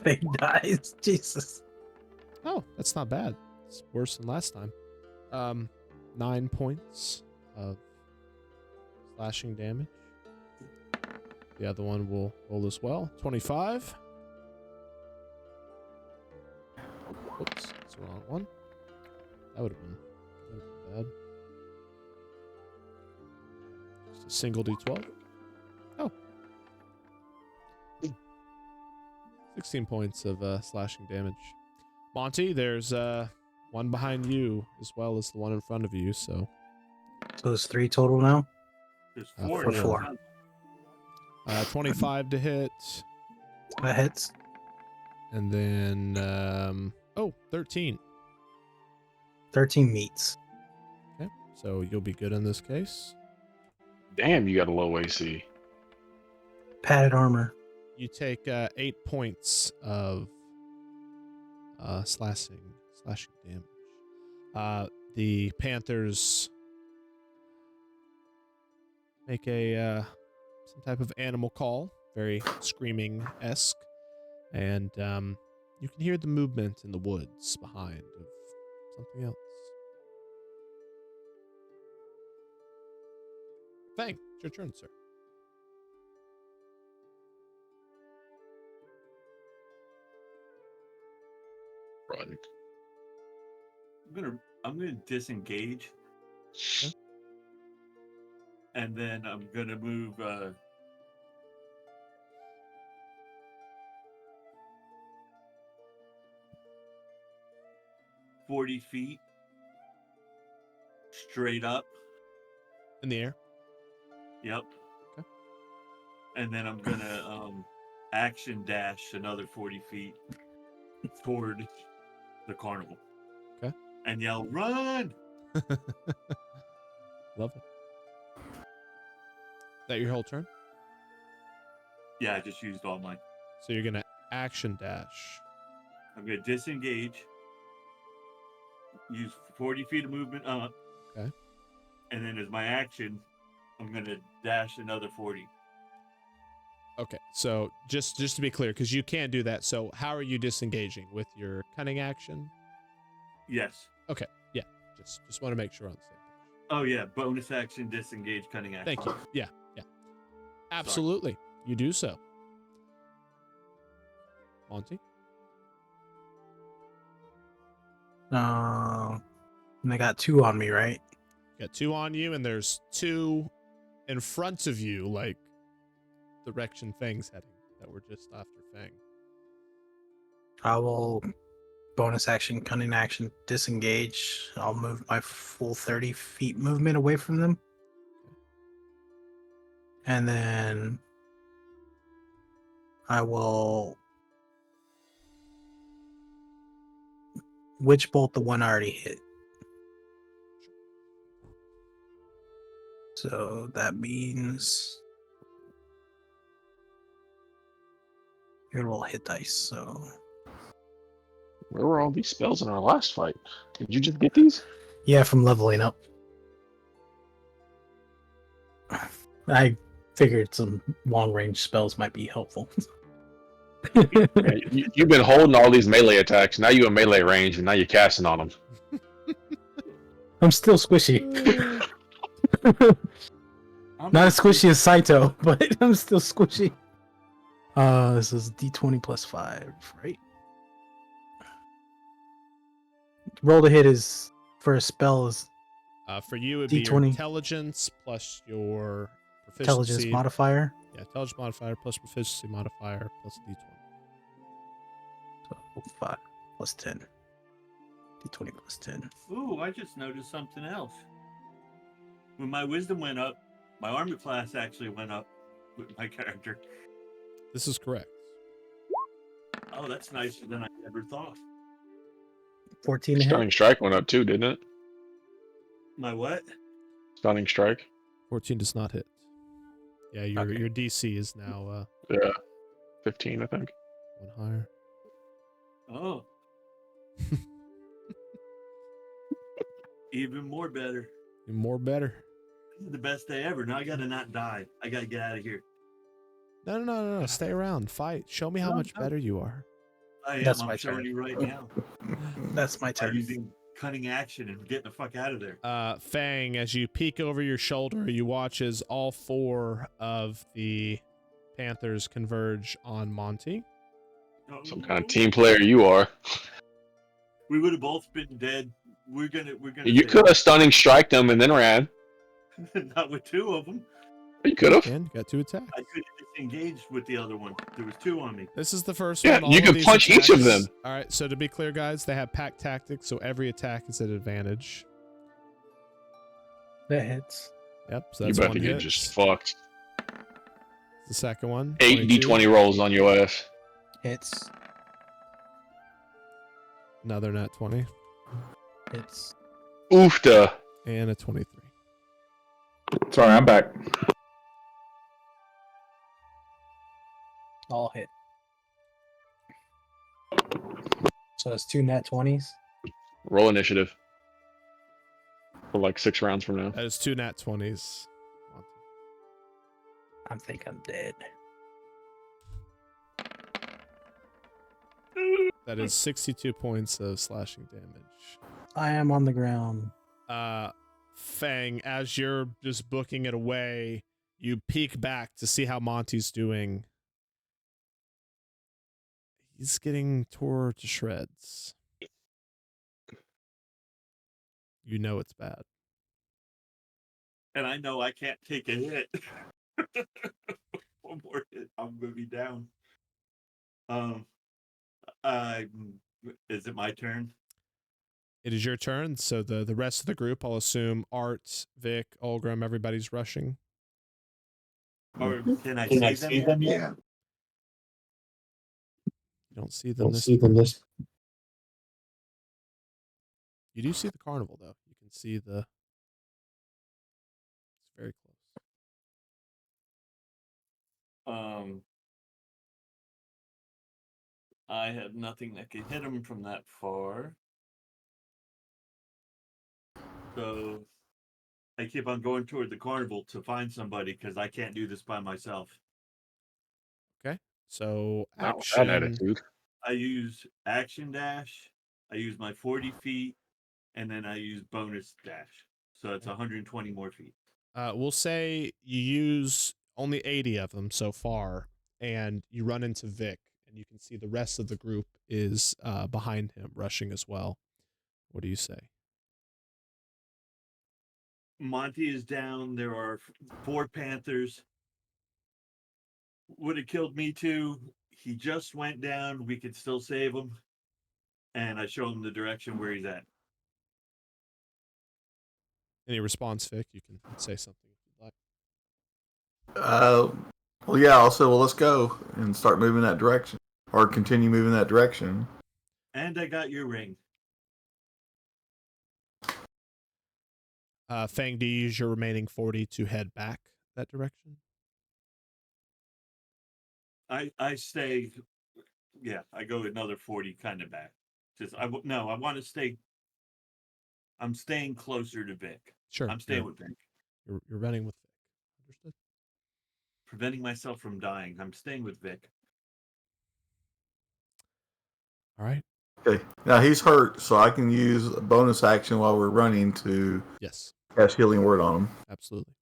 Fake dies. Jesus. Oh, that's not bad. It's worse than last time. 9 points of slashing damage. The other one will roll as well. 25. Oops, that's the wrong one. That would have been bad. Just a single D12. Oh. 16 points of slashing damage. Monty, there's one behind you as well as the one in front of you, so. So there's 3 total now? There's four. four. Four. now. 25 to hit. That hits. And then, 13. 13 meets. Okay, so you'll be good in this case. Damn, you got a low AC. Padded armor. You take 8 points of slashing damage. The Panthers make a some type of animal call, very screaming-esque, and you can hear the movement in the woods behind of something else. Fang, it's your turn, sir. Run. I'm gonna disengage. Okay. And then I'm gonna move 40 feet straight up. In the air. Yep. Okay. And then I'm gonna action dash another 40 feet toward the carnival. Okay. And yell, "Run!" Love it. That your whole turn? Yeah, I just used all mine. So you're gonna action dash. I'm gonna disengage. Use 40 feet of movement up. Okay. And then as my action, I'm gonna dash another 40. Okay, so just to be clear, because you can't do that. So how are you disengaging with your cunning action? Yes. Okay, yeah. Just want to make sure we're on the same page. Oh yeah, bonus action, disengage, cunning action. Thank you. Yeah. Absolutely, you do so. Monty. And I got 2 on me, right? Got 2 on you, and there's 2 in front of you, like direction Fang's heading, that were just after Fang. I will bonus action, cunning action, disengage. I'll move my full 30 feet movement away from them. And then I will witch bolt the one I already hit. So that means it will hit dice. So Where were all these spells in our last fight? Did you just get these? yeah, from leveling up. I figured some long range spells might be helpful. Yeah, you've been holding all these melee attacks. Now you in melee range, and now you're casting on them. I'm still squishy. Not as squishy as Saito, but I'm still squishy. This is D20 plus 5, right? Roll to hit is for a spell is For you, it'd be your D20. intelligence plus your proficiency. intelligence modifier. Yeah, intelligence modifier plus proficiency modifier plus D20. So 5 plus 10. D20 plus 10. Ooh, I just noticed something else. When my wisdom went up, my armor class actually went up with my character. This is correct. Oh, that's nicer than I ever thought. 14 to hit. Stunning strike went up too, didn't it? My what? Stunning strike. 14 does not hit. Yeah, your Okay. your DC is now Yeah, 15, I think. 1 higher. Oh. Even more better. Even more better. This is the best day ever. Now I gotta not die. I gotta get out of here. No. Stay around. Fight. Show me how No, much no. better you are. I am. That's I'm my showing turn. you right now. That's my By turn. using cunning action and getting the fuck out of there. Fang, as you peek over your shoulder, you watch as all 4 of the Panthers converge on Monty. Some kind of team player you are. We would have both been dead. We're gonna. You save could have stunning strike them and then ran. them. Not with two of them. You could have. And got 2 attacks. I could have disengaged with the other one. There was 2 on me. This is the first Yeah, one. All you of can these punch each of attacks- them. All right, so to be clear, guys, they have pack tactics, so every attack is at advantage. That hits. Yep, so You that's about one to get hit. just fucked. The second one. 8 d20 rolls on your ass. Hits. Another nat 20. Hits. Oofta. And a 23. Sorry, I'm back. All hit. So it's 2 nat 20s. Roll initiative. For like 6 rounds from now. That is 2 nat 20s. I think I'm dead. That is 62 points of slashing damage. I am on the ground. Fang, as you're just booking it away, you peek back to see how Monty's doing. He's getting tore to shreds. You know it's bad. And I know I can't take a hit. One more hit, I'm gonna be down. Is it my turn? It is your turn. So the rest of the group, I'll assume Art, Vic, Olgrim, everybody's rushing. Or can I Can see them? Yeah. You don't see them this. You do see the carnival, though. You can see the. It's very close. I have nothing that can hit him from that far. So I keep on going toward the carnival to find somebody because I can't do this by myself. So Not with action. that attitude. I use action dash, I use my 40 feet, and then I use bonus dash. So it's 120 more feet. We'll say you use only 80 of them so far, and you run into Vic, and you can see the rest of the group is behind him, rushing as well. What do you say? Monty is down. There are 4 Panthers. Would have killed me too. He just went down. We could still save him. And I show him the direction where he's at. Any response, Vic? You can say something if you'd like. Well, yeah, I'll say, well, let's go and start moving that direction, or continue moving that direction. And I got your ring. Fang, do you use your remaining 40 to head back that direction? I stay. Yeah, I go another 40 kind of back. I want to stay. I'm staying closer to Vic. Sure. I'm staying with Vic. You're running with Vic. Understood. Preventing myself from dying. I'm staying with Vic. All right. Okay. Now he's hurt, so I can use a bonus action while we're running to Yes, cast Healing Word on him. absolutely.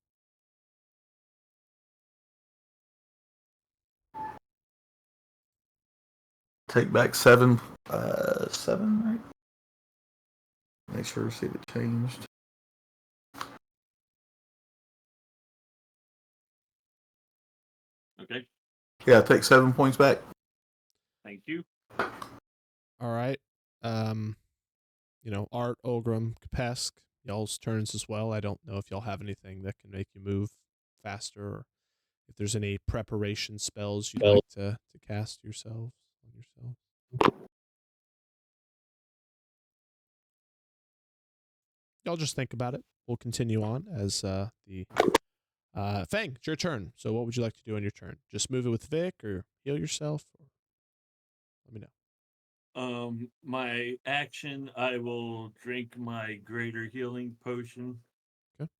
Take back 7, 7, right? Make sure to see if it changed. Okay. Yeah, take 7 points back. Thank you. All right. Art, Olgrim, Kapesk, y'all's turns as well. I don't know if y'all have anything that can make you move faster, or if there's any preparation spells you'd like to cast yourselves on yourselves. Y'all just think about it. We'll continue on as the Fang, it's your turn. So what would you like to do on your turn? Just move it with Vic or heal yourself? Or let me know. My action, I will drink my greater healing potion. Okay.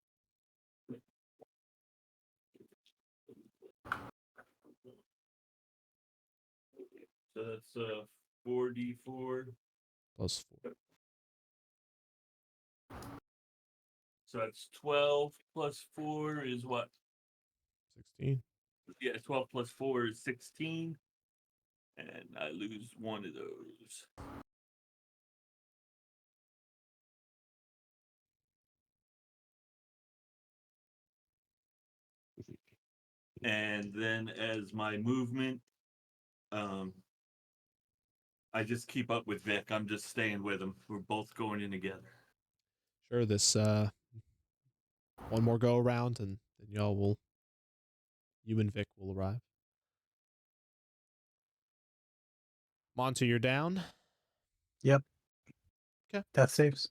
So that's 4d4 +4. So that's 12 plus 4 is what? 16. Yeah, 12 plus 4 is 16. And I lose one of those. And then as my movement, I just keep up with Vic. I'm just staying with him. We're both going in together. Sure, this one more go around, and then you and Vic will arrive. Monty, you're down. Yep. Okay. Death saves.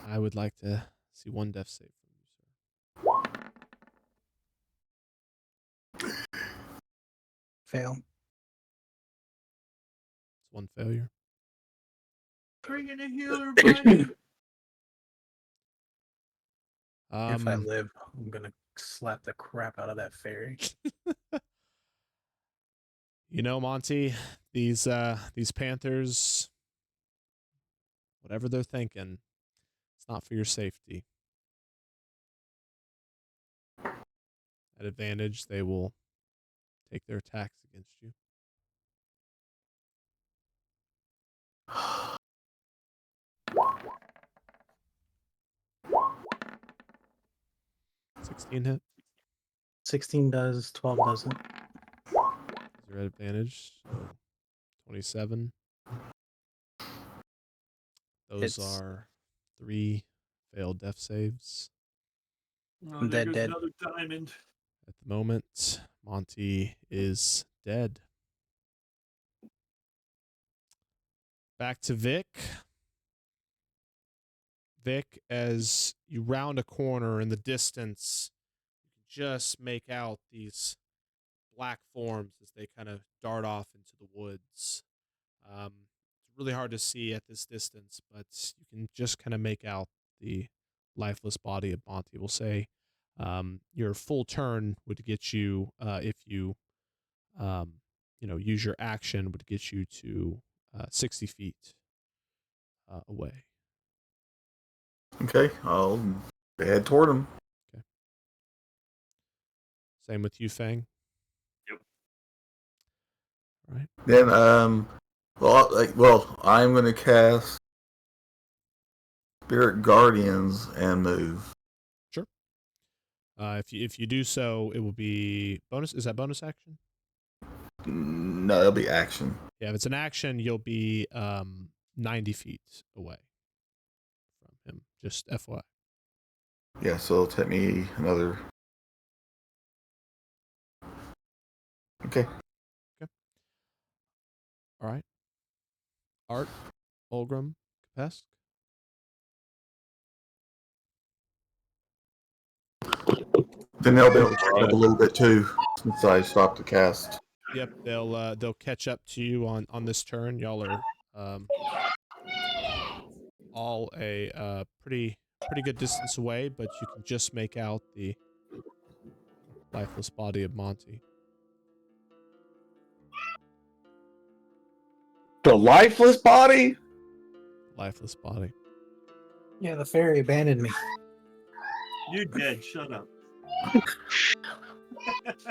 I would like to see one death save from you, sir. Fail. It's one failure. Bringing a healer, buddy. If I live, I'm gonna slap the crap out of that fairy. You know, Monty, these Panthers, whatever they're thinking, it's not for your safety. At advantage, they will take their attacks against you. $16 hit. 16 does, 12 doesn't. They're at advantage. So 27. Those Hits. are 3 failed death saves. Oh, there goes Dead. another diamond. At the moment, Monty is dead. Back to Vic. Vic, as you round a corner in the distance, you can just make out these black forms as they kind of dart off into the woods. It's really hard to see at this distance, but you can just kind of make out the lifeless body of Monty. We'll say your full turn would get you, if you, use your action, would get you to 60 feet away. Okay, I'll head toward him. Okay. Same with you, Fang. Yep. All right. Then, I'm going to cast Spirit Guardians and move. Sure. If you do so, it will be bonus. Is that bonus action? No, it'll be action. Yeah, if it's an action, you'll be 90 feet away from him. Just FYI. Yeah, so it'll take me another. Okay. All right. Art, Olgrim, Kapesk. Then they'll be able to catch up a little bit too, since I stopped the cast. Yep, they'll catch up to you on this turn. Y'all are all a pretty good distance away, but you can just make out the lifeless body of Monty. The lifeless body? Lifeless body. Yeah, the fairy abandoned me. You're dead. Shut up.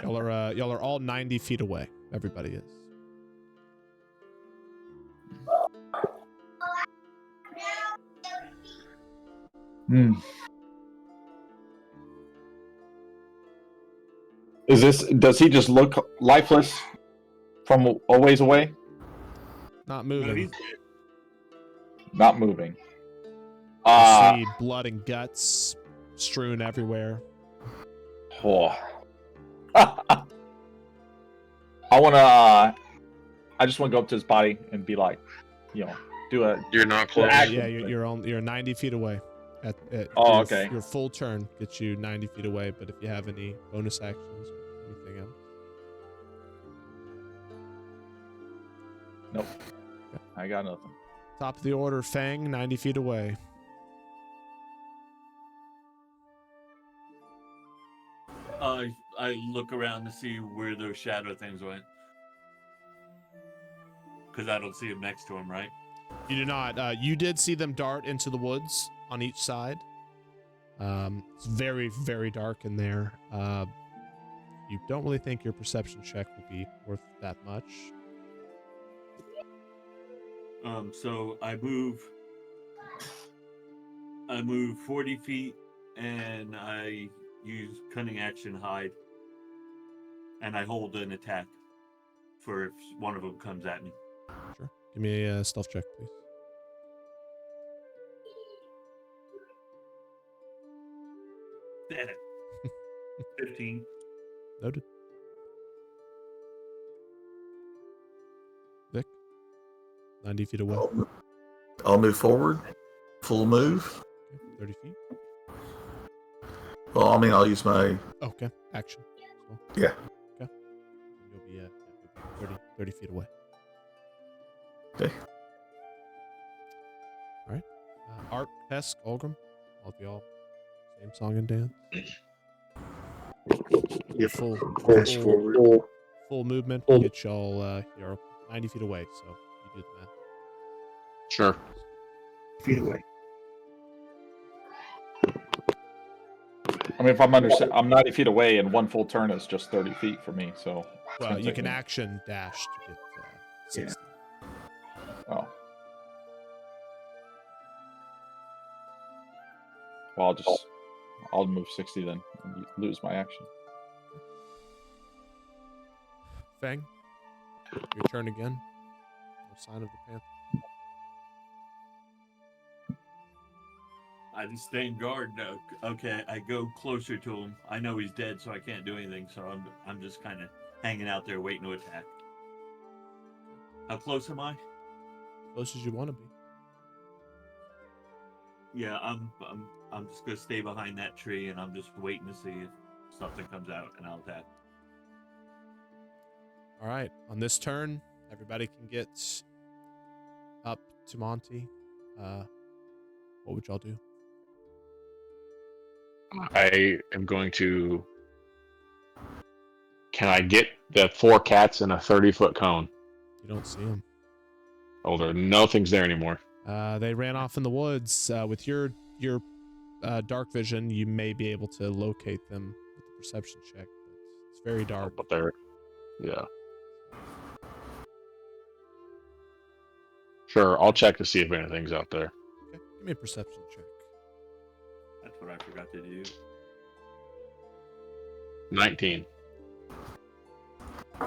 Y'all are all 90 feet away. Everybody is. Hmm. Does he just look lifeless from a ways away? Not No, moving. he's dead. Not moving. You see blood and guts strewn everywhere. Oh. I just want to go up to his body and be like, do a. You're not close. Yeah, you're 90 feet away. At okay. Your full turn gets you 90 feet away, but if you have any bonus actions or anything else. Nope. I got nothing. Top of the order, Fang, 90 feet away. I look around to see where those shadow things went. Because I don't see him next to him, right? You do not. You did see them dart into the woods on each side. It's very, very dark in there. you don't really think your perception check will be worth that much. So I move 40 feet, and I use cunning action hide, and I hold an attack for if one of them comes at me. Sure. Give me a stealth check, please. Damn it. 15. Noted. Vic? 90 feet away. I'll move forward. Full move. Okay, 30 feet. Well, I mean, I'll use my. Okay, action. So, Yeah. okay. You'll be 30 feet away. Okay. All right. Art, Pesk, Olgrim, all of y'all, same song and dance. Yep. Fast forward. Full movement will get y'all. You're 90 feet away, so you do the math. Sure. Feet away. I mean, if I'm understand, I'm 90 feet away, and 1 full turn is just 30 feet for me. So it's Well, gonna you take can me- action dash to get 60. Oh. Well, I'll move 60 then and lose my action. Fang, your turn again. No sign of the panther. I just stand guard now. Okay, I go closer to him. I know he's dead, so I can't do anything. So I'm just kind of hanging out there waiting to attack. How close am I? Close as you want to be. Yeah, I'm just gonna stay behind that tree, and I'm just waiting to see if something comes out, and I'll attack. All right. On this turn, everybody can get up to Monty. What would y'all do? I am going to. Can I get the 4 cats in a 30-foot cone? You don't see them. Oh, nothing's there anymore. They ran off in the woods. With your dark vision, you may be able to locate them with the perception check, but it's very dark. But they're, yeah. Sure, I'll check to see if anything's out there. Okay, give me a perception check. That's what I forgot to do. 19.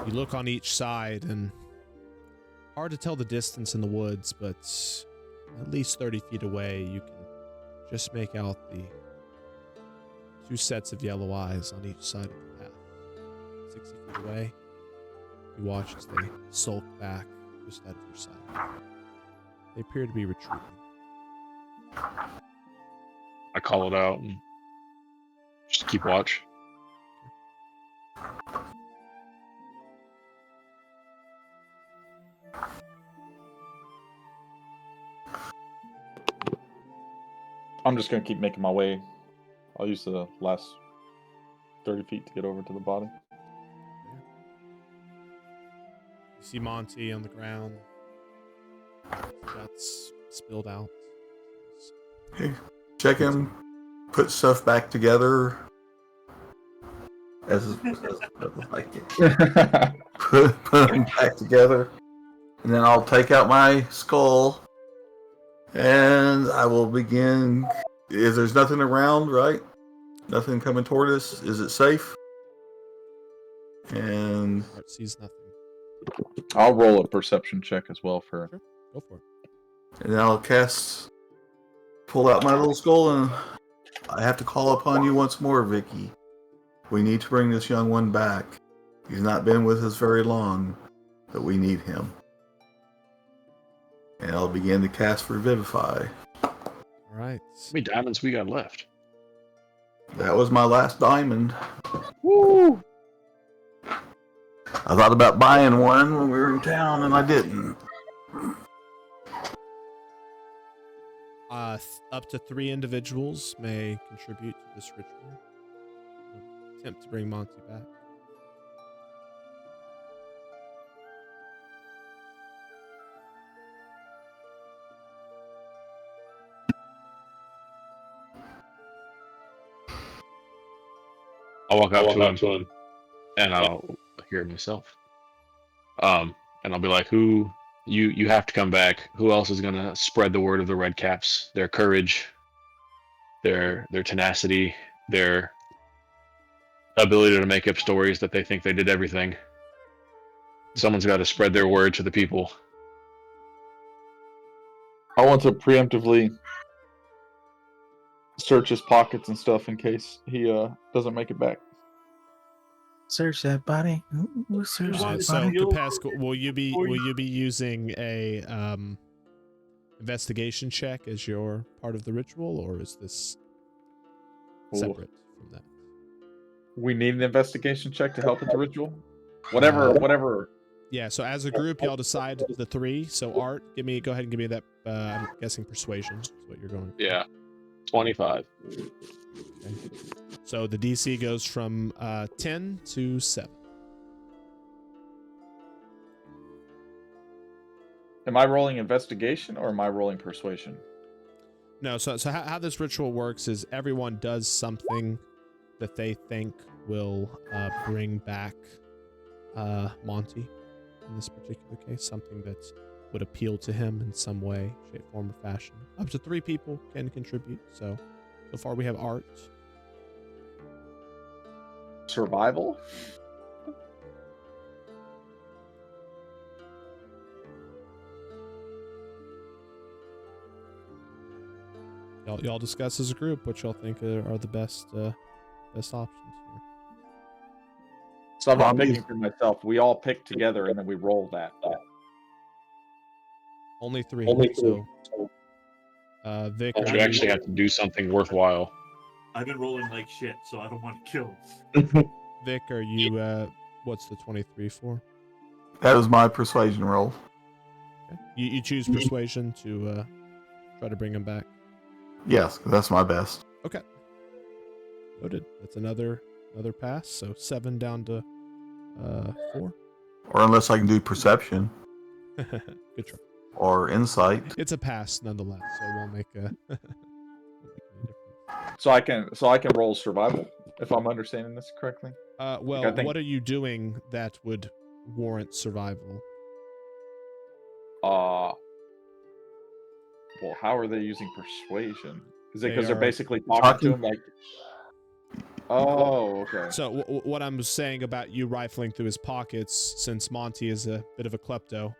You look on each side, and hard to tell the distance in the woods, but at least 30 feet away, you can just make out the 2 sets of yellow eyes on each side of the path. 60 feet away, you watch as they sulk back just out of your sight. They appear to be retreating. I call it out and just keep watch. I'm just gonna keep making my way. I'll use the last 30 feet to get over to the body. You see Monty on the ground, guts spilled out. Hey, check him. Put stuff back together. As like it. Put them back together, and then I'll take out my skull, and I will begin. There's nothing around, right? Nothing coming toward us. Is it safe? And Art sees nothing. I'll roll a perception check as well for. Sure, go for it. then I'll pull out my little skull, and I have to call upon you once more, Vicky. We need to bring this young one back. He's not been with us very long, but we need him. And I'll begin to cast Revivify. All right. How many diamonds we got left? That was my last diamond. Woo! I thought about buying one when we were in town, and I didn't. Up to 3 individuals may contribute to this ritual. Attempt to bring Monty back. I'll walk up to him. and I'll hear it myself. And I'll be like, "Who? You have to come back. Who else is gonna spread the word of the Red Caps? Their courage, their tenacity, their ability to make up stories that they think they did everything. Someone's got to spread their word to the people." I want to preemptively search his pockets and stuff in case he doesn't make it back. Search that body. Ooh, search want that to So body. steal- Capasco, will you be using a investigation check as your part of the ritual, or is this Ooh. separate from that? We need an investigation check to help with the ritual. Whatever. Yeah, so as a group, y'all decide the three. So Art, go ahead and give me that. I'm guessing persuasion is what you're going for. Yeah, 25. Okay. So the DC goes from 10 to 7. Am I rolling investigation or am I rolling persuasion? No, so how this ritual works is everyone does something that they think will bring back Monty in this particular case, something that would appeal to him in some way, shape, form, or fashion. Up to 3 people can contribute. So far we have Art. Survival? Y'all discuss as a group what y'all think are the best options here. So I'm not picking for myself. We all pick together and then we roll that. Only 3. Only So Vic, You actually have to do something worthwhile. I've been rolling like shit, so I don't want to kill. Vic, are you what's the 23 for? That was my persuasion roll. Okay. You choose persuasion to try to bring him back. Yes, that's my best. Okay. Noted. That's another pass. So 7 down to 4. Or unless I can do perception Good try. or insight. It's a pass nonetheless, so it won't make a won't make any difference. So I can roll survival if I'm understanding this correctly. Well, I think- what are you doing that would warrant survival? Well, how are they using persuasion? Is it They because they're are basically talking to talking- him like? Oh, okay. So what I'm saying about you rifling through his pockets, since Monty is a bit of a klepto,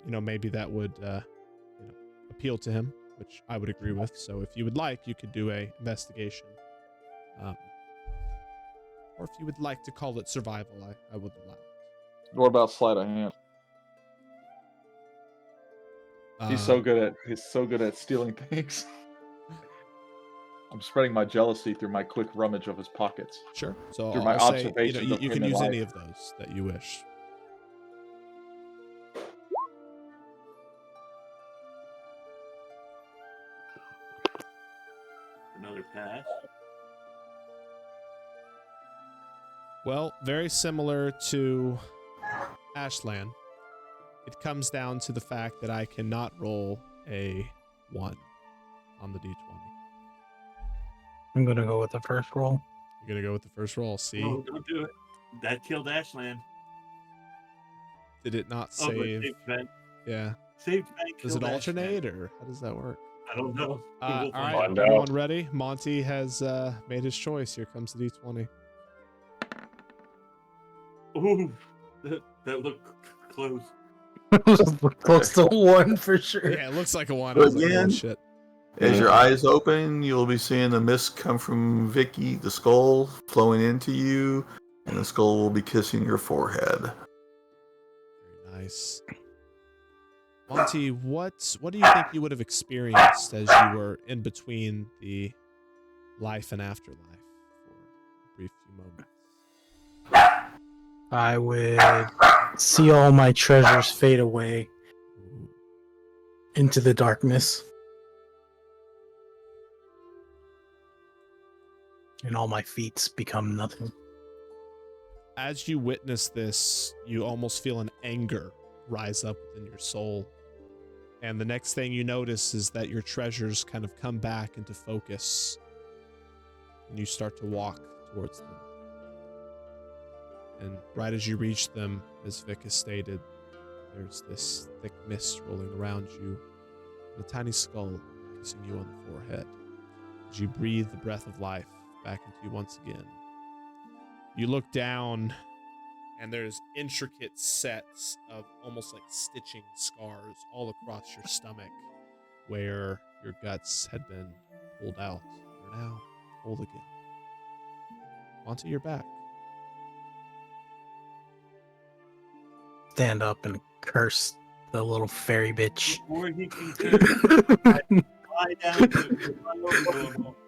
maybe that would appeal to him, which I would agree with. So if you would like, you could do a investigation, or if you would like to call it survival, I would allow it. What about sleight of hand? He's so good at stealing things. I'm spreading my jealousy through my quick rummage of his pockets. Sure. So Through my I'll say, observations of you him can in use life. any of those that you wish. Another pass. Well, very similar to Ashland. It comes down to the fact that I cannot roll a 1 on the D20. I'm gonna go with the first roll. You're gonna go with the first roll. See, No, don't do it. That killed Ashland. did it not Oh, but save? saved Ben. Yeah. Saved Ben. Does it killed alternate, or how does that work? Ashland. I don't know. All We'll find right, out. everyone ready? Monty has made his choice. Here comes the D20. Ooh, that looked close. Close to 1 for sure. Yeah, it looks like a 1. I was like, Again? oh, shit. As your eyes open, you'll be seeing the mist come from Vicky, the skull, flowing into you, and the skull will be kissing your forehead. Very nice. Monty, what do you think you would have experienced as you were in between the life and afterlife for a brief few moments? I would see all my treasures fade away into the darkness. And all my feats become nothing. As you witness this, you almost feel an anger rise up within your soul. And the next thing you notice is that your treasures kind of come back into focus. And you start to walk towards them. And right as you reach them, as Vic has stated, there's this thick mist rolling around you, and a tiny skull kissing you on the forehead. As you breathe the breath of life back into you once again. You look down, and there's intricate sets of almost like stitching scars all across your stomach, where your guts had been pulled out. You're now whole again. Onto your back. Stand up and curse the little fairy bitch. Before he can lie down to him,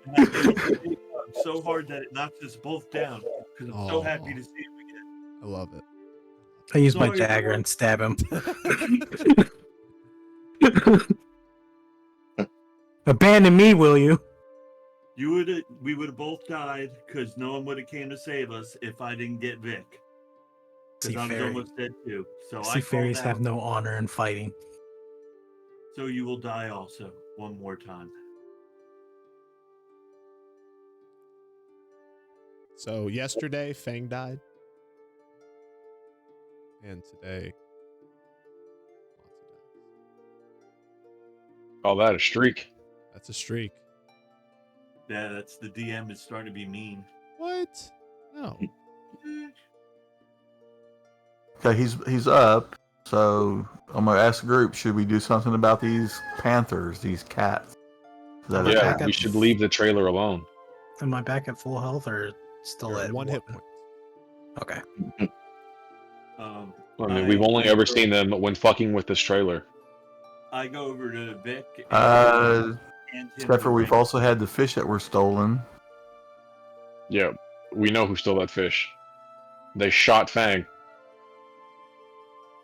and I hit him so hard that it knocks us both down. Because I'm so happy to see him again. I love it. I use my Sorry, dagger bro. and stab him. Abandon me, will you? We would have both died because no one would have came to save us if I didn't get Vic. See, Because I was fairy. almost dead too. So See, I fairies called have out, no honor in fighting. so you will die also one more time. So yesterday, Fang died. And today, Monty dies. Call that a streak. That's a streak. Yeah, that's the DM is starting to be mean. What? No. Okay, he's up. So I'm gonna ask the group: should we do something about these panthers, these cats? Is that Yeah, Yeah, attack? we should leave the trailer alone. Am I back at full health or still You're at at one hit point. Okay. I mean, we've only ever seen them when fucking with this trailer. I go over to Vic and hand him Except for the we've ring. also had the fish that were stolen. Yeah, we know who stole that fish. They shot Fang.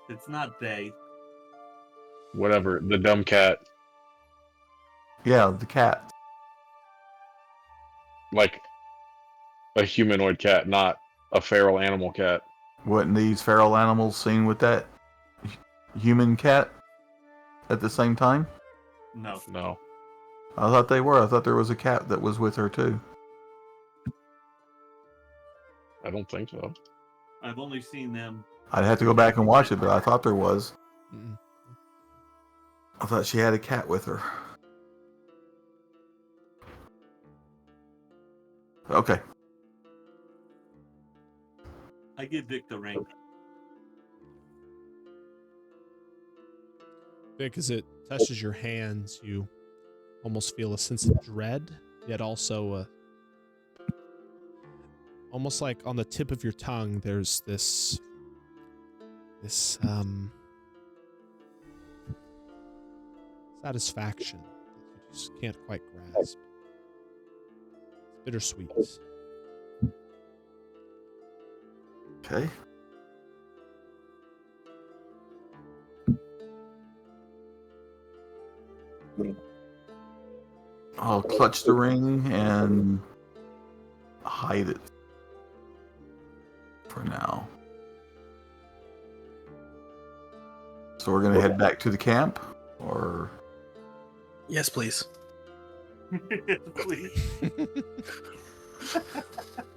It's not they. Whatever, the dumb cat. Yeah, the cat. Like a humanoid cat, not a feral animal cat. Wasn't these feral animals seen with that human cat at the same time? No. No. I thought they were. I thought there was a cat that was with her too. I don't think so. I've only seen them. I'd have to go back and watch it, but I thought there was. Mm-mm. I thought she had a cat with her. Okay. I give Vic the ring. Vic, as it touches your hands, you almost feel a sense of dread, yet also almost like on the tip of your tongue, there's this satisfaction that you just can't quite grasp. It's bittersweet. Okay. I'll clutch the ring and hide it for now. So we're gonna head back to the camp, or Yes, please. Please.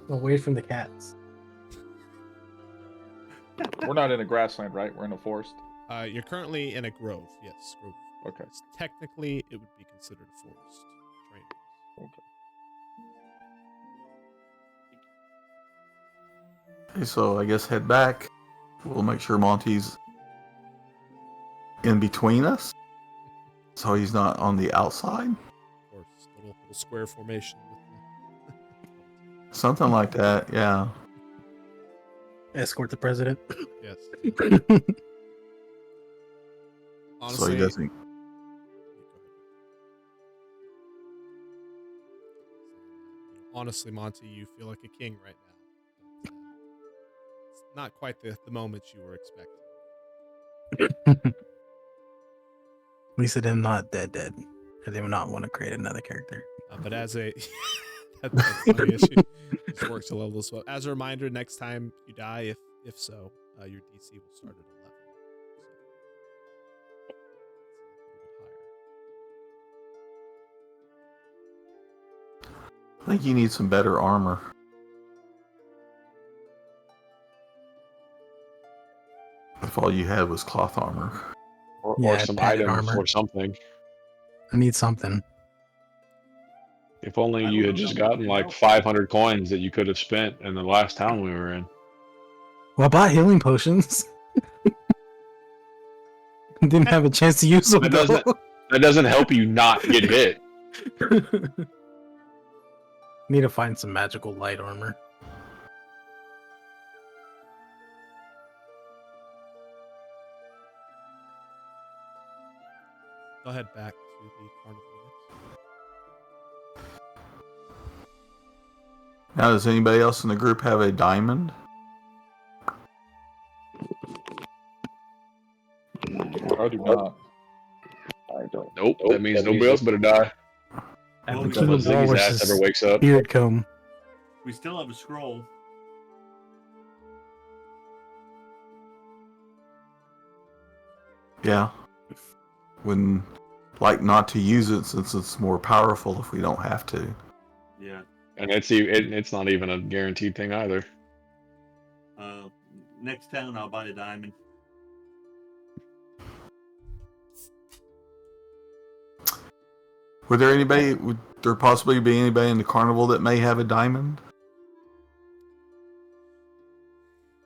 Away from the cats. We're not in a grassland, right? We're in a forest. You're currently in a grove. Yes, grove. Okay. Technically, it would be considered a forest. Terrain. okay, so I guess head back. We'll make sure Monty's in between us, so he's not on the outside. Of course, little square formation with the Something like that, yeah. Escort the president. yes. So Honestly, he doesn't. Honestly, Monty, you feel like a king right now. But, it's not quite the moment you were expecting. At least I am not dead. I do not want to create another character. But as a that's funny. She works to level as well. As a reminder, next time you die, if so, your DC will start at 11. So, a little bit higher. I think you need some better armor. if all you had was cloth armor. or Yeah, some padded items armor. or something. I need something. If only I you don't had know just what gotten can like help. 500 coins that you could have spent in the last town we were in. Well, I bought healing potions. Didn't have a chance to use them That though. doesn't help you not get hit. Need to find some magical light armor. Go ahead back to the carnival units. Now, does anybody else in the group have a diamond? I do not. I don't. Nope, that means nobody else better die. Well, And we Until still, Ziggy's Walrus ass ever is wakes up. beard comb. we still have a scroll. Yeah. Wouldn't like not to use it since it's more powerful if we don't have to. Yeah. And it's not even a guaranteed thing either. Next town, I'll buy a diamond. Would there possibly be anybody in the carnival that may have a diamond?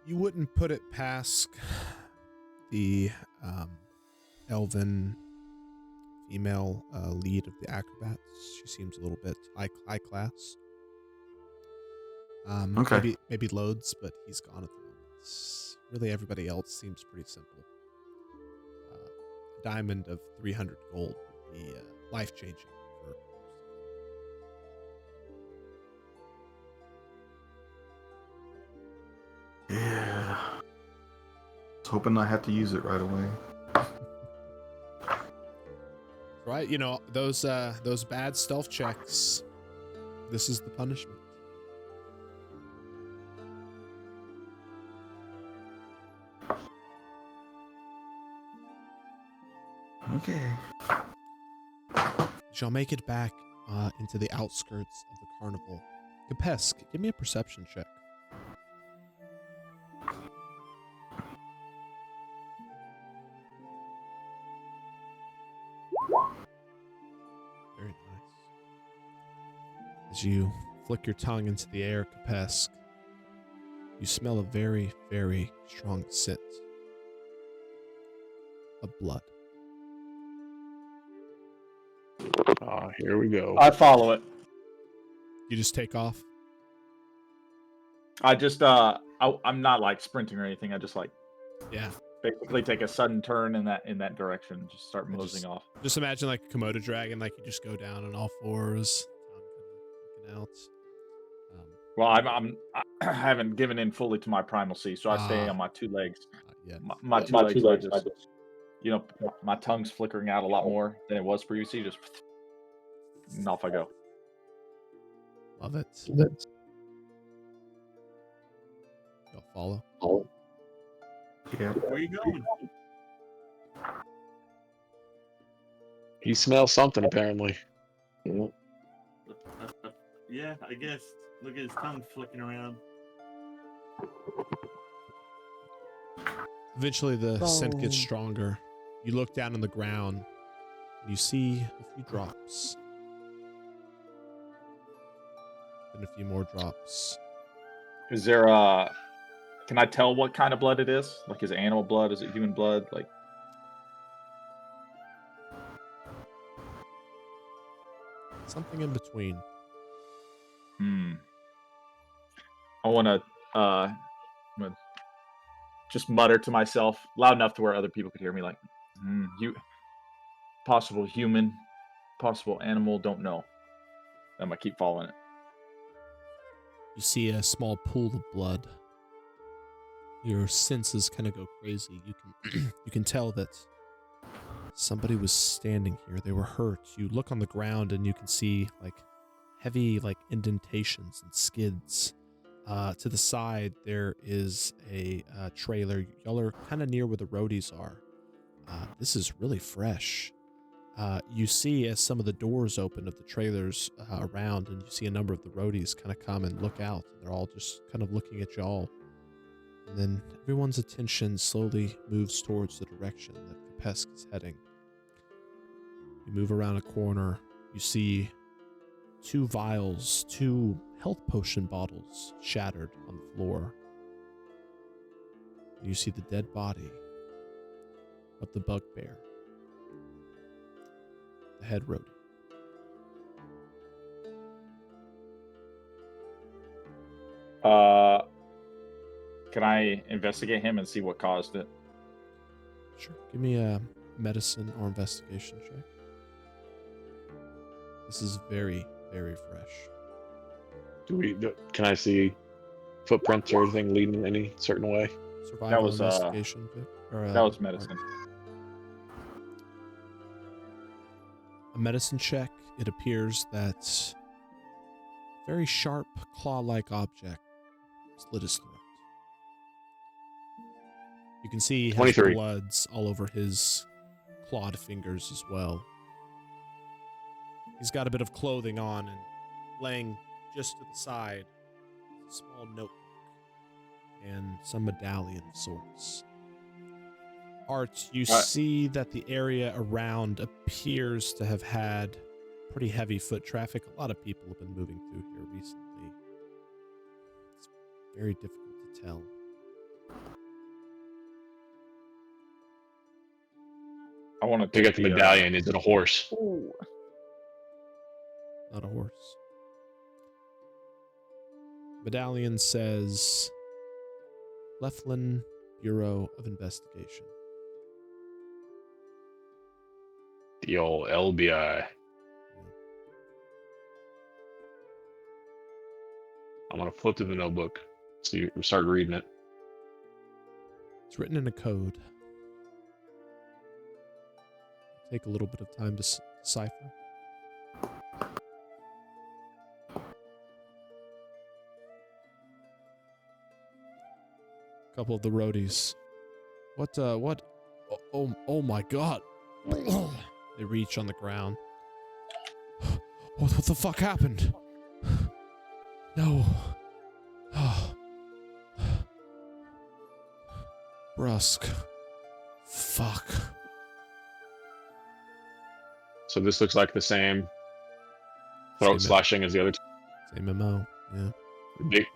You wouldn't put it past the elven female lead of the acrobats. She seems a little bit high class. Okay. Maybe Loads, but he's gone at the moment. Really, everybody else seems pretty simple. A diamond of 300 gold would be life changing for most of them. Yeah. I was hoping I have to use it right away. Right, you know, those bad stealth checks. This is the punishment. Okay. Shall make it back into the outskirts of the carnival. Capesk, give me a perception check. Very nice. As you flick your tongue into the air, Capesk, you smell a very, very strong scent of blood. Here we go. I follow it. You just take off. I just I'm not like sprinting or anything. I just like Yeah. basically take a sudden turn in that direction and just start I moseying just- off. Just imagine like a Komodo dragon, like you just go down on all fours, tongue kind of looking out. Well, I haven't given in fully to my primalcy, so I stay on my two legs. Yeah. My two legs, I just, you know, my tongue's flickering out a lot more than it was previously. Just and off I go. Love it. Y'all follow. Yeah. Where are you going? He smells something apparently. Yeah, I guess. Look at his tongue flicking around. Eventually, the scent gets stronger. You look down on the ground, and you see a few drops. Then a few more drops. Is there can I tell what kind of blood it is? Like, is it animal blood? Is it human blood? Like, Something in between. I want to just mutter to myself loud enough to where other people could hear me. Like, you possible human, possible animal. Don't know. I'm gonna keep following it. You see a small pool of blood. Your senses kind of go crazy. You can tell that somebody was standing here. They were hurt. You look on the ground and you can see like heavy like indentations and skids. To the side there is a trailer. Y'all are kind of near where the roadies are. This is really fresh. You see as some of the doors open of the trailers around, and you see a number of the roadies kind of come and look out. They're all just kind of looking at y'all. And then everyone's attention slowly moves towards the direction that Kapesk is heading. You move around a corner, you see 2 vials, 2 health potion bottles shattered on the floor. You see the dead body of the bugbear, the head rodent. Can I investigate him and see what caused it? Sure. Give me a medicine or investigation check. This is very, very fresh. Can I see footprints or anything leading in any certain way? Survival was, investigation. Vic, or, That was medicine. A medicine check. It appears that a very sharp, claw-like object slit his throat. You can see he has 23. bloods all over his clawed fingers as well. He's got a bit of clothing on, and laying just to the side is a small notebook and some medallion of sorts. Art, you see that the area around appears to have had pretty heavy foot traffic. A lot of people have been moving through here recently. It's very difficult to tell. I want to Pick up the medallion. Is it a horse? Ooh. Not a horse. Medallion says Leflin Bureau of Investigation. The old LBI. I'm gonna flip to the notebook. So you start reading it. It's written in a code. Take a little bit of time to decipher. A couple of the roadies. What? Oh my God. They reach on the ground. What the fuck happened? No. Brusk. Fuck. So this looks like the same throat Same slashing as the other two. Same MO, yeah.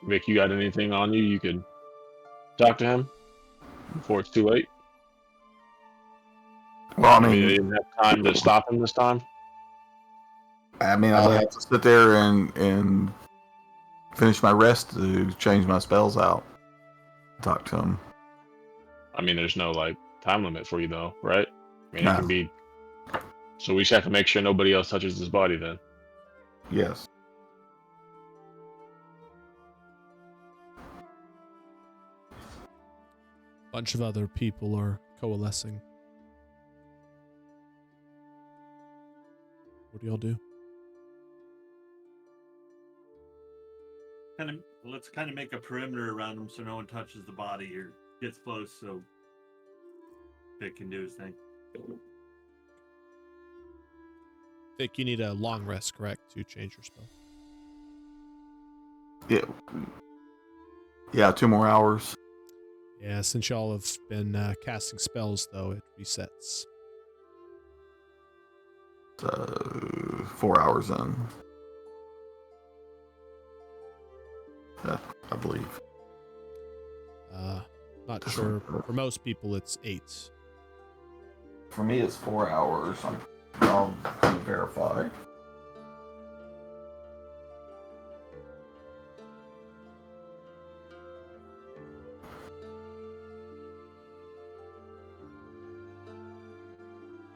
Vic, you got anything on you? You could talk to him before it's too late. Well, I Maybe they mean, didn't have time to stop him this time. I have to sit there and finish my rest to change my spells out. Talk to him. I mean, there's no like time limit for you though, right? I mean, No. it can be. So we just have to make sure nobody else touches his body then. Yes. Bunch of other people are coalescing. What do y'all do? Let's kind of make a perimeter around him so no one touches the body or gets close, so Vic can do his thing. Vic, you need a long rest, correct, to change your spell? Yeah, 2 more hours. Yeah, since y'all have been casting spells, though, it resets. 4 hours in. I believe. Not sure. For most people, it's 8. For me, it's 4 hours. I'll verify.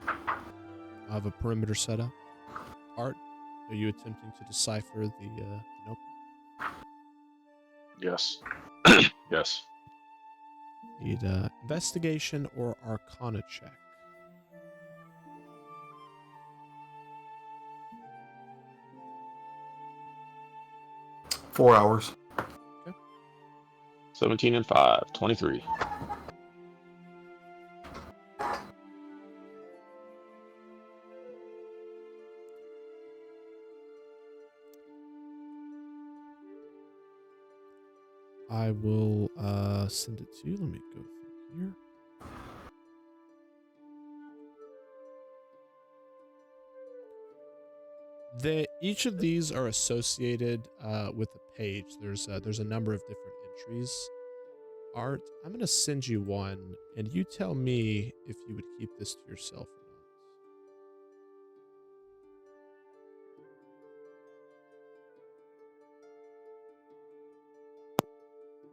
I have a perimeter set up. Art, are you attempting to decipher the notebook? Yes. Yes. Need investigation or arcana check. Four hours. 17 and 5, 23. I will send it to you. Let me go through here. Each of these are associated with a page. There's a number of different entries. Art, I'm gonna send you one, and you tell me if you would keep this to yourself or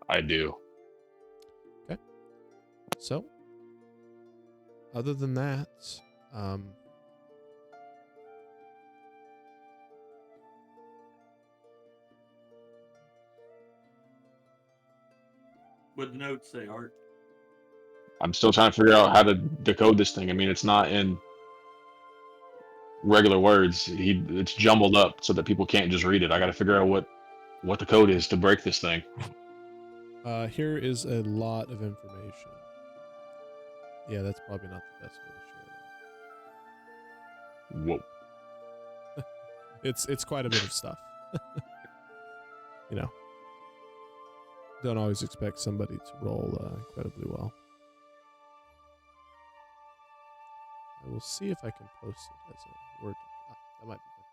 not. I do. Okay. So, other than that, What notes say, Art? I'm still trying to figure out how to decode this thing. I mean, it's not in regular words. It's jumbled up so that people can't just read it. I got to figure out what the code is to break this thing. here is a lot of information. Yeah, that's probably not the best way to share Whoa. that. It's quite a bit of stuff. You know, don't always expect somebody to roll incredibly well. I will see if I can post it as a Word doc. That might be better.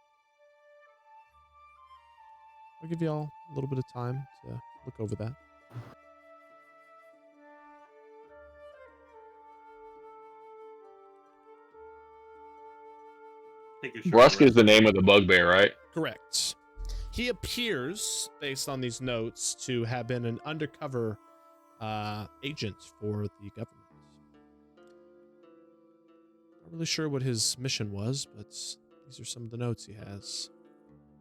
I'll give y'all a little bit of time to look over that. Take a short Brusk is rest. the name of the bugbear, right? Correct. He appears, based on these notes, to have been an undercover agent for the government. Not really sure what his mission was, but these are some of the notes he has.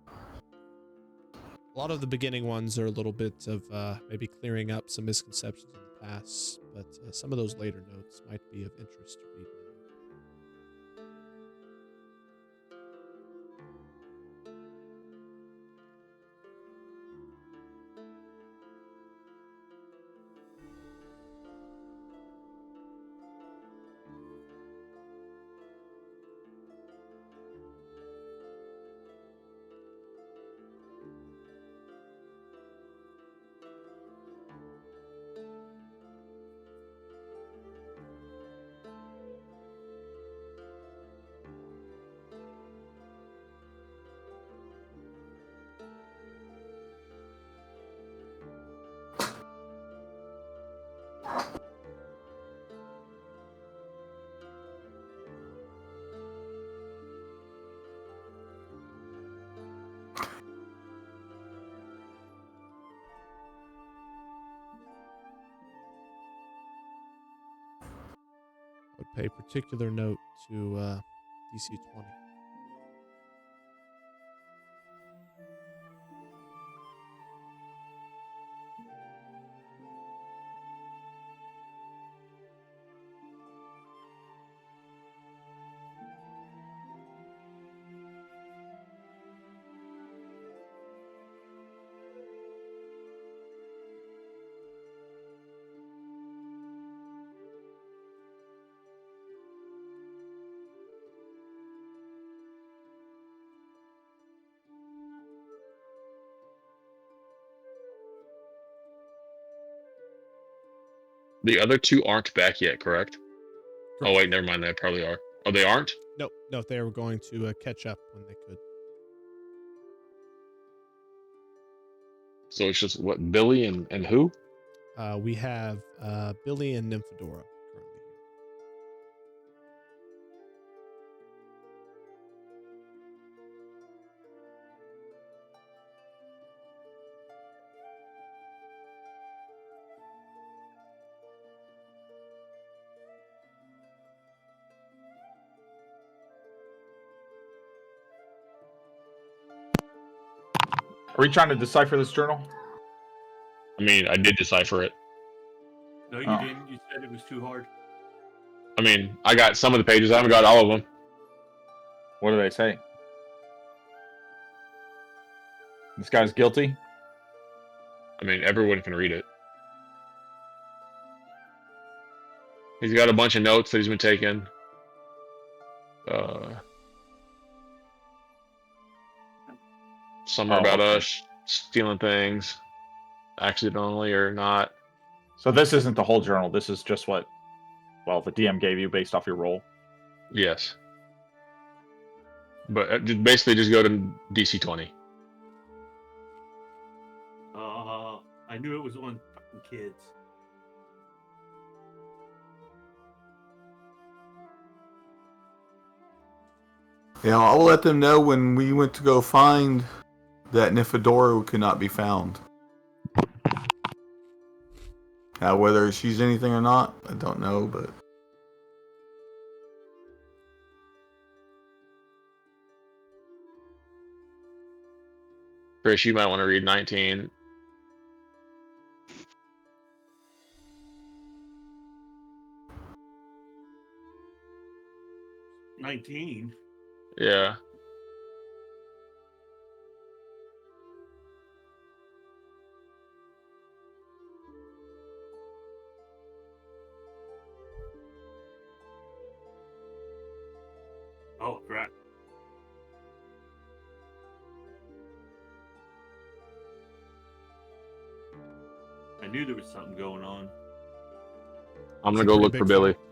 A lot of the beginning ones are a little bit of maybe clearing up some misconceptions in the past, but some of those later notes might be of interest to read now. I would pay particular note to DC 20. The other two aren't back yet, correct? Oh Correct. wait, never mind. They probably are. Oh, they aren't? No, they were going to catch up when they could. So it's just what, Billy and who? We have Billy and Nymphadora currently here. Are we trying to decipher this journal? I mean, I did decipher it. No, you Oh. didn't. You said it was too hard. I mean, I got some of the pages. I haven't got all of them. What do they say? This guy's guilty? I mean, everyone can read it. He's got a bunch of notes that he's been taking. Some are about okay. us stealing things. accidentally or not. So this isn't the whole journal. This is just what, well, the DM gave you based off your roll. Yes. But basically just go to DC 20. I knew it was on fucking kids. Yeah, I'll let them know when we went to go find that Nifadora could not be found. Now, whether she's anything or not, I don't know, but... Chris, you might want to read 19. 19. Yeah. Oh, crap. I knew there was something going on. I'm It's gonna a go pretty look for big Billy. fight.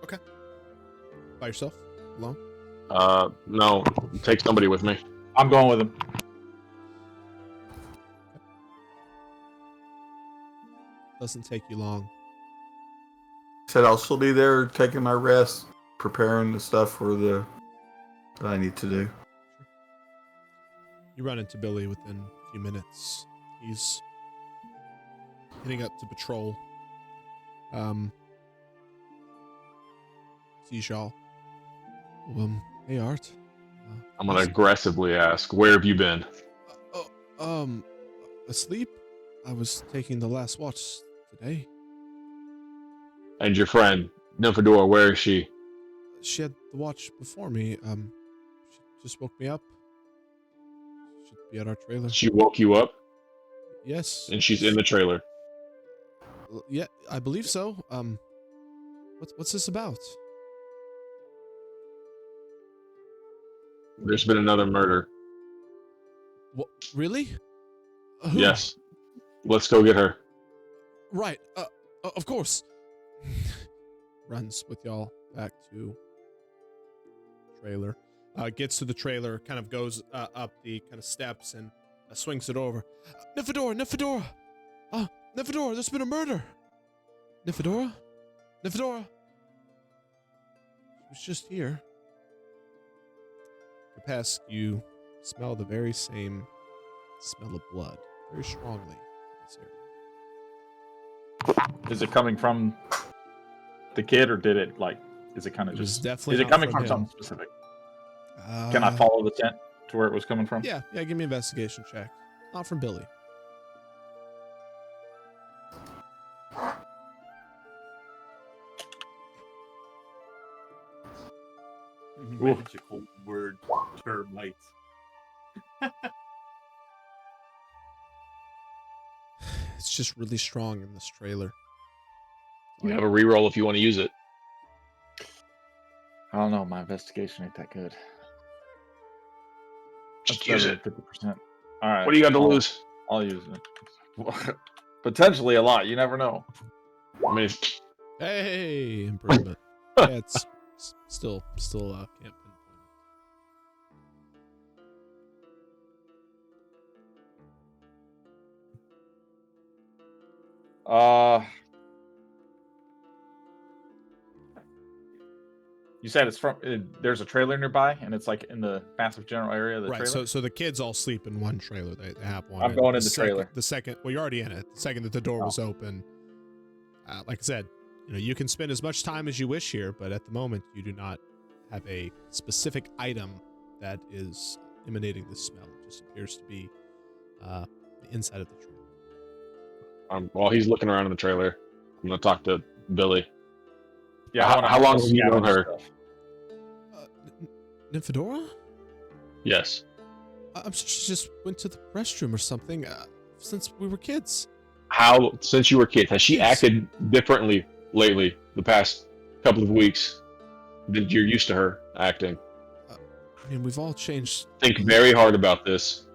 Okay. By yourself? Alone? No, take somebody with me. I'm going with him. Doesn't take you long. Said I'll still be there taking my rest, preparing the stuff for the that I need to do. You run into Billy within a few minutes. He's heading up to patrol. Sees y'all. Hey Art. I'm gonna aggressively ask, where have you been? Asleep? I was taking the last watch today. And your friend, Nymphadora, where is she? She had the watch before me. She just woke me up. Should be at our trailer. She woke you up, Yes. and she's in the trailer. Yeah, I believe so. What's this about? There's been another murder. What? Really? Who? Yes. Let's go get her. Right. Of course. Runs with y'all back to trailer. Gets to the trailer, kind of goes up the kind of steps and swings it over. Nymphadora! Nymphadora, there's been a murder! Nymphadora? She was just here. You pass, you smell the very same smell of blood, very strongly in this area. Is it coming from the kid, or did it is it kind of It was just? definitely Is it not coming from from him. something specific? Can I follow the scent to where it was coming from? Yeah, give me an investigation check. Not from Billy. Magical word, termites. It's just really strong in this trailer. You have a reroll if you want to use it. I don't know. My investigation ain't that good. Just use it. 50%. All right. What do you got to lose? I'll use it. Potentially a lot. You never know. I mean, Hey, improvement. Yeah, it's still can't pinpoint You said it's from. There's a trailer nearby, and it's like in the massive general area of it. the Right. trailer. So the kids all sleep in one trailer. They have one. I'm and going in the trailer. The second, well, you're already in it. The second that the door was open, like I said, you can spend as much time as you wish here, but at the moment you do not have a specific item that is emanating this smell. It just appears to be the inside of the trailer. while he's looking around in the trailer, I'm gonna talk to Billy. Yeah. How long have you known her? Nymphadora? Yes. I'm sure she just went to the restroom or something since we were kids. How, since you were kids, has she Yes. acted differently lately, the past couple of weeks, than you're used to her acting? I mean, we've all changed. Think very hard about this.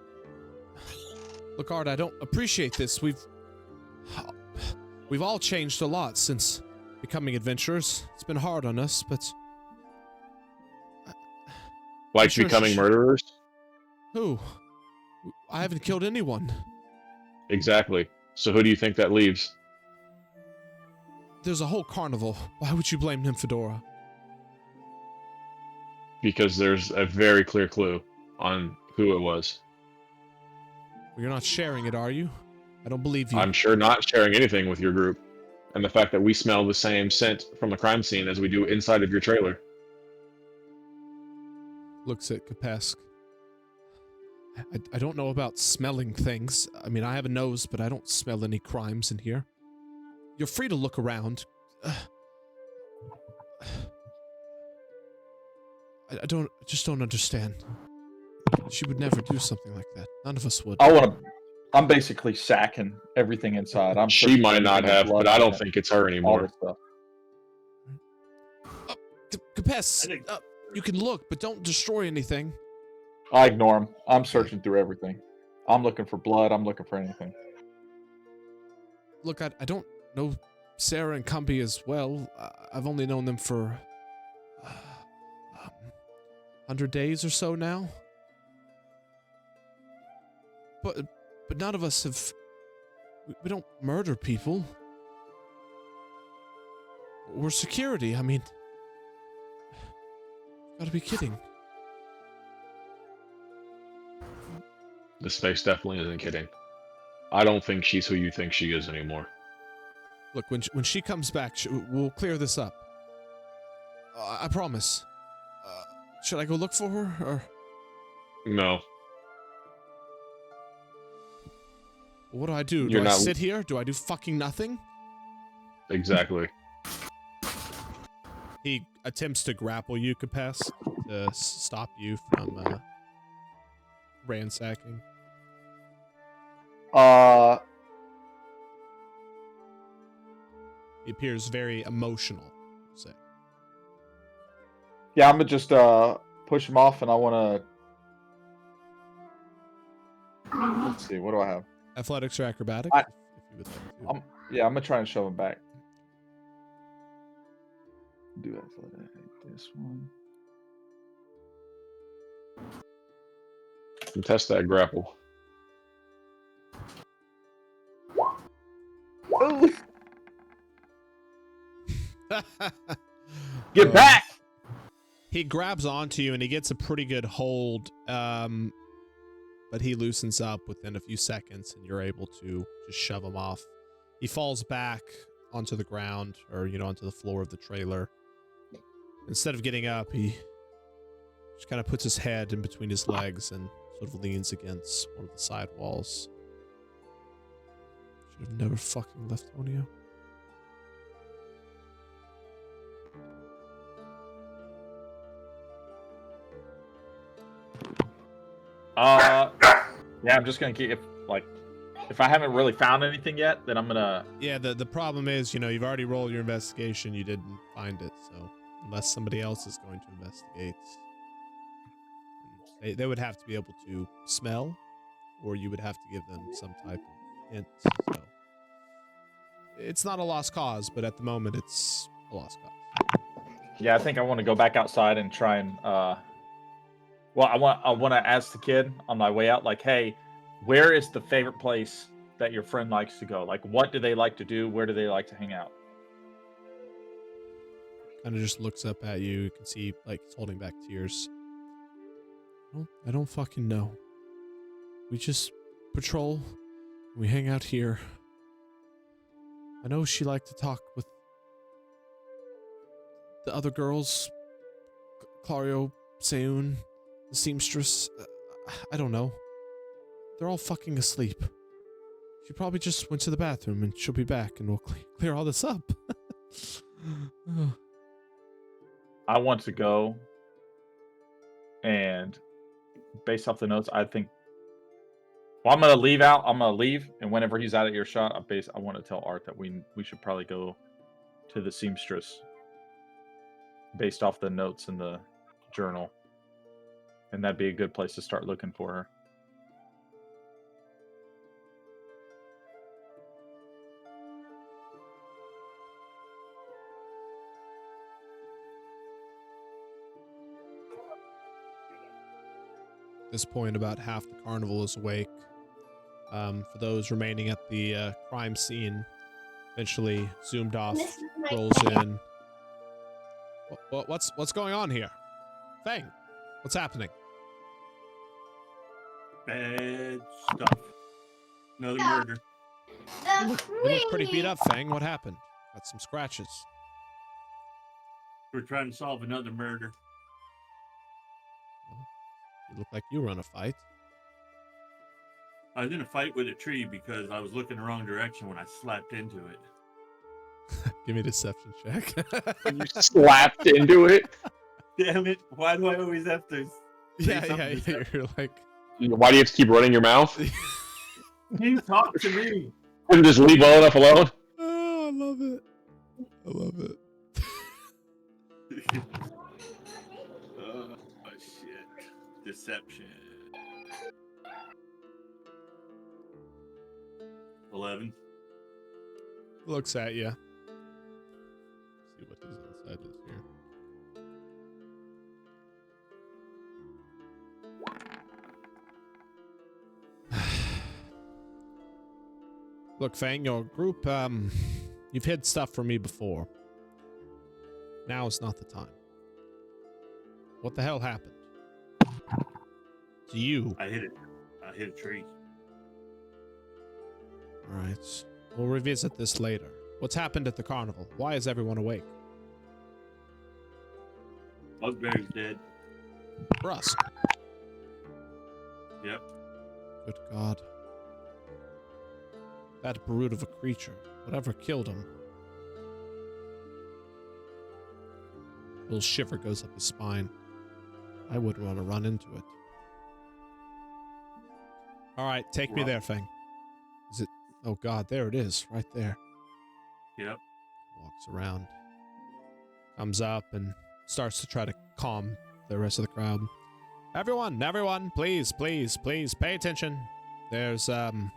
Look, Art, I don't appreciate this. We've all changed a lot since becoming adventurers. It's been hard on us, but Like sure becoming murderers? who? I haven't killed anyone. Exactly. So who do you think that leaves? There's a whole carnival. Why would you blame Nymphadora? Because there's a very clear clue on who it was. Well, you're not sharing it, are you? I don't believe you. I'm sure not sharing anything with your group. And the fact that we smell the same scent from the crime scene as we do inside of your trailer. Looks at Kapesk. I don't know about smelling things. I mean, I have a nose, but I don't smell any crimes in here. You're free to look around. I just don't understand. She would never do something like that. None of us would. I'm basically sacking everything inside. I'm She searching might for not anything with have, blood but I on don't it, think it's her all anymore. this stuff. Kapes, I think- you can look, but don't destroy anything. I ignore him. I'm searching through everything. I'm looking for blood. I'm looking for anything. Look, I don't know Sarah and Cumbie as well. I've only known them for 100 days or so now. But none of us have. We don't murder people. We're security. I mean, gotta be kidding. This face definitely isn't kidding. I don't think she's who you think she is anymore. Look, when she comes back, we'll clear this up. I promise. Should I go look for her, or No. what do I do? You're Do I not- sit here? Do I do fucking nothing? Exactly. He attempts to grapple you, Kapes, to stop you from ransacking. He appears very emotional, say. Yeah, I'm gonna just push him off, and I want to. Let's see, what do I have? Athletics or acrobatics? I- if you would like to. Yeah, I'm gonna try and shove him back. Do athletic. This one. And test that grapple. Get back! He grabs onto you and he gets a pretty good hold, but he loosens up within a few seconds and you're able to just shove him off. He falls back onto the ground, or, onto the floor of the trailer. Instead of getting up, he just kind of puts his head in between his legs and sort of leans against one of the side walls. Should have never fucking left Onio. Yeah, I'm just gonna keep if I haven't really found anything yet, then I'm gonna. Yeah, the problem is, you've already rolled your investigation, you didn't find it, so unless somebody else is going to investigate, they would have to be able to smell, or you would have to give them some type of hint, so it's not a lost cause, but at the moment it's a lost cause. Yeah, I think I want to go back outside and try and. Well, I want to ask the kid on my way out, like, hey, where is the favorite place that your friend likes to go? Like, what do they like to do? Where do they like to hang out? Kind of just looks up at you. You can see, he's holding back tears. I don't fucking know. We just patrol. We hang out here. I know she liked to talk with the other girls. Clario, Seun, the seamstress. I don't know. They're all fucking asleep. She probably just went to the bathroom and she'll be back and we'll clear all this up. I want to go, and based off the notes, I think. Well, I'm gonna leave out. I'm gonna leave, and whenever he's out of earshot, I want to tell Art that we should probably go to the seamstress, based off the notes in the journal, and that'd be a good place to start looking for her. At this point, about half the carnival is awake. For those remaining at the crime scene, eventually zoomed off, This is my rolls plan. in. What's going on here? Fang, what's happening? Bad stuff. Another murder. You look pretty beat up, Fang. What happened? Got some scratches. We're trying to solve another murder. You look like you run a fight. I was in a fight with a tree because I was looking the wrong direction when I slapped into it. Give me a deception check. You slapped into it. Damn it! Why do I always have to? yeah, something You're like, Why do you have to keep running your mouth? You talk to me. Couldn't just leave well enough alone. oh, I love it. I love it. Oh shit! Deception. 11. Looks at you. See what his insight is here. Look, Fang, your group, you've hid stuff from me before. Now is not the time. What the hell happened? To you. I hit it. I hit a tree. Alright. We'll revisit this later. What's happened at the carnival? Why is everyone awake? Bugbear's dead. Brusk. Yep. Good God. That brute of a creature. Whatever killed him. A little shiver goes up his spine. I wouldn't want to run into it. Alright, take me there, Fang. Is it... Oh God, there it is. Right there. Yep. Walks around. Comes up and starts to try to calm the rest of the crowd. Everyone, please, pay attention. There's, well,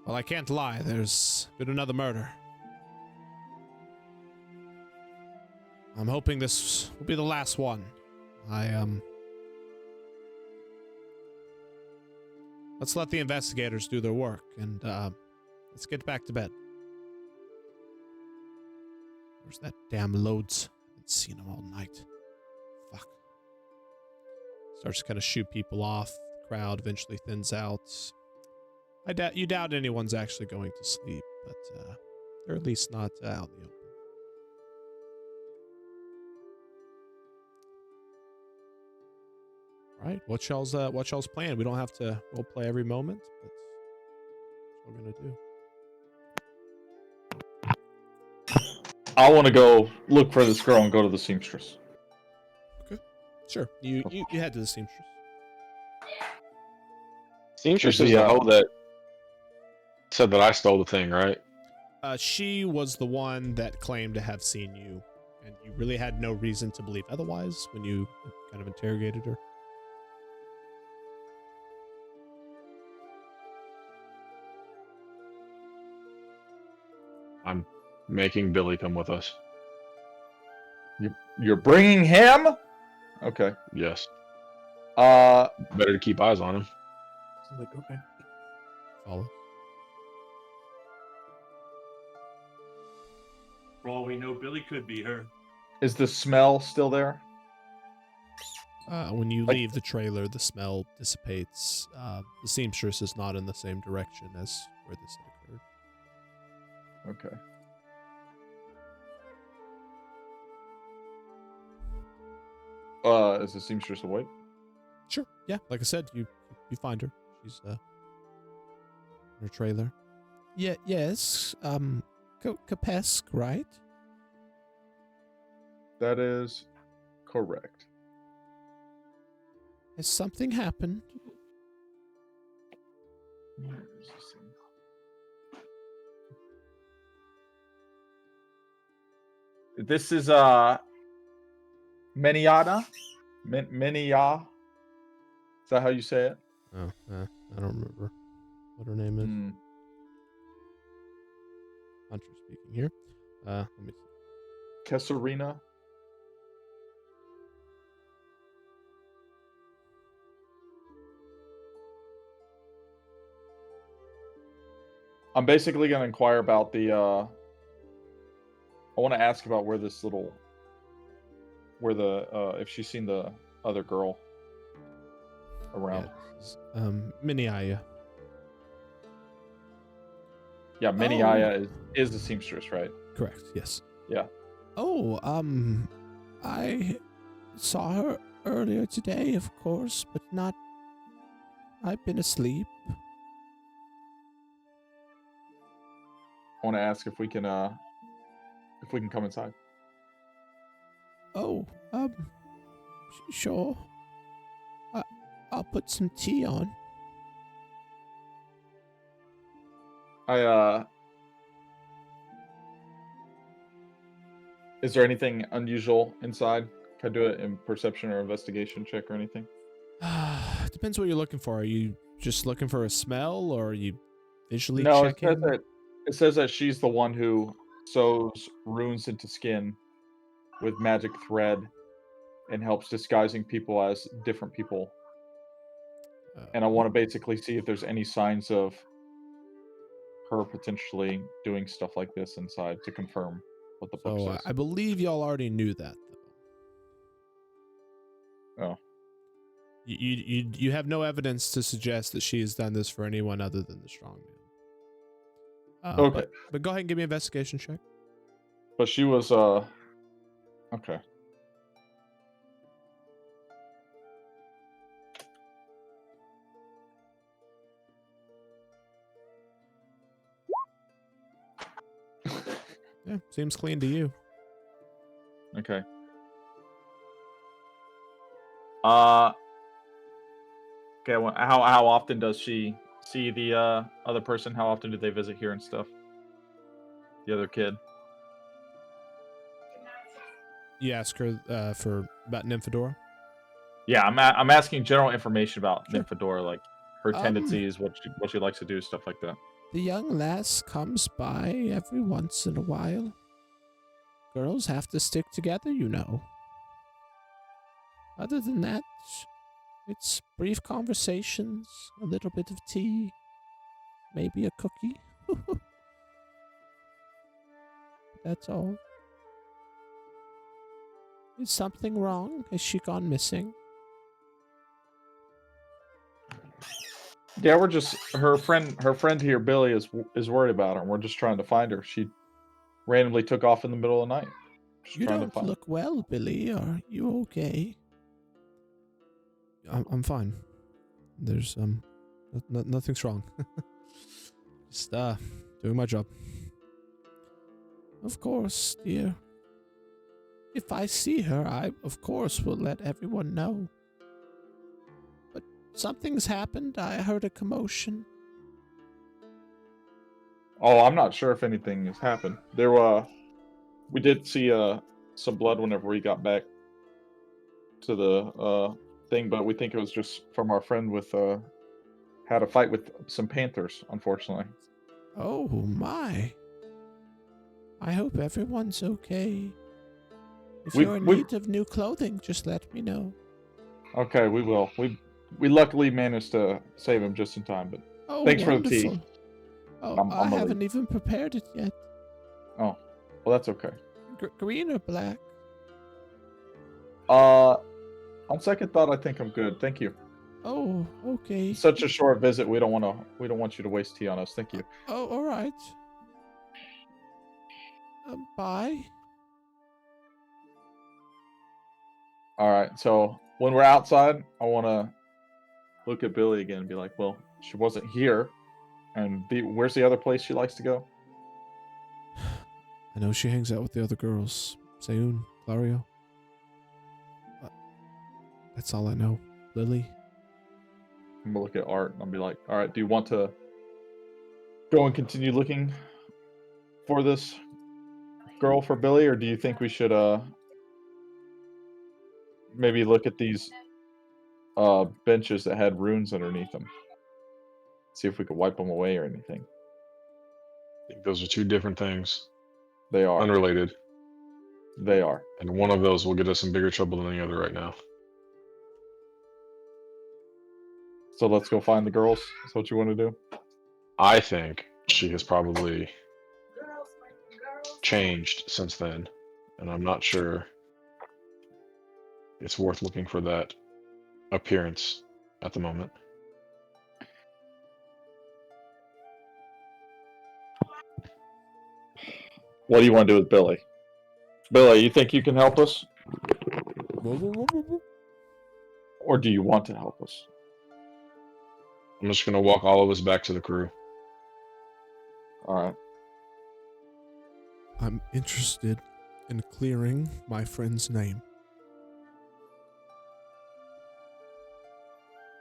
I can't lie. There's been another murder. I'm hoping this will be the last one. Let's let the investigators do their work, and, let's get back to bed. Where's that damn Loads? I haven't seen him all night. Fuck. Starts to kind of shoot people off. The crowd eventually thins out. You doubt anyone's actually going to sleep, but they're at least not out in the open. All right, what's y'all's plan? We don't have to role play every moment, but that's what we're gonna do. I want to go look for this girl and go to the seamstress. Sure, you head to the seamstress. Seamstress Is is the, the hoe that said that I stole the thing, right? She was the one that claimed to have seen you, and you really had no reason to believe otherwise when you kind of interrogated her. I'm making Billy come with us. You're bringing him? Okay. Yes. Uh, Better to keep eyes on him. Like, okay. Follow. For all we know, Billy could be her. is the smell still there? When you Like- leave the trailer, the smell dissipates. The seamstress is not in the same direction as where this had occurred. Okay. Is the seamstress awake? Sure. Yeah, like I said, you find her. She's in her trailer. Yeah. Yes. Kapesk, right? That is correct. Has something happened? Where is this thing? This is Meniata? Menia? Is that how you say it? Oh, I don't remember what her name is. Hmm. Hunter speaking here. Let me see. Kesarina? I'm basically gonna inquire about the. I want to ask about where this little, where the if she's seen the other girl around. Mini Aya. Yeah, Mini Oh. Aya is the seamstress, right? Correct. Yes. Yeah. Oh, I saw her earlier today, of course, but not. I've been asleep. I want to ask if we can come inside. Oh, sure. I'll put some tea on. Is there anything unusual inside? Can I do it in perception or investigation check or anything? Depends what you're looking for. Are you just looking for a smell, or are you visually No, checking? it says that she's the one who sews runes into skin with magic thread and helps disguising people as different people. And I want to basically see if there's any signs of her potentially doing stuff like this inside to confirm what the book So says. I believe y'all already knew that, though. Oh. You have no evidence to suggest that she has done this for anyone other than the strong man. Okay. But go ahead and give me an investigation check. But she was okay. Yeah, seems clean to you. Okay. Okay. Well, how often does she see the other person? How often do they visit here and stuff? The other kid. You ask her about Nymphadora? Yeah, I'm asking general information about Sure. Nymphadora, like her tendencies, what she likes to do, stuff like that. The young lass comes by every once in a while. Girls have to stick together, you know. Other than that, it's brief conversations, a little bit of tea, maybe a cookie. That's all. Is something wrong? Has she gone missing? Yeah, we're just her friend here, Billy, is worried about her, and we're just trying to find her. She randomly took off in the middle of the night. Just You trying to don't find look well, Billy. Are you okay? I'm fine. There's nothing's wrong. Just doing my job. Of course, dear. If I see her, I of course will let everyone know. But something's happened. I heard a commotion. Oh, I'm not sure if anything has happened. We did see some blood whenever we got back to the thing, but we think it was just from our friend with had a fight with some panthers, unfortunately. Oh my. I hope everyone's okay. If you're in need of new clothing, just let me know. Okay, we will. We luckily managed to save him just in time, but thanks for the tea. Oh, I haven't even prepared it yet. Oh, well, that's okay. Green or black? On second thought, I think I'm good. Thank you. Oh, okay. Such a short visit. We don't want you to waste tea on us. Thank you. Oh, all right. Bye. All right. So when we're outside, I want to look at Billy again and be like, "Well, she wasn't here, and where's the other place she likes to go?" I know she hangs out with the other girls. Sayun, Clario. That's all I know. Lily. I'm gonna look at Art and I'll be like, "All right, do you want to go and continue looking for this girl for Billy, or do you think we should maybe look at these benches that had runes underneath them, see if we could wipe them away or anything?" I think those are two different things. They are unrelated. They are, and one of those will get us in bigger trouble than the other right now. So let's go find the girls. That's what you want to do? I think she has probably changed since then, and I'm not sure it's worth looking for that appearance at the moment. What do you want to do with Billy? Billy, you think you can help us? Or do you want to help us? I'm just gonna walk all of us back to the crew. Alright. I'm interested in clearing my friend's name.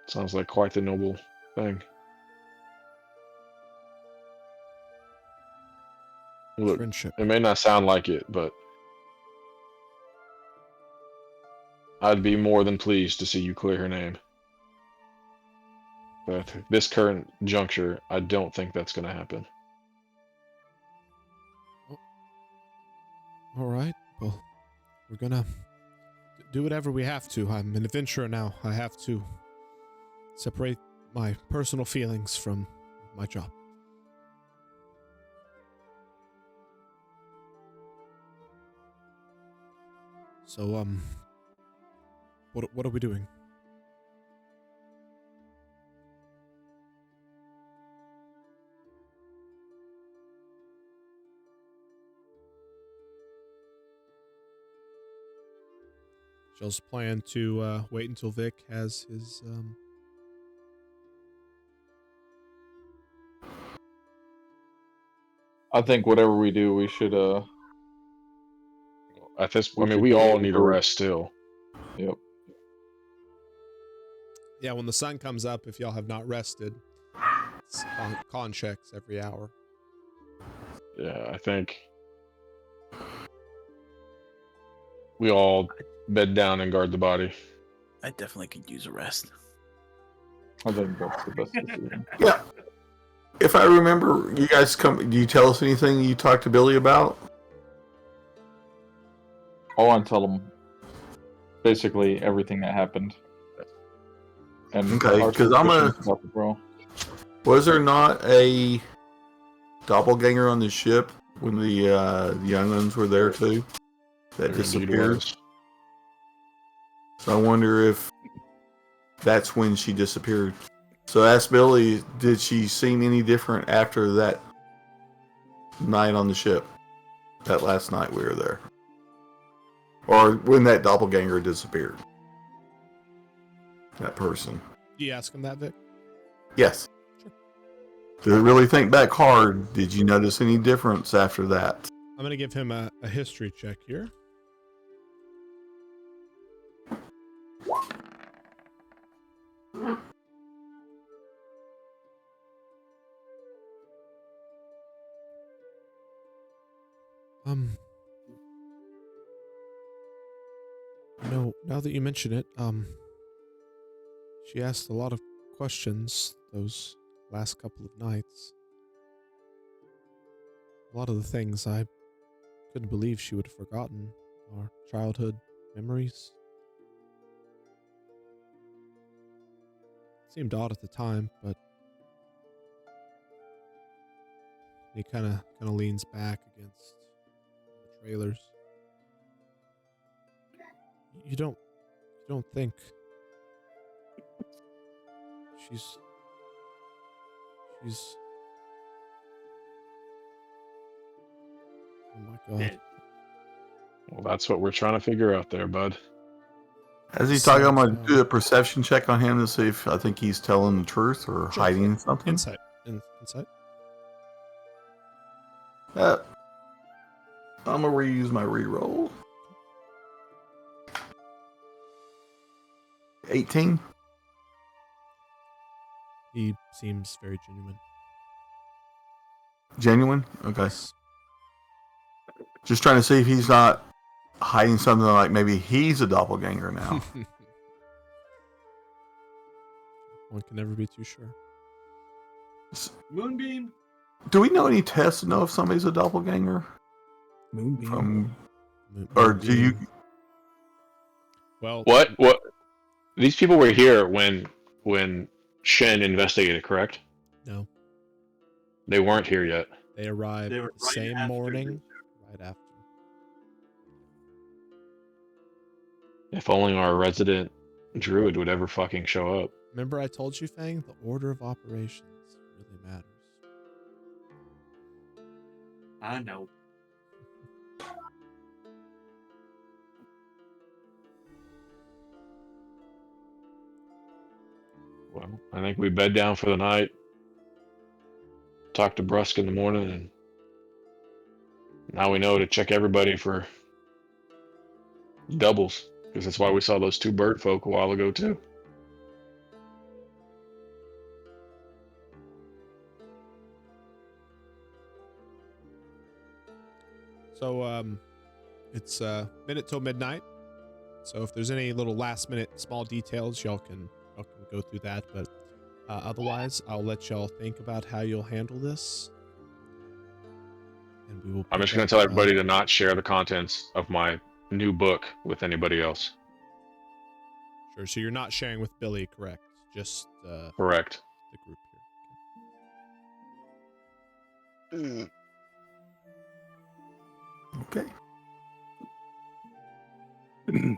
Sounds like quite the noble thing. Look, Friendship. it may not sound like it, but I'd be more than pleased to see you clear her name. But at this current juncture, I don't think that's going to happen. All right. Well, we're gonna do whatever we have to. I'm an adventurer now. I have to separate my personal feelings from my job. So, what are we doing? Shell's plan to wait until Vic has his I think whatever we do, we should At this, I We mean, should we go all need a over- rest still. Yep. Yeah, when the sun comes up, if y'all have not rested, it's con checks every hour. Yeah, I think we all bed down and guard the body. I definitely could use a rest. I think that's the best decision. Yeah. If I remember, you guys come. Do you tell us anything you talked to Billy about? I want to tell them basically everything that happened. And Okay, our 'cause I'm a- suspicions about the bro. Was there not a doppelganger on the ship when the young ones were there too? That There indeed disappeared. was. So I wonder if that's when she disappeared. So ask Billy, did she seem any different after that night on the ship? That last night we were there. Or when that doppelganger disappeared. That person. Do you ask him that, Vic? Yes. Sure. To really think back hard, did you notice any difference after that? I'm gonna give him a history check here. Now that you mention it, she asked a lot of questions those last couple of nights. A lot of the things I couldn't believe she would have forgotten are childhood memories. It seemed odd at the time, but he kind of leans back against the trailers. You don't think she's oh my god. Dead. Well, that's what we're trying to figure out there, bud. As he's talking, I'm going to Sounds, do a perception check on him to see if I think he's telling the truth or Sure. hiding something. Insight. Insight. I'm going to reuse my reroll. 18. He seems very genuine. Genuine? Okay. Yes. Just trying to see if he's not hiding something like maybe he's a doppelganger now. One can never be too sure. Moonbeam. Do we know any tests to know if somebody's a doppelganger? Moonbeam. Or do you? Well, What? These people were here when Shen investigated, correct? no. They weren't here yet. They arrived They were the right same after morning, right after. If only our resident druid would ever fucking show up. Remember I told you, Fang, the order of operations really matters. I know. Well, I think we bed down for the night. Talk to Brusk in the morning, and now we know to check everybody for doubles, because that's why we saw those two bird folk a while ago too. So it's minute till midnight. So if there's any little last minute small details, y'all can go through that. But otherwise, I'll let y'all think about how you'll handle this. And we will. I'm pick just going up, to tell everybody to not share the contents of my new book with anybody else. Sure. So you're not sharing with Billy, correct? Just Correct. the group here. Okay.